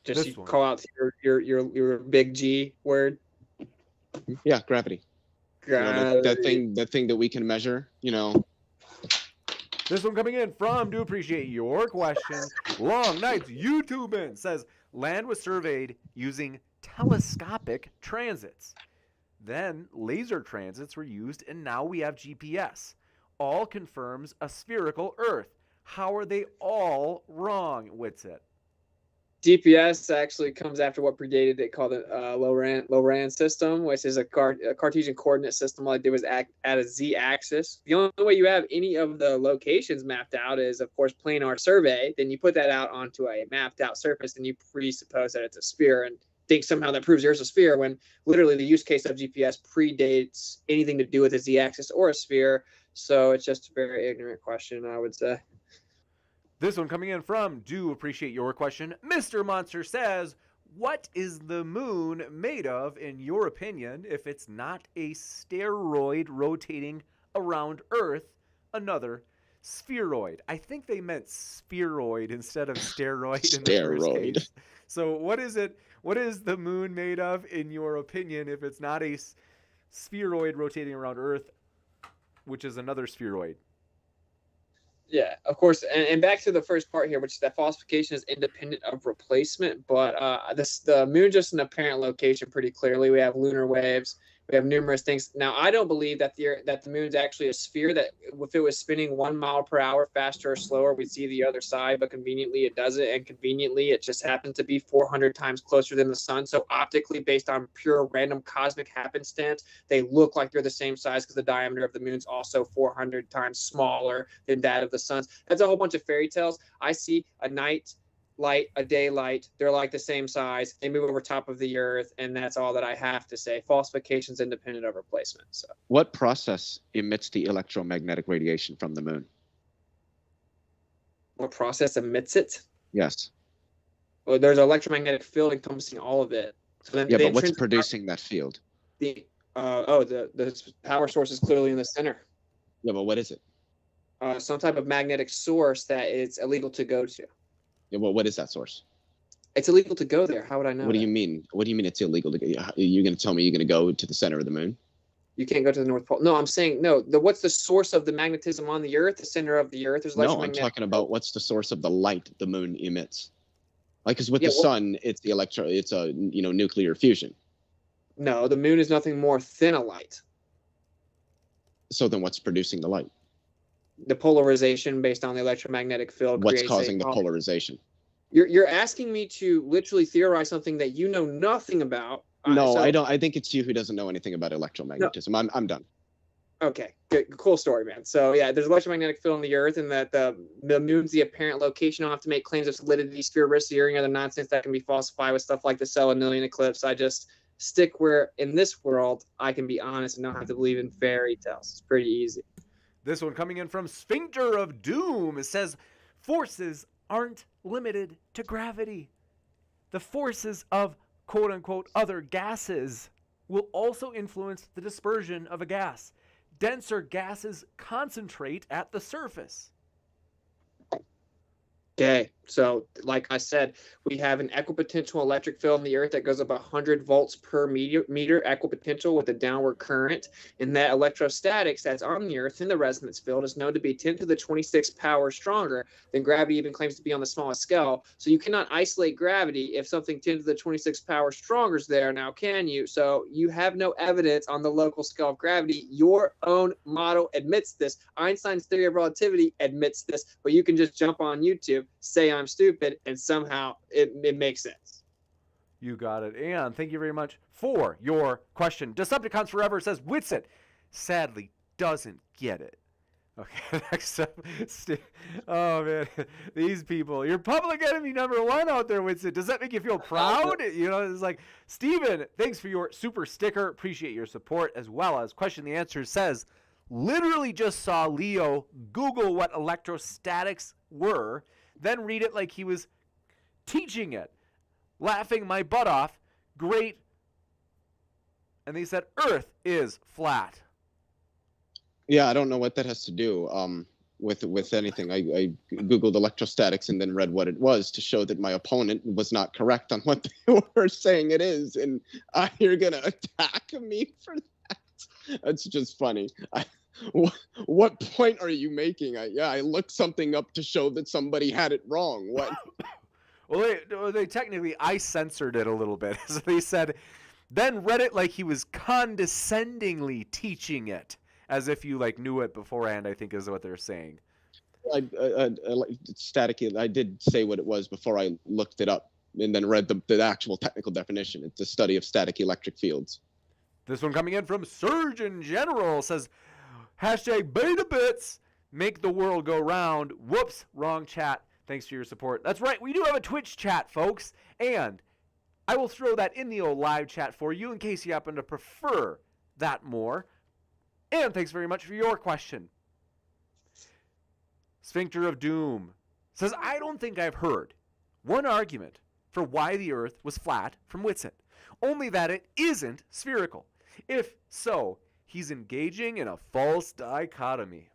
Just you call out your big G word. Yeah, gravity. Gravity. That thing that we can measure. This one coming in from, do appreciate your question. Long Nights YouTubing says, land was surveyed using telescopic transits. Then laser transits were used, and now we have GPS. All confirms a spherical Earth. How are they all wrong, Whitsitt? GPS actually comes after what predated it, called the Lorentz system, which is a Cartesian coordinate system. All it did was act at a z-axis. The only way you have any of the locations mapped out is, of course, planar survey. Then you put that out onto a mapped out surface, and you presuppose that it's a sphere and think somehow that proves there's a sphere, when literally the use case of GPS predates anything to do with a z-axis or a sphere. So it's just a very ignorant question, I would say. This one coming in from, do appreciate your question. Mr. Monster says, what is the moon made of, in your opinion, if it's not a steroid rotating around Earth, another spheroid? I think they meant spheroid instead of steroid in the first case. So what is it? What is the moon made of, in your opinion, if it's not a spheroid rotating around Earth? which is another spheroid. Yeah, of course. And back to the first part here, which is that falsification is independent of replacement. But the moon just an apparent location pretty clearly. We have lunar waves. We have numerous things. Now, I don't believe that the moon's actually a sphere, that if it was spinning 1 mile per hour faster or slower, we'd see the other side, but conveniently it doesn't, and conveniently it just happens to be 400 times closer than the sun. So optically, based on pure random cosmic happenstance, they look like they're the same size because the diameter of the moon's also 400 times smaller than that of the sun's. That's a whole bunch of fairy tales. I see a night light, a daylight, they're like the same size, they move over top of the earth, and that's all that I have to say. Falsification's independent of replacement. So what process emits the electromagnetic radiation from the moon? What process emits it? Yes. Well, there's an electromagnetic field encompassing all of it. So then but what's producing that field? The power source is clearly in the center. Yeah, but what is it? Some type of magnetic source that it's illegal to go to. Yeah, well, what is that source? It's illegal to go there. How would I know? What do you mean? What do you mean it's illegal to go? You're going to tell me you're going to go to the center of the moon? You can't go to the North Pole. No, I'm saying no. What's the source of the magnetism on the Earth? The center of the Earth. There's electromagnetic. No, I'm talking about what's the source of the light the moon emits. Like, because with the sun, it's it's a nuclear fusion. No, the moon is nothing more than a light. So then, what's producing the light? The polarization based on the electromagnetic field. What's causing the polarization? You're asking me to literally theorize something that you know nothing about. No, I don't. I think it's you who doesn't know anything about electromagnetism. No. I'm done. Okay, good, cool story, man. So yeah, there's electromagnetic field on the Earth, and that the moon's the apparent location. I don't have to make claims of solidity, sphericity, or any other nonsense that can be falsified with stuff like the Selenian eclipse. I just stick where in this world I can be honest and not have to believe in fairy tales. It's pretty easy. This one coming in from Sphincter of Doom. It says, forces aren't limited to gravity. The forces of quote-unquote other gases will also influence the dispersion of a gas. Denser gases concentrate at the surface. Okay, so like I said, we have an equipotential electric field in the Earth that goes up 100 volts per meter equipotential with a downward current. And that electrostatics that's on the Earth in the resonance field is known to be 10 to the 26th power stronger than gravity even claims to be on the smallest scale. So you cannot isolate gravity if something 10 to the 26th power stronger is there. Now, can you? So you have no evidence on the local scale of gravity. Your own model admits this. Einstein's theory of relativity admits this, but you can just jump on YouTube, say I'm stupid, and somehow it makes sense. You got it. And thank you very much for your question. Decepticons Forever says Whitsitt sadly doesn't get it. Okay, next up. Oh, man. These people. You're public enemy number one out there, Whitsitt. Does that make you feel proud? You know, it's like, Steven, thanks for your super sticker. Appreciate your support, as well as Question the Answer says, literally just saw Leo Google what electrostatics were, then read it like he was teaching it. Laughing my butt off. Great. And they said, Earth is flat. Yeah, I don't know what that has to do with anything. I Googled electrostatics and then read what it was to show that my opponent was not correct on what they were saying it is. And you're going to attack me for that? That's just funny. What point are you making? I looked something up to show that somebody had it wrong. What? Well, they technically, I censored it a little bit. So they said, then read it like he was condescendingly teaching it, as if you knew it beforehand, I think is what they're saying. Static. I did say what it was before I looked it up and then read the actual technical definition. It's the study of static electric fields. This one coming in from Surgeon General says, hashtag beta bits, make the world go round. Whoops, wrong chat. Thanks for your support. That's right, we do have a Twitch chat, folks. And I will throw that in the old live chat for you in case you happen to prefer that more. And thanks very much for your question. Sphincter of Doom says, I don't think I've heard one argument for why the Earth was flat from Whitsitt, only that it isn't spherical. If so, he's engaging in a false dichotomy.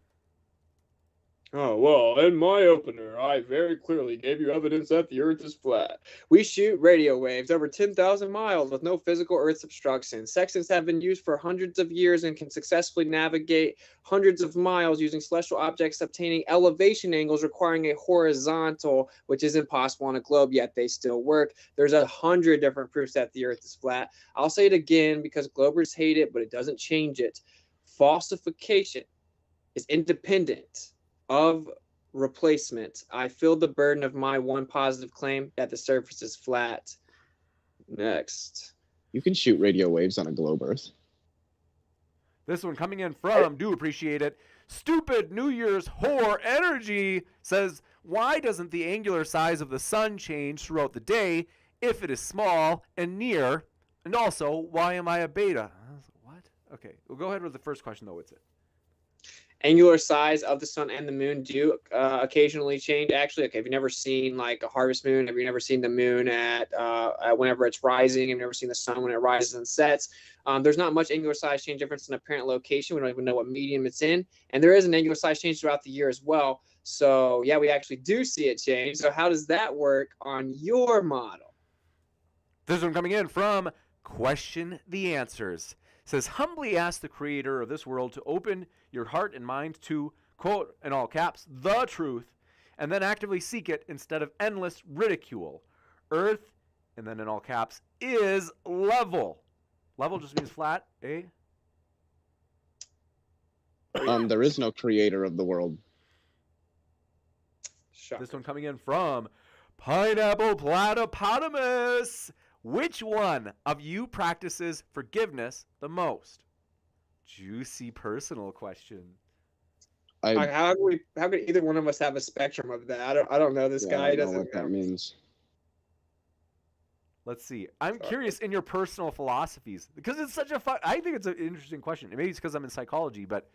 Oh, well, in my opener, I very clearly gave you evidence that the Earth is flat. We shoot radio waves over 10,000 miles with no physical Earth obstruction. Sextants have been used for hundreds of years and can successfully navigate hundreds of miles using celestial objects obtaining elevation angles requiring a horizontal, which is impossible on a globe, yet they still work. There's 100 different proofs that the Earth is flat. I'll say it again because Globers hate it, but it doesn't change it. Falsification is independent of replacement. I feel the burden of my one positive claim that the surface is flat. Next. You can shoot radio waves on a globe Earth. This one coming in from, do appreciate it, Stupid New Year's Whore Energy says, why doesn't the angular size of the sun change throughout the day if it is small and near? And also, why am I a beta? What? Okay, we'll go ahead with the first question, though. What's it? Angular size of the sun and the moon do occasionally change. Actually, okay, have you never seen like a harvest moon? Have you never seen the moon at whenever it's rising? Have you never seen the sun when it rises and sets? There's not much angular size change difference in apparent location. We don't even know what medium it's in. And there is an angular size change throughout the year as well. So, yeah, we actually do see it change. So how does that work on your model? This one coming in from Question the Answers. Says, humbly ask the creator of this world to open your heart and mind to, quote, in all caps, the truth, and then actively seek it instead of endless ridicule. Earth, and then in all caps, is level. Level just means flat, eh? There is no creator of the world. Shocker. This one coming in from Pineapple Platypotamus. Which one of you practices forgiveness the most? Juicy personal question. How could either one of us have a spectrum of that? I don't know this guy. I don't know what that means. Let's see. I'm curious in your personal philosophies because it's such a fun. I think it's an interesting question. Maybe it's because I'm in psychology, but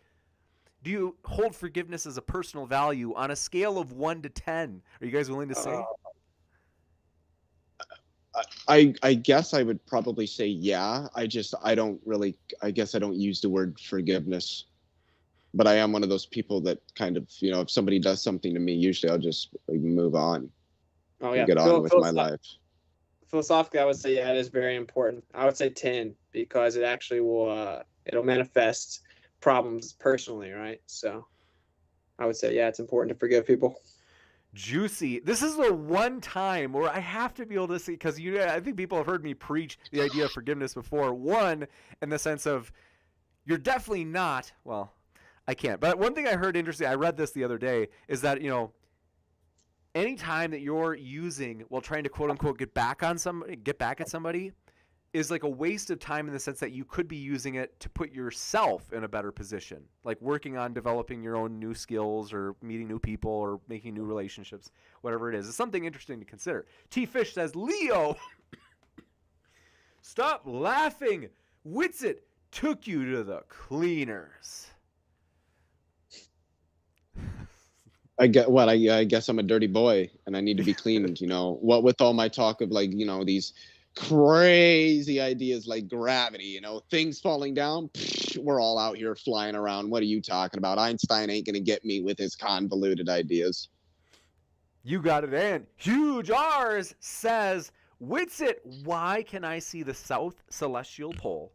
do you hold forgiveness as a personal value on a scale of 1 to 10? Are you guys willing to say? I guess I would probably say yeah. I guess I don't use the word forgiveness. But I am one of those people that kind of, if somebody does something to me, usually I'll just move on. Oh yeah. Get on with my life. Philosophically, I would say yeah, it is very important. I would say 10 because it actually will it'll manifest problems personally, right? So I would say yeah, it's important to forgive people. Juicy. This is the one time where I have to be able to see, because I think people have heard me preach the idea of forgiveness before. One, in the sense of you're definitely not, well, I can't. But one thing I heard interesting, I read this the other day, is that, any time that you're using while trying to quote unquote get back at somebody is like a waste of time in the sense that you could be using it to put yourself in a better position, like working on developing your own new skills or meeting new people or making new relationships, whatever it is. It's something interesting to consider. T Fish says, Leo, stop laughing. Witsit took you to the cleaners. I guess I'm a dirty boy and I need to be cleaned, what with all my talk of these crazy ideas like gravity, things falling down. We're all out here flying around. What are you talking about? Einstein ain't going to get me with his convoluted ideas. You got it. And Huge R's says, Witsit, why can I see the South Celestial Pole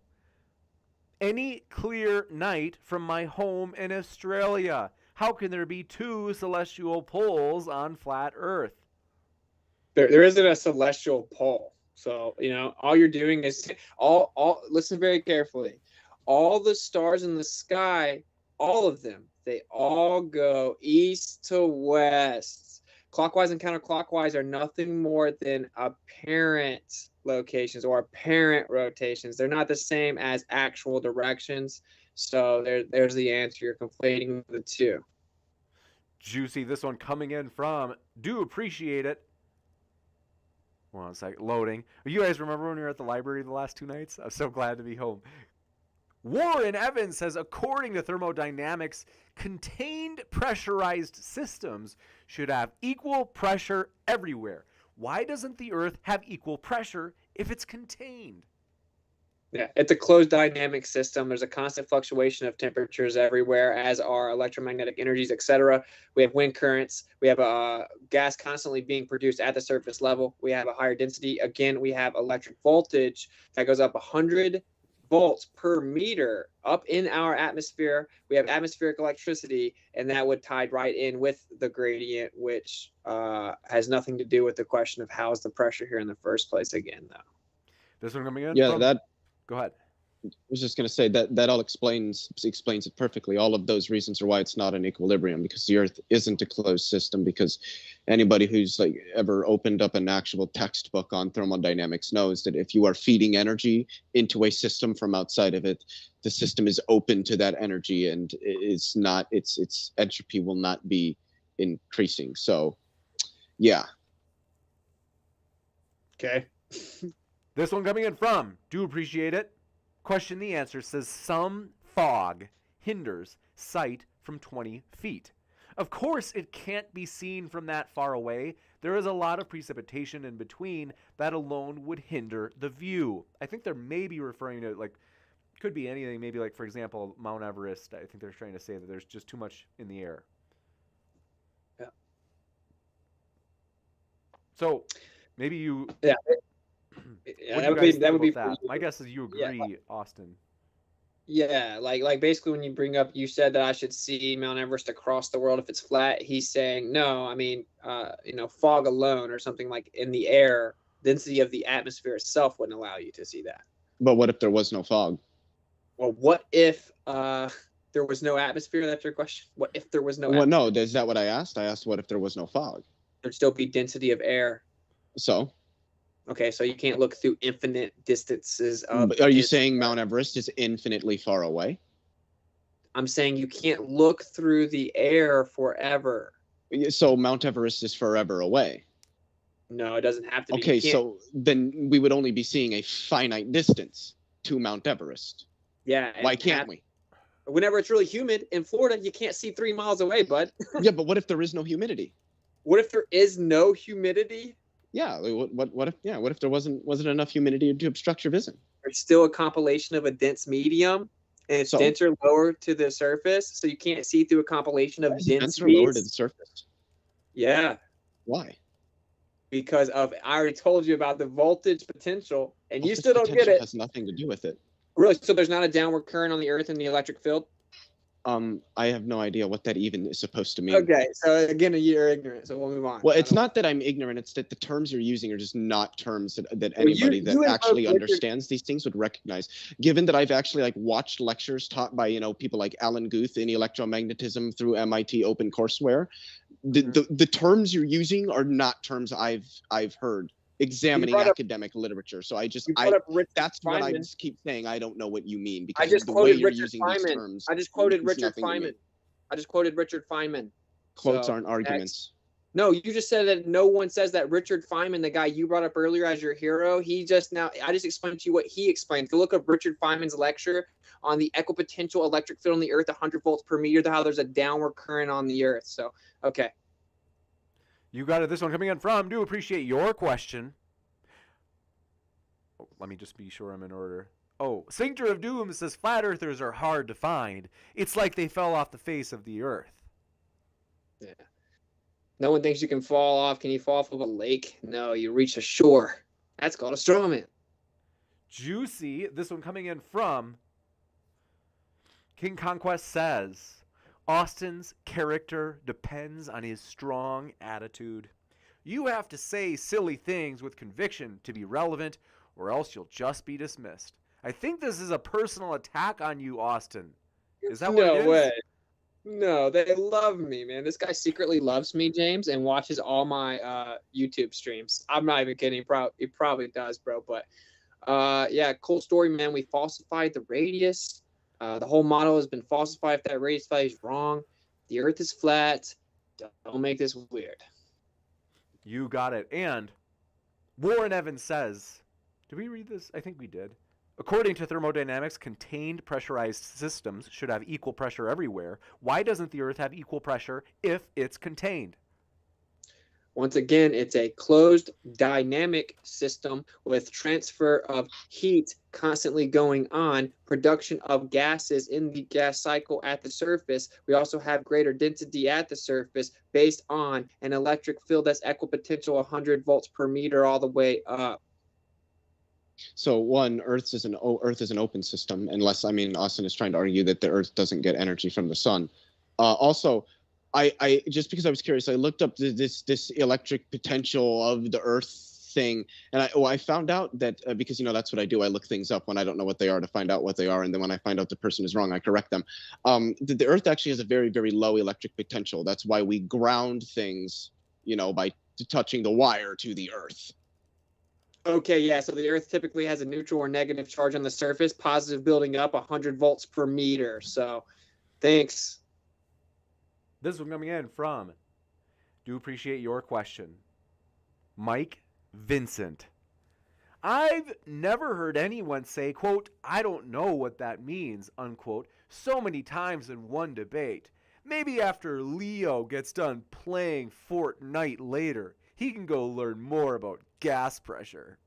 any clear night from my home in Australia? How can there be two celestial poles on flat Earth? There isn't a celestial pole. So, all you're doing is listen very carefully. All the stars in the sky, all of them, they all go east to west. Clockwise and counterclockwise are nothing more than apparent locations or apparent rotations. They're not the same as actual directions. So there's the answer. You're conflating the two. Juicy. This one coming in from, do appreciate it. One second, loading. You guys remember when we were at the library the last 2 nights? I'm so glad to be home. Warren Evans says, according to thermodynamics, contained pressurized systems should have equal pressure everywhere. Why doesn't the Earth have equal pressure if it's contained? Yeah, it's a closed dynamic system. There's a constant fluctuation of temperatures everywhere, as are electromagnetic energies, etc. We have wind currents. We have gas constantly being produced at the surface level. We have a higher density. Again, we have electric voltage that goes up 100 volts per meter up in our atmosphere. We have atmospheric electricity, and that would tie right in with the gradient, which has nothing to do with the question of how's the pressure here in the first place again, though. This one coming in? Yeah, Go ahead. I was just going to say that all explains it perfectly. All of those reasons are why it's not in equilibrium, because the Earth isn't a closed system. Because anybody who's like ever opened up an actual textbook on thermodynamics knows that if you are feeding energy into a system from outside of it, the system is open to that energy, and it's not its entropy will not be increasing. So, yeah. Okay. This one coming in from, do appreciate it. Question the answer says some fog hinders sight from 20 feet. Of course, it can't be seen from that far away. There is a lot of precipitation in between that alone would hinder the view. I think they're maybe referring to, like, could be anything. Maybe, like, for example, Mount Everest. I think they're trying to say that there's just too much in the air. Yeah. So, maybe you... Yeah. Yeah, that would be that? My guess is you agree, Austin. Yeah, like basically when you bring up, you said that I should see Mount Everest across the world if it's flat. He's saying no. I mean, fog alone or something like in the air, density of the atmosphere itself wouldn't allow you to see that. But what if there was no fog? Well, what if there was no atmosphere? That's your question. What if there was no? Well, no, is that what I asked? I asked what if there was no fog? There'd still be density of air. So. Okay, so you can't look through infinite distances of... Are you saying Mount Everest is infinitely far away? I'm saying you can't look through the air forever. So Mount Everest is forever away? No, it doesn't have to be. Okay, so then we would only be seeing a finite distance to Mount Everest. Yeah. Why can't we? Whenever it's really humid in Florida, you can't see 3 miles away, bud. Yeah, but what if there is no humidity? What if there is no humidity? Yeah, what if there wasn't enough humidity to obstruct your vision? There's still a compilation of a dense medium, and it's denser lower to the surface, so you can't see through a compilation of denser lower to the surface. Yeah. Why? Because I already told you about the voltage potential, and you still don't get it. Has nothing to do with it. Really? So there's not a downward current on the Earth in the electric field? I have no idea what that even is supposed to mean. Okay, so again, you're ignorant, so we'll move on. Well, it's not that I'm ignorant, it's that the terms you're using are just not terms that anybody that actually understands these things would recognize. Given that I've actually watched lectures taught by, people like Alan Guth in electromagnetism through MIT OpenCourseWare, the terms you're using are not terms I've heard examining academic literature. So that's what I just keep saying. I don't know what you mean, because the way you're using these terms. I just quoted Richard Feynman. Quotes aren't arguments. No, you just said that no one says that. Richard Feynman, the guy you brought up earlier as your hero, I just explained to you what he explained. If you look up Richard Feynman's lecture on the equipotential electric field on the Earth, 100 volts per meter, how there's a downward current on the Earth. So, okay. You got it. This one coming in from, do appreciate your question. Oh, let me just be sure I'm in order. Oh, Cincture of Doom says flat earthers are hard to find. It's like they fell off the face of the earth. Yeah. No one thinks you can fall off. Can you fall off of a lake? No, you reach a shore. That's called a straw man. Juicy, this one coming in from King Conquest says, Austin's character depends on his strong attitude. You have to say silly things with conviction to be relevant, or else you'll just be dismissed. I think this is a personal attack on you, Austin. Is that what it is? No way. No, they love me, man. This guy secretly loves me, James, and watches all my YouTube streams. I'm not even kidding. He probably does, bro. But yeah, cool story, man. We falsified the radius. The whole model has been falsified. If that radius value is wrong, the Earth is flat. Don't make this weird. You got it. And Warren Evans says, did we read this? I think we did. According to thermodynamics, contained pressurized systems should have equal pressure everywhere. Why doesn't the Earth have equal pressure if it's contained? Once again, it's a closed dynamic system with transfer of heat constantly going on, production of gases in the gas cycle at the surface. We also have greater density at the surface based on an electric field that's equipotential 100 volts per meter all the way up. So one, Earth is an open system, unless, I mean, Austin is trying to argue that the Earth doesn't get energy from the sun. Also, I just because I was curious, I looked up this electric potential of the Earth thing, and I found out that because that's what I do. I look things up when I don't know what they are to find out what they are, and then when I find out the person is wrong, I correct them. The Earth actually has a very, very low electric potential. That's why we ground things, by touching the wire to the Earth. Okay, yeah, so the Earth typically has a neutral or negative charge on the surface, positive building up 100 volts per meter. So, thanks. This one coming in from, do appreciate your question, Mike Vincent. I've never heard anyone say, quote, I don't know what that means, unquote, so many times in one debate. Maybe after Leo gets done playing Fortnite later, he can go learn more about gas pressure.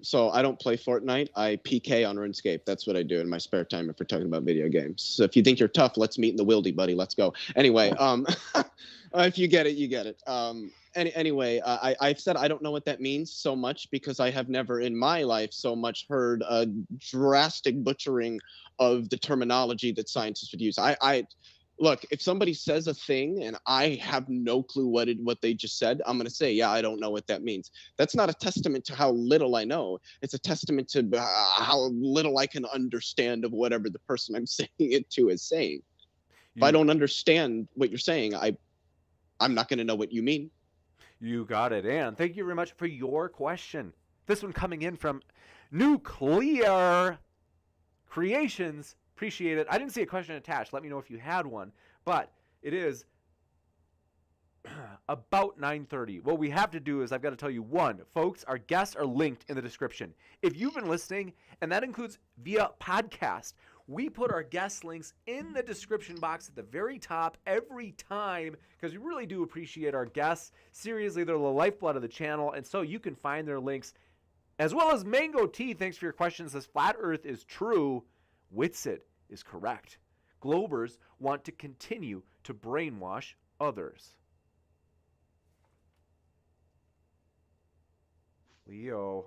So I don't play Fortnite. I PK on RuneScape. That's what I do in my spare time if we're talking about video games. So if you think you're tough, let's meet in the Wildy, buddy. Let's go. Anyway, if you get it, you get it. Anyway, I've said I don't know what that means so much because I have never in my life so much heard a drastic butchering of the terminology that scientists would use. Look, if somebody says a thing and I have no clue what they just said, I'm going to say, yeah, I don't know what that means. That's not a testament to how little I know. It's a testament to how little I can understand of whatever the person I'm saying it to is saying. If I don't understand what you're saying, I'm not going to know what you mean. You got it, Ann. Thank you very much for your question. This one coming in from Nuclear Creations. Appreciate it. I didn't see a question attached. Let me know if you had one. But it is about 9:30. What we have to do is I've got to tell you, one, folks, our guests are linked in the description. If you've been listening, and that includes via podcast, we put our guest links in the description box at the very top every time because we really do appreciate our guests. Seriously, they're the lifeblood of the channel, and so you can find their links. As well as Mango T, thanks for your questions. Says Flat Earth is true. Witsit is correct. Globers want to continue to brainwash others. Leo,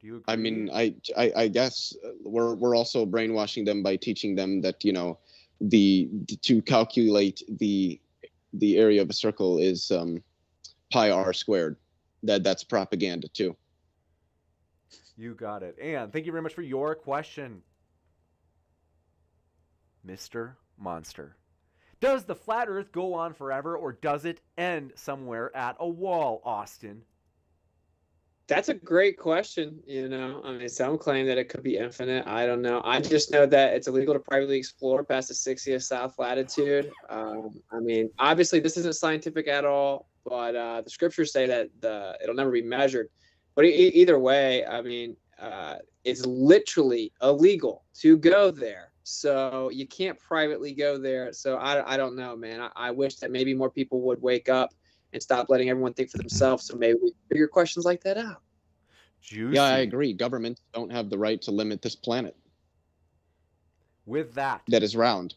do you agree? I mean, I guess we're also brainwashing them by teaching them that to calculate the area of a circle is pi r squared. That's propaganda too. You got it. And thank you very much for your question, Mr. Monster. Does the flat earth go on forever or does it end somewhere at a wall, Austin? That's a great question. I mean, some claim that it could be infinite. I don't know. I just know that it's illegal to privately explore past the 60th south latitude. I mean, obviously this isn't scientific at all, but the scriptures say that it'll never be measured. But either way, I mean, it's literally illegal to go there. So you can't privately go there. So I don't know, man. I wish that maybe more people would wake up and stop letting everyone think for themselves. So maybe we figure questions like that out. Juicy. Yeah, I agree. Governments don't have the right to limit this planet. With that is round.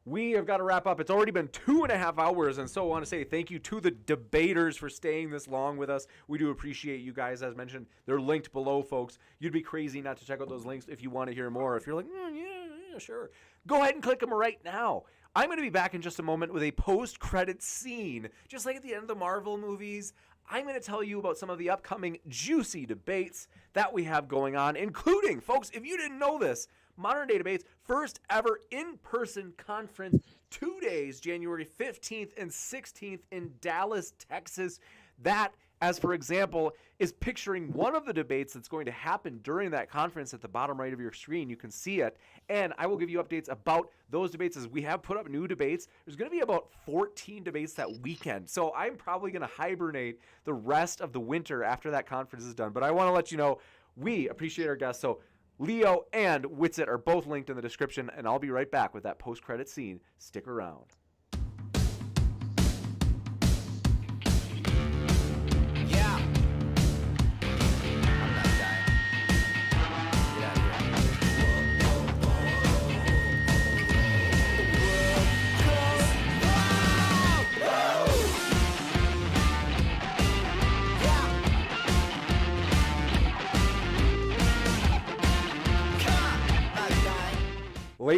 We have got to wrap up. It's already been 2.5 hours, and so I want to say thank you to the debaters for staying this long with us. We do appreciate you guys. As mentioned, they're linked below, folks. You'd be crazy not to check out those links if you want to hear more. If you're like, yeah, sure. Go ahead and click them right now. I'm going to be back in just a moment with a post-credit scene. Just like at the end of the Marvel movies, I'm going to tell you about some of the upcoming juicy debates that we have going on, including, folks, if you didn't know this, Modern Day Debates, first ever in-person conference, 2 days, January 15th and 16th in Dallas, Texas. That, as for example, is picturing one of the debates that's going to happen during that conference at the bottom right of your screen. You can see it. And I will give you updates about those debates as we have put up new debates. There's going to be about 14 debates that weekend. So I'm probably going to hibernate the rest of the winter after that conference is done. But I want to let you know we appreciate our guests. So Leo and Witsit are both linked in the description, and I'll be right back with that post-credit scene. Stick around.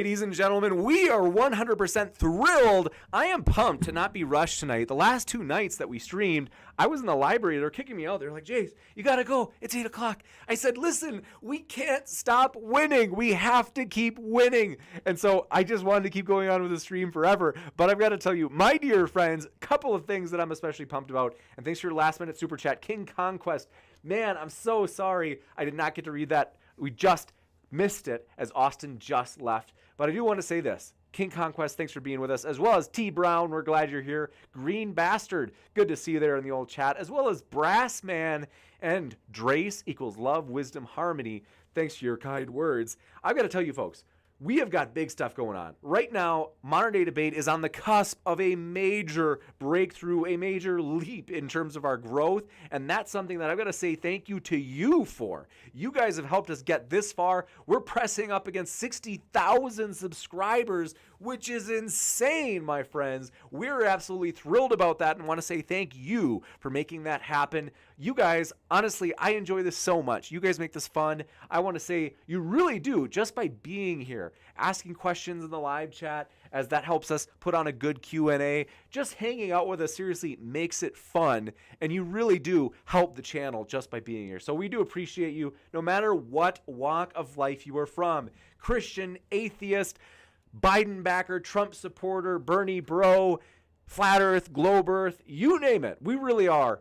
Ladies and gentlemen, we are 100% thrilled. I am pumped to not be rushed tonight. The last 2 nights that we streamed, I was in the library. They're kicking me out. They're like, Jace, you got to go. It's 8 o'clock. I said, listen, we can't stop winning. We have to keep winning. And so I just wanted to keep going on with the stream forever. But I've got to tell you, my dear friends, a couple of things that I'm especially pumped about. And thanks for your last minute super chat. King Conquest. Man, I'm so sorry I did not get to read that. We just missed it as Austin just left. But I do want to say this. King Conquest, thanks for being with us, as well as T Brown, we're glad you're here. Green Bastard, good to see you there in the old chat, as well as Brassman and Drace equals love, wisdom, harmony. Thanks for your kind words. I've got to tell you folks, we have got big stuff going on. Right now, Modern Day Debate is on the cusp of a major breakthrough, a major leap in terms of our growth, and that's something that I've got to say thank you to you for. You guys have helped us get this far. We're pressing up against 60,000 subscribers, which is insane, my friends. We're absolutely thrilled about that and want to say thank you for making that happen. You guys, honestly, I enjoy this so much. You guys make this fun. I want to say you really do, just by being here, asking questions in the live chat, as that helps us put on a good Q&A. Just hanging out with us seriously makes it fun, and you really do help the channel just by being here. So we do appreciate you, no matter what walk of life you are from. Christian, atheist, Biden backer, Trump supporter, Bernie bro, flat earth, globe earth, you name it. We really are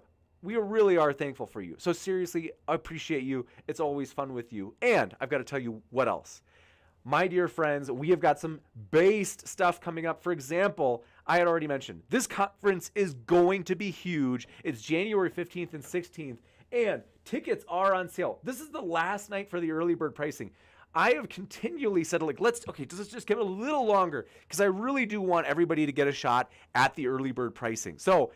thankful for you. So seriously, I appreciate you. It's always fun with you. And I've got to tell you what else. My dear friends, we have got some based stuff coming up. For example, I had already mentioned, this conference is going to be huge. It's January 15th and 16th, and tickets are on sale. This is the last night for the early bird pricing. I have continually said, like, let's just give it a little longer, because I really do want everybody to get a shot at the early bird pricing. So,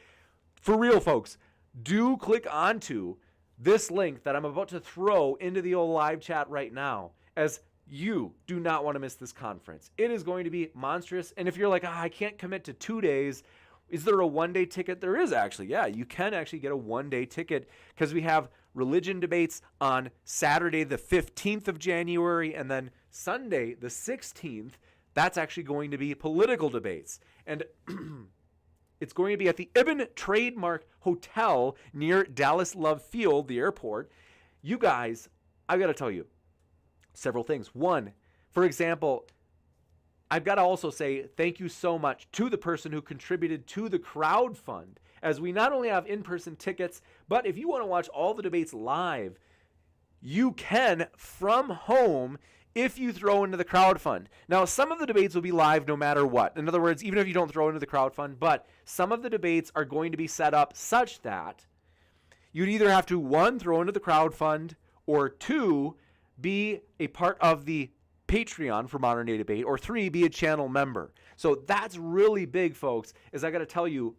for real, folks, do click onto this link that I'm about to throw into the old live chat right now, as you do not want to miss this conference. It is going to be monstrous. And if you're like, I can't commit to 2 days, is there a one-day ticket? There is actually. Yeah, you can actually get a one-day ticket, because we have religion debates on Saturday the 15th of January, and then Sunday the 16th, that's actually going to be political debates. And it's going to be at the Ibn Trademark Hotel near Dallas Love Field, the airport. You guys, I've got to tell you several things. One, for example, I've got to also say thank you so much to the person who contributed to the crowd fund, as we not only have in-person tickets, but if you want to watch all the debates live, you can from home if you throw into the crowd fund. Now, some of the debates will be live no matter what. In other words, even if you don't throw into the crowd fund, but some of the debates are going to be set up such that you'd either have to, 1, throw into the crowd fund, or 2, be a part of the Patreon for Modern Day Debate, or 3, be a channel member. So that's really big, folks, is I got to tell you,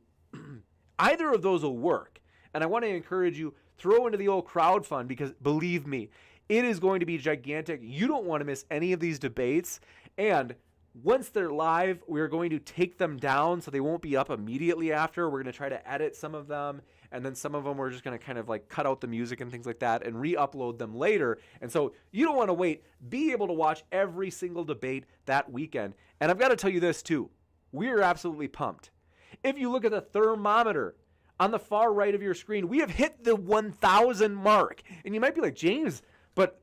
either of those will work. And I want to encourage you, throw into the old crowd fund, because believe me, it is going to be gigantic. You don't want to miss any of these debates. And once they're live, we're going to take them down so they won't be up immediately after. We're going to try to edit some of them, and then some of them we're just going to kind of like cut out the music and things like that and re-upload them later. And so you don't want to wait. Be able to watch every single debate that weekend. And I've got to tell you this too. We're absolutely pumped. If you look at the thermometer on the far right of your screen, we have hit the 1,000 mark. And you might be like, James, but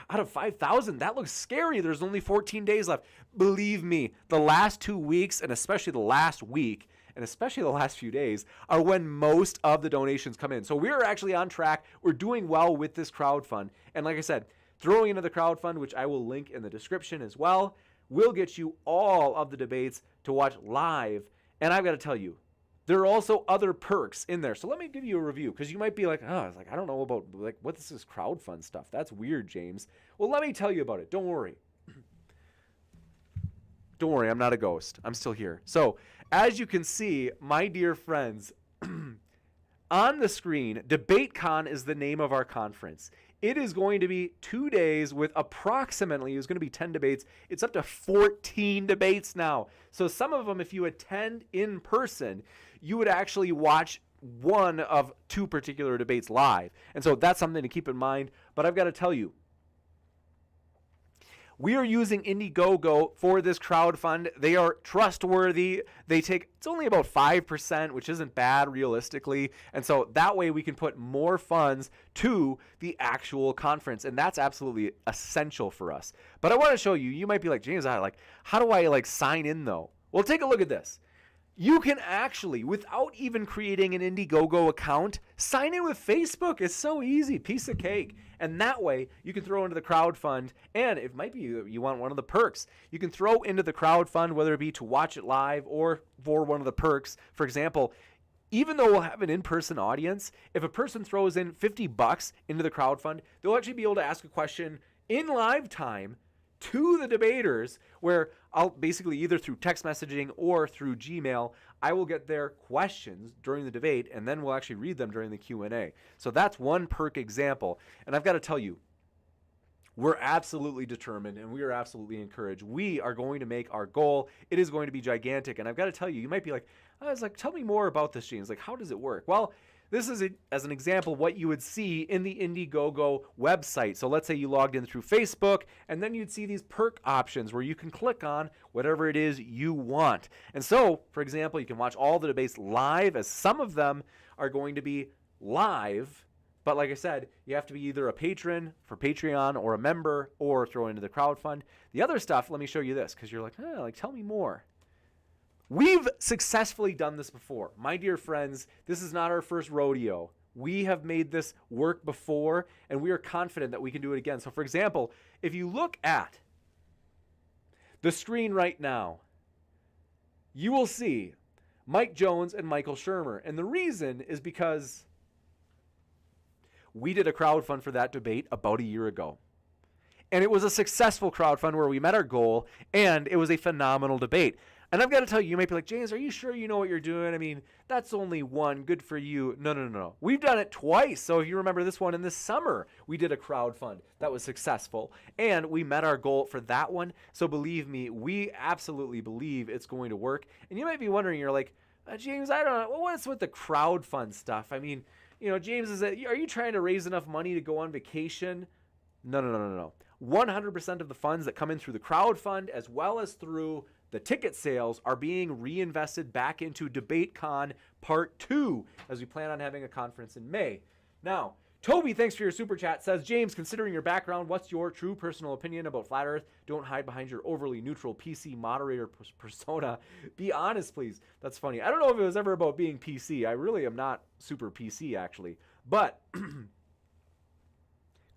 out of 5,000, that looks scary. There's only 14 days left. Believe me, the last 2 weeks, and especially the last week, and especially the last few days, are when most of the donations come in. So we're actually on track. We're doing well with this crowd fund. And like I said, throwing into the crowd fund, which I will link in the description as well, will get you all of the debates to watch live. And I've got to tell you, there are also other perks in there. So let me give you a review, because you might be like, I don't know about, like, what is this crowdfund stuff? That's weird, James. Well, let me tell you about it. Don't worry. Don't worry, I'm not a ghost. I'm still here. So as you can see, my dear friends, on the screen, DebateCon is the name of our conference. It is going to be 2 days with approximately, it's going to be 10 debates. It's up to 14 debates now. So some of them, if you attend in person, you would actually watch one of 2 particular debates live. And so that's something to keep in mind. But I've got to tell you, We are using Indiegogo for this crowdfund. They are trustworthy. It's only about 5%, which isn't bad realistically. And so that way we can put more funds to the actual conference. And that's absolutely essential for us. But I want to show you, you might be like, James, how do I sign in though? Well, take a look at this. You can actually, without even creating an Indiegogo account, sign in with Facebook. It's so easy, piece of cake. And that way, you can throw into the crowdfund, and it might be you want one of the perks. You can throw into the crowdfund, whether it be to watch it live or for one of the perks. For example, even though we'll have an in-person audience, if a person throws in $50 into the crowdfund, they'll actually be able to ask a question in live time to the debaters, where I'll basically either through text messaging or through Gmail, I will get their questions during the debate, and then we'll actually read them during the Q&A. So that's one perk example. And I've got to tell you, we're absolutely determined and we are absolutely encouraged. We are going to make our goal. It is going to be gigantic. And I've got to tell you, you might be like, tell me more about this, James. How does it work? Well, this is, as an example, what you would see in the Indiegogo website. So let's say you logged in through Facebook, and then you'd see these perk options where you can click on whatever it is you want. And so, for example, you can watch all the debates live, as some of them are going to be live. But like I said, you have to be either a patron for Patreon or a member or throw into the crowdfund. The other stuff, let me show you this, because you're like, tell me more. We've successfully done this before. My dear friends, this is not our first rodeo. We have made this work before, and we are confident that we can do it again. So for example, if you look at the screen right now, you will see Mike Jones and Michael Shermer. And the reason is because we did a crowdfund for that debate about a year ago. And it was a successful crowdfund where we met our goal, and it was a phenomenal debate. And I've got to tell you, you might be like, James, are you sure you know what you're doing? I mean, that's only one. Good for you. No. We've done it twice. So if you remember this one in this summer, we did a crowdfund that was successful. And we met our goal for that one. So believe me, we absolutely believe it's going to work. And you might be wondering, you're like, James, I don't know. What's with the crowdfund stuff? I mean, James, are you trying to raise enough money to go on vacation? No. 100% of the funds that come in through the crowdfund, as well as through the ticket sales, are being reinvested back into DebateCon Part 2, as we plan on having a conference in May. Now, Toby, thanks for your super chat, says, James, considering your background, what's your true personal opinion about Flat Earth? Don't hide behind your overly neutral PC moderator persona. Be honest, please. That's funny. I don't know if it was ever about being PC. I really am not super PC, actually. But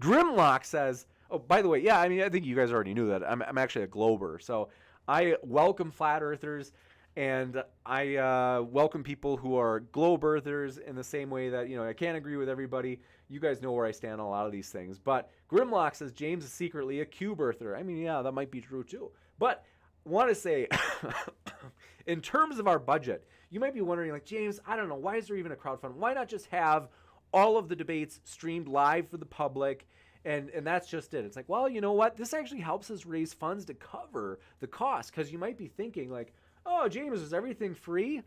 Grimlock says, oh, by the way, yeah, I mean, I think you guys already knew that. I'm actually a Glober. So I welcome Flat Earthers, and I welcome people who are globe earthers in the same way that, I can't agree with everybody. You guys know where I stand on a lot of these things. But Grimlock says James is secretly a cube earther. I mean, yeah, that might be true too. But I want to say, in terms of our budget, you might be wondering, like, James, I don't know, why is there even a crowdfund? Why not just have all of the debates streamed live for the public? And that's just it. It's like, well, you know what? This actually helps us raise funds to cover the cost. Because you might be thinking like, oh, James, is everything free?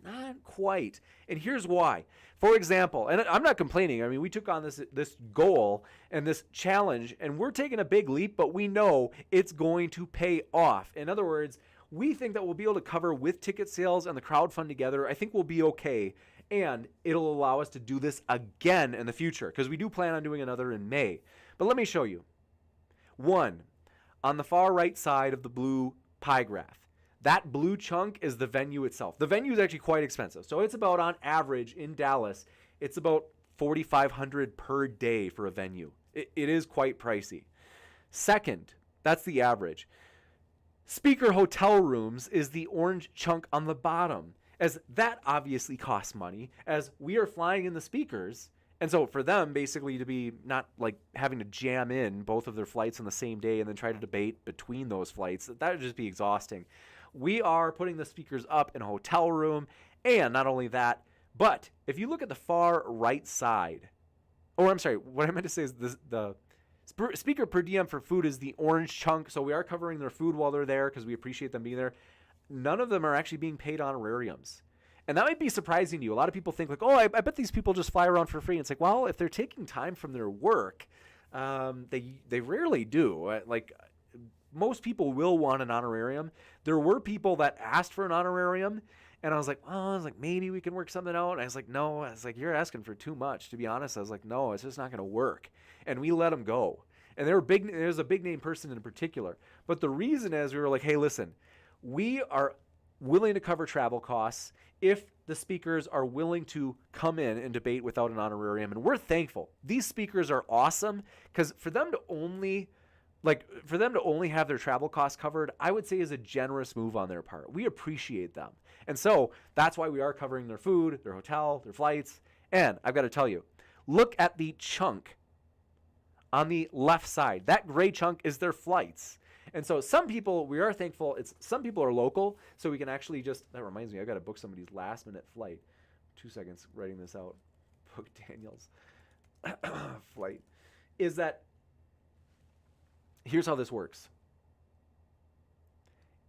Not quite. And here's why. For example, and I'm not complaining. I mean, we took on this goal and this challenge, and we're taking a big leap, but we know it's going to pay off. In other words, we think that we'll be able to cover with ticket sales and the crowdfund together. I think we'll be okay. And it'll allow us to do this again in the future, because we do plan on doing another in May. But let me show you. One, on the far right side of the blue pie graph, that blue chunk is the venue itself. The venue is actually quite expensive. So it's about, on average in Dallas, it's about $4,500 per day for a venue. It is quite pricey. Second, that's the average. Speaker hotel rooms is the orange chunk on the bottom, as that obviously costs money, as we are flying in the speakers. And so for them, basically, to be not like having to jam in both of their flights on the same day and then try to debate between those flights, that would just be exhausting. We are putting the speakers up in a hotel room, and not only that, but if you look at the far right side, or I'm sorry, what I meant to say is the speaker per diem for food is the orange chunk, so we are covering their food while they're there because we appreciate them being there. None of them are actually being paid honorariums. And that might be surprising to you. A lot of people think like, oh, I bet these people just fly around for free. And it's like, well, if they're taking time from their work, they rarely do. Like, most people will want an honorarium. There were people that asked for an honorarium, and I was like, maybe we can work something out. And I was like, no. I was like, you're asking for too much, to be honest. I was like, no, it's just not going to work. And we let them go. And there's a big name person in particular. But the reason is we were like, hey, listen, we are willing to cover travel costs if the speakers are willing to come in and debate without an honorarium. And we're thankful. These speakers are awesome, because for them to only have their travel costs covered, I would say is a generous move on their part. We appreciate them. And so that's why we are covering their food, their hotel, their flights. And I've got to tell you, look at the chunk on the left side. That gray chunk is their flights. And so some people, we are thankful, some people are local, so we can actually that reminds me, I've got to book somebody's last minute flight. 2 seconds, writing this out. Book Daniel's flight. Is that, here's how this works.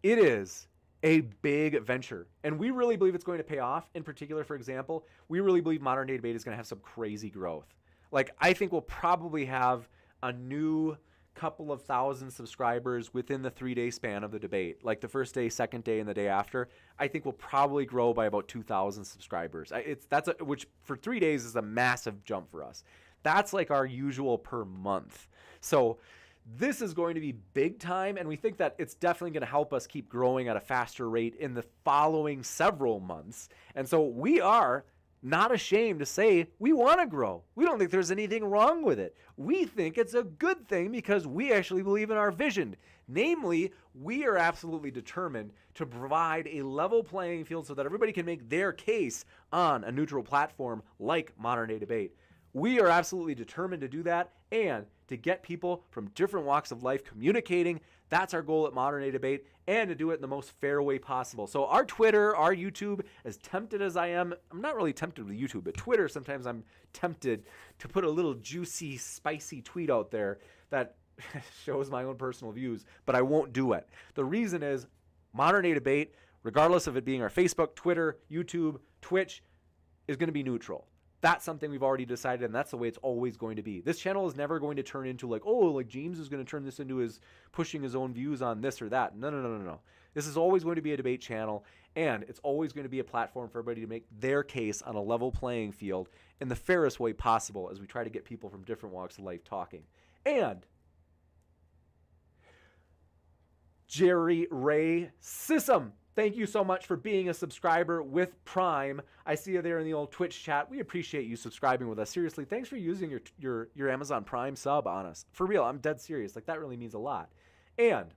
It is a big venture, and we really believe it's going to pay off. In particular, for example, we really believe Modern Day Debate is going to have some crazy growth. Like, I think we'll probably have a new couple of thousand subscribers within the 3-day span of the debate. Like the first day, second day, and the day after, I think we'll probably grow by about 2,000 subscribers. Which for 3 days is a massive jump for us. That's like our usual per month. So this is going to be big time, and we think that it's definitely going to help us keep growing at a faster rate in the following several months. And so we are not ashamed to say we want to grow. We don't think there's anything wrong with it. We think it's a good thing because we actually believe in our vision. Namely, we are absolutely determined to provide a level playing field so that everybody can make their case on a neutral platform like Modern Day Debate. We are absolutely determined to do that and to get people from different walks of life communicating. That's our goal at Modern Day Debate, and to do it in the most fair way possible. So our Twitter, our YouTube, as tempted as I am, I'm not really tempted with YouTube, but Twitter, sometimes I'm tempted to put a little juicy, spicy tweet out there that shows my own personal views, but I won't do it. The reason is Modern Day Debate, regardless of it being our Facebook, Twitter, YouTube, Twitch, is going to be neutral. That's something we've already decided, and that's the way it's always going to be. This channel is never going to turn into like James is going to turn this into his pushing his own views on this or that. No. This is always going to be a debate channel, and it's always going to be a platform for everybody to make their case on a level playing field in the fairest way possible as we try to get people from different walks of life talking. And Jerry Ray Sissom, thank you so much for being a subscriber with Prime. I see you there in the old Twitch chat. We appreciate you subscribing with us. Seriously, thanks for using your Amazon Prime sub on us. For real, I'm dead serious. Like, that really means a lot. And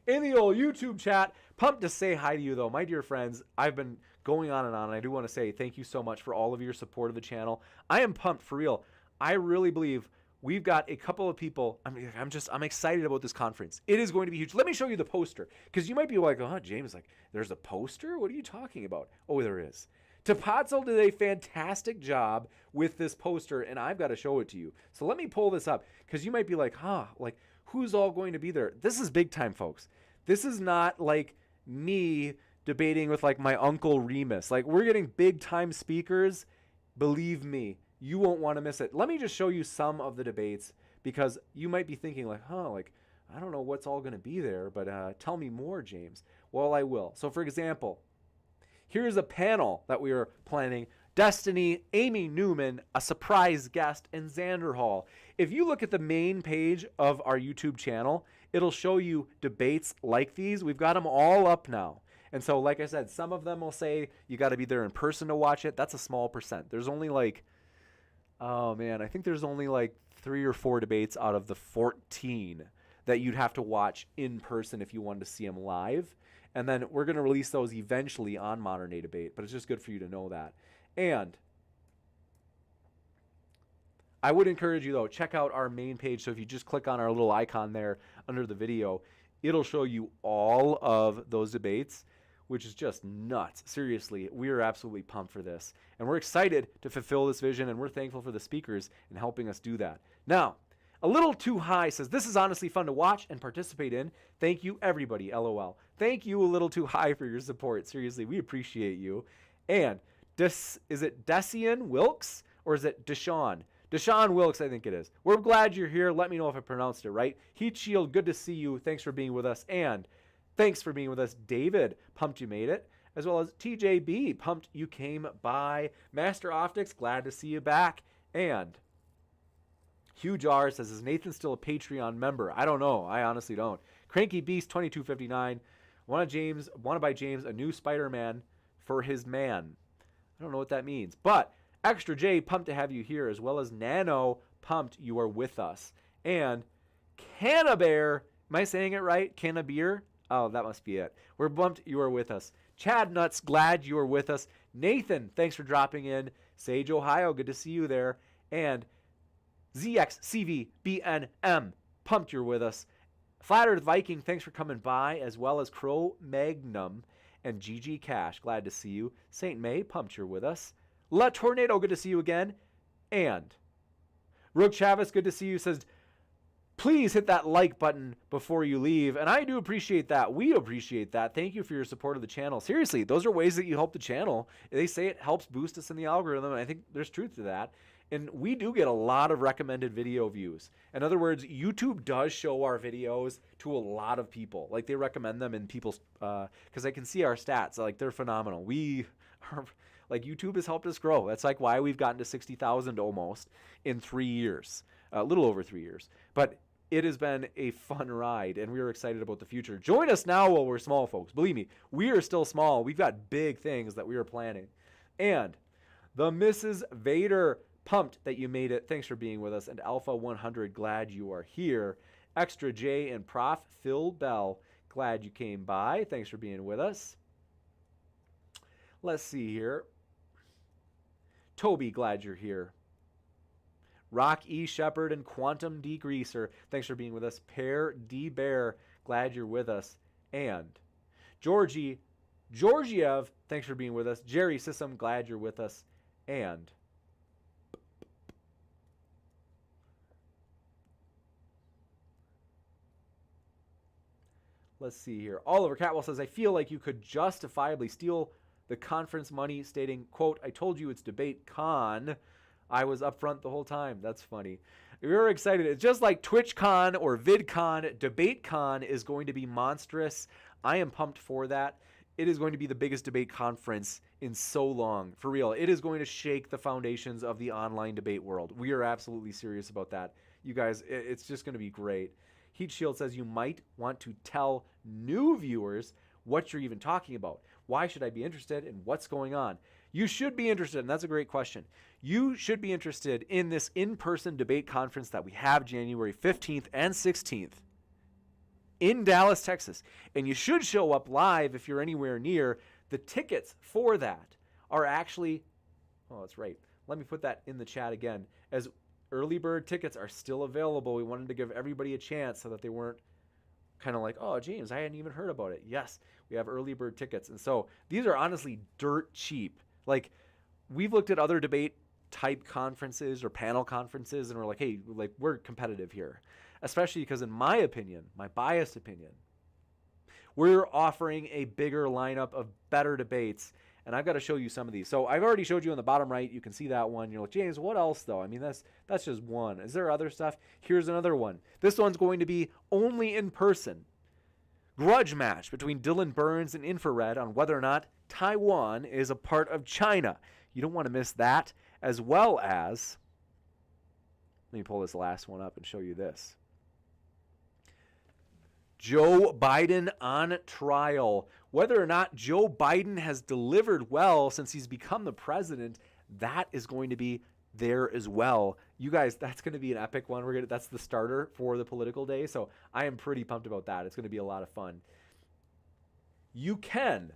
in the old YouTube chat, pumped to say hi to you, though. My dear friends, I've been going on, and I do want to say thank you so much for all of your support of the channel. I am pumped, for real. I really believe we've got a couple of people. I'm excited about this conference. It is going to be huge. Let me show you the poster, because you might be like, oh, James, like, there's a poster? What are you talking about? Oh, there is. Tapazzo did a fantastic job with this poster, and I've got to show it to you. So let me pull this up, because you might be like, like, who's all going to be there? This is big time, folks. This is not like me debating with like my Uncle Remus. Like, we're getting big time speakers. Believe me, you won't want to miss it. Let me just show you some of the debates, because you might be thinking like, like, I don't know what's all going to be there, but tell me more, James. Well, I will. So for example, here's a panel that we are planning. Destiny, Amy Newman, a surprise guest, and Xander Hall. If you look at the main page of our YouTube channel, it'll show you debates like these. We've got them all up now. And so, like I said, some of them will say you got to be there in person to watch it. That's a small percent. There's only like, oh man, I think there's only like 3 or 4 debates out of the 14 that you'd have to watch in person if you wanted to see them live. And then we're going to release those eventually on Modern Day Debate, but it's just good for you to know that. And I would encourage you, though, check out our main page. So if you just click on our little icon there under the video, it'll show you all of those debates, which is just nuts. Seriously, we are absolutely pumped for this. And we're excited to fulfill this vision, and we're thankful for the speakers in helping us do that. Now, A Little Too High says, this is honestly fun to watch and participate in. Thank you, everybody, LOL. Thank you, A Little Too High, for your support. Seriously, we appreciate you. And is it Desian Wilkes or is it Deshaun? Deshaun Wilkes, I think it is. We're glad you're here. Let me know if I pronounced it right. Heat Shield, good to see you. Thanks for being with us. And thanks for being with us, David. Pumped you made it. As well as TJB, pumped you came by. Master Optics, glad to see you back. And Huge R says, is Nathan still a Patreon member? I don't know. I honestly don't. Cranky Beast 2259. Want to buy James a new Spider-Man for his man. I don't know what that means. But Extra J, pumped to have you here, as well as Nano, pumped you are with us. And Cannabear, am I saying it right? Cannabeer? Oh, that must be it. We're pumped you are with us. Chad Nuts, glad you are with us. Nathan, thanks for dropping in. Sage, Ohio, good to see you there. And ZXCVBNM, pumped you're with us. Flat Earth Viking, thanks for coming by, as well as Crow Magnum and GG Cash, glad to see you. St. May, pumped you're with us. La Tornado, good to see you again. And Rook Chavez, good to see you, says, please hit that like button before you leave. And I do appreciate that. We appreciate that. Thank you for your support of the channel. Seriously, those are ways that you help the channel. They say it helps boost us in the algorithm, and I think there's truth to that. And we do get a lot of recommended video views. In other words, YouTube does show our videos to a lot of people. Like, they recommend them in people's, because I can see our stats. Like, they're phenomenal. We are, like, YouTube has helped us grow. That's like why we've gotten to 60,000 almost in 3 years, a little over 3 years. But it has been a fun ride, and we are excited about the future. Join us now while we're small, folks. Believe me, we are still small. We've got big things that we are planning. And the Mrs. Vader, pumped that you made it. Thanks for being with us. And Alpha 100, glad you are here. Extra J and Prof. Phil Bell, glad you came by. Thanks for being with us. Let's see here. Toby, glad you're here. Rock E. Shepherd and Quantum D. Greaser, thanks for being with us. Pear D. Bear, glad you're with us. And Georgiev, thanks for being with us. Jerry Sissom, glad you're with us. And let's see here. Oliver Catwell says, I feel like you could justifiably steal the conference money, stating, quote, I told you it's debate con. I was up front the whole time. That's funny. We're excited. It's just like TwitchCon or VidCon. DebateCon is going to be monstrous. I am pumped for that. It is going to be the biggest debate conference in so long. For real. It is going to shake the foundations of the online debate world. We are absolutely serious about that. You guys, it's just going to be great. Heat Shield says you might want to tell new viewers what you're even talking about. Why should I be interested in what's going on? You should be interested, and that's a great question. You should be interested in this in-person debate conference that we have January 15th and 16th in Dallas, Texas. And you should show up live if you're anywhere near. The tickets for that are actually, oh, that's right. Let me put that in the chat again. As early bird tickets are still available, we wanted to give everybody a chance so that they weren't kind of like, oh, James, I hadn't even heard about it. Yes, we have early bird tickets. And so these are honestly dirt cheap. Like, we've looked at other debate type conferences or panel conferences, and we're like, hey, like, we're competitive here. Especially because, in my opinion, my biased opinion, we're offering a bigger lineup of better debates. And I've got to show you some of these. So I've already showed you on the bottom right. You can see that one. You're like, James, what else, though? I mean, that's just one. Is there other stuff? Here's another one. This one's going to be only in person. Grudge match between Dylan Burns and Infrared on whether or not Taiwan is a part of China. You don't want to miss that. As well as, let me pull this last one up and show you this. Joe Biden on trial. Whether or not Joe Biden has delivered well since he's become the president, that is going to be there as well. You guys, that's going to be an epic one. That's the starter for the political day, so I am pretty pumped about that. It's going to be a lot of fun. You can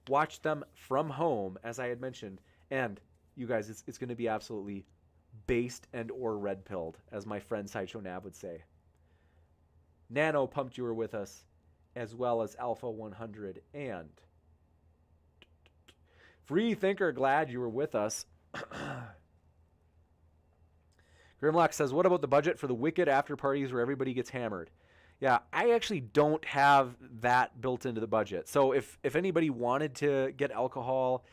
watch them from home, as I had mentioned, and you guys, it's going to be absolutely based and or red-pilled, as my friend Sideshow Nab would say. Nano, pumped you were with us, as well as Alpha 100 and Free Thinker, glad you were with us. Grimlock says, what about the budget for the wicked after parties where everybody gets hammered? Yeah, I actually don't have that built into the budget. So if anybody wanted to get alcohol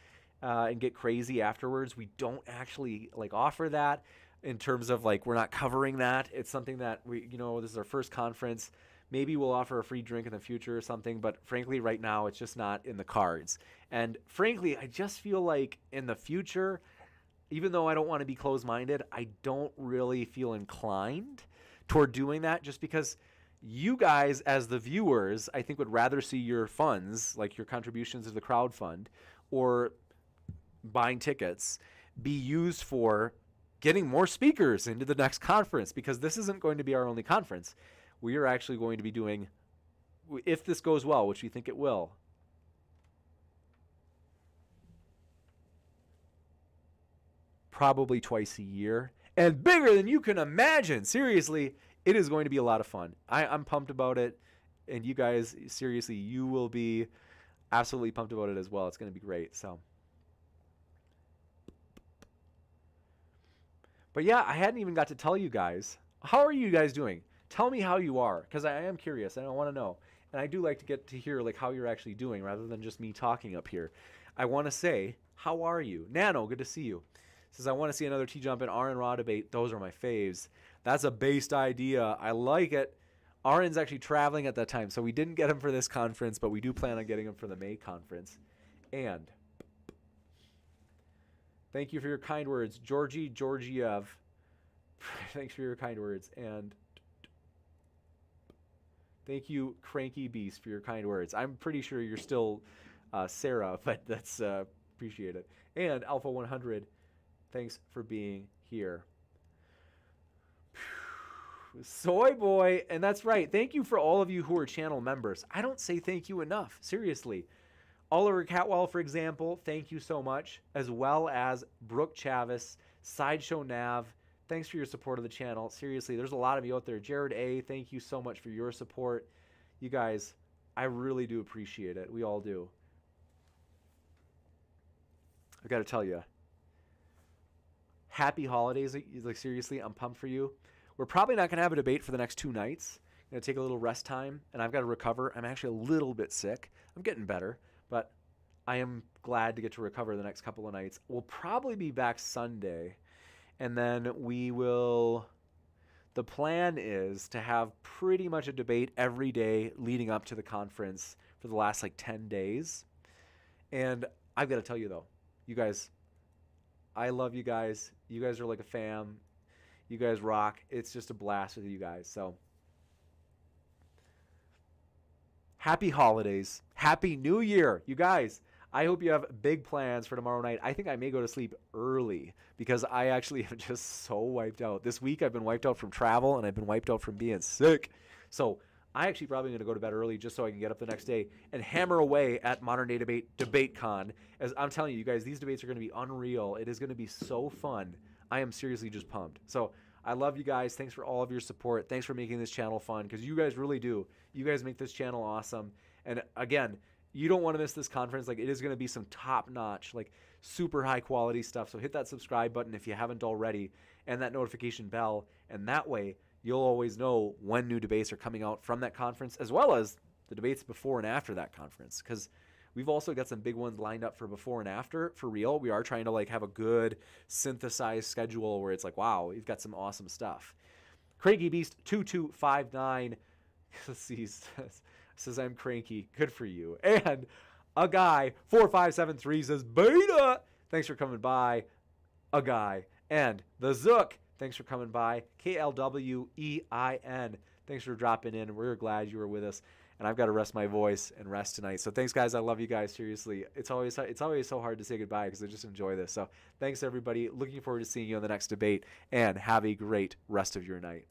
and get crazy afterwards, we don't actually offer that. in terms of like we're not covering that. It's something that we, this is our first conference. Maybe we'll offer a free drink in the future or something, but frankly, right now it's just not in the cards. And frankly, I just feel like in the future, even though I don't want to be closed-minded, I don't really feel inclined toward doing that, just because you guys as the viewers, I think, would rather see your funds, like your contributions to the crowd fund or buying tickets, be used for getting more speakers into the next conference, because this isn't going to be our only conference. We are actually going to be doing, if this goes well, which we think it will, probably twice a year, and bigger than you can imagine. Seriously, it is going to be a lot of fun. I'm pumped about it, and you guys, seriously, you will be absolutely pumped about it as well. It's going to be great. So, but yeah, I hadn't even got to tell you guys. How are you guys doing? Tell me how you are, because I am curious and I want to know. And I do like to get to hear like how you're actually doing rather than just me talking up here. I want to say, how are you? Nano, good to see you. Says, I want to see another T-Jump and R and Raw debate. Those are my faves. That's a based idea. I like it. Aaron's actually traveling at that time, so we didn't get him for this conference, but we do plan on getting him for the May conference. And thank you for your kind words, Georgie Georgiev. Thanks for your kind words. And thank you, Cranky Beast, for your kind words. I'm pretty sure you're still Sarah, but that's appreciated. And Alpha 100, thanks for being here. Soy boy, and that's right. Thank you for all of you who are channel members. I don't say thank you enough, seriously. Oliver Catwell, for example, thank you so much, as well as Brooke Chavis, Sideshow Nav. Thanks for your support of the channel. Seriously, there's a lot of you out there. Jared A., thank you so much for your support. You guys, I really do appreciate it. We all do. I've got to tell you, happy holidays. Like, seriously, I'm pumped for you. We're probably not going to have a debate for the next 2 nights. I'm going to take a little rest time, and I've got to recover. I'm actually a little bit sick. I'm getting better, but I am glad to get to recover the next couple of nights. We'll probably be back Sunday, and then we will... The plan is to have pretty much a debate every day leading up to the conference for the last, 10 days. And I've got to tell you, though, you guys, I love you guys. You guys are like a fam. You guys rock. It's just a blast with you guys. So, happy holidays. Happy New Year. You guys, I hope you have big plans for tomorrow night. I think I may go to sleep early because I actually am just so wiped out. This week I've been wiped out from travel and I've been wiped out from being sick. So, I actually probably going to go to bed early just so I can get up the next day and hammer away at Modern Day Debate Con. As I'm telling you guys, these debates are going to be unreal. It is going to be so fun. I am seriously just pumped. So I love you guys. Thanks for all of your support. Thanks for making this channel fun, because you guys really do. You guys make this channel awesome. And again, you don't want to miss this conference. It is going to be some top-notch, super high-quality stuff. So hit that subscribe button if you haven't already, and that notification bell. And that way, you'll always know when new debates are coming out from that conference, as well as the debates before and after that conference, because we've also got some big ones lined up for before and after, for real. We are trying to have a good synthesized schedule where it's wow, we've got some awesome stuff. Cranky Beast 2259 says I'm cranky. Good for you. And a guy 4573 says beta. Thanks for coming by. A guy. And the Zook, thanks for coming by. KLWEIN, thanks for dropping in. We're glad you were with us. And I've got to rest my voice and rest tonight. So thanks, guys. I love you guys. Seriously, it's always so hard to say goodbye because I just enjoy this. So thanks, everybody. Looking forward to seeing you on the next debate. And have a great rest of your night.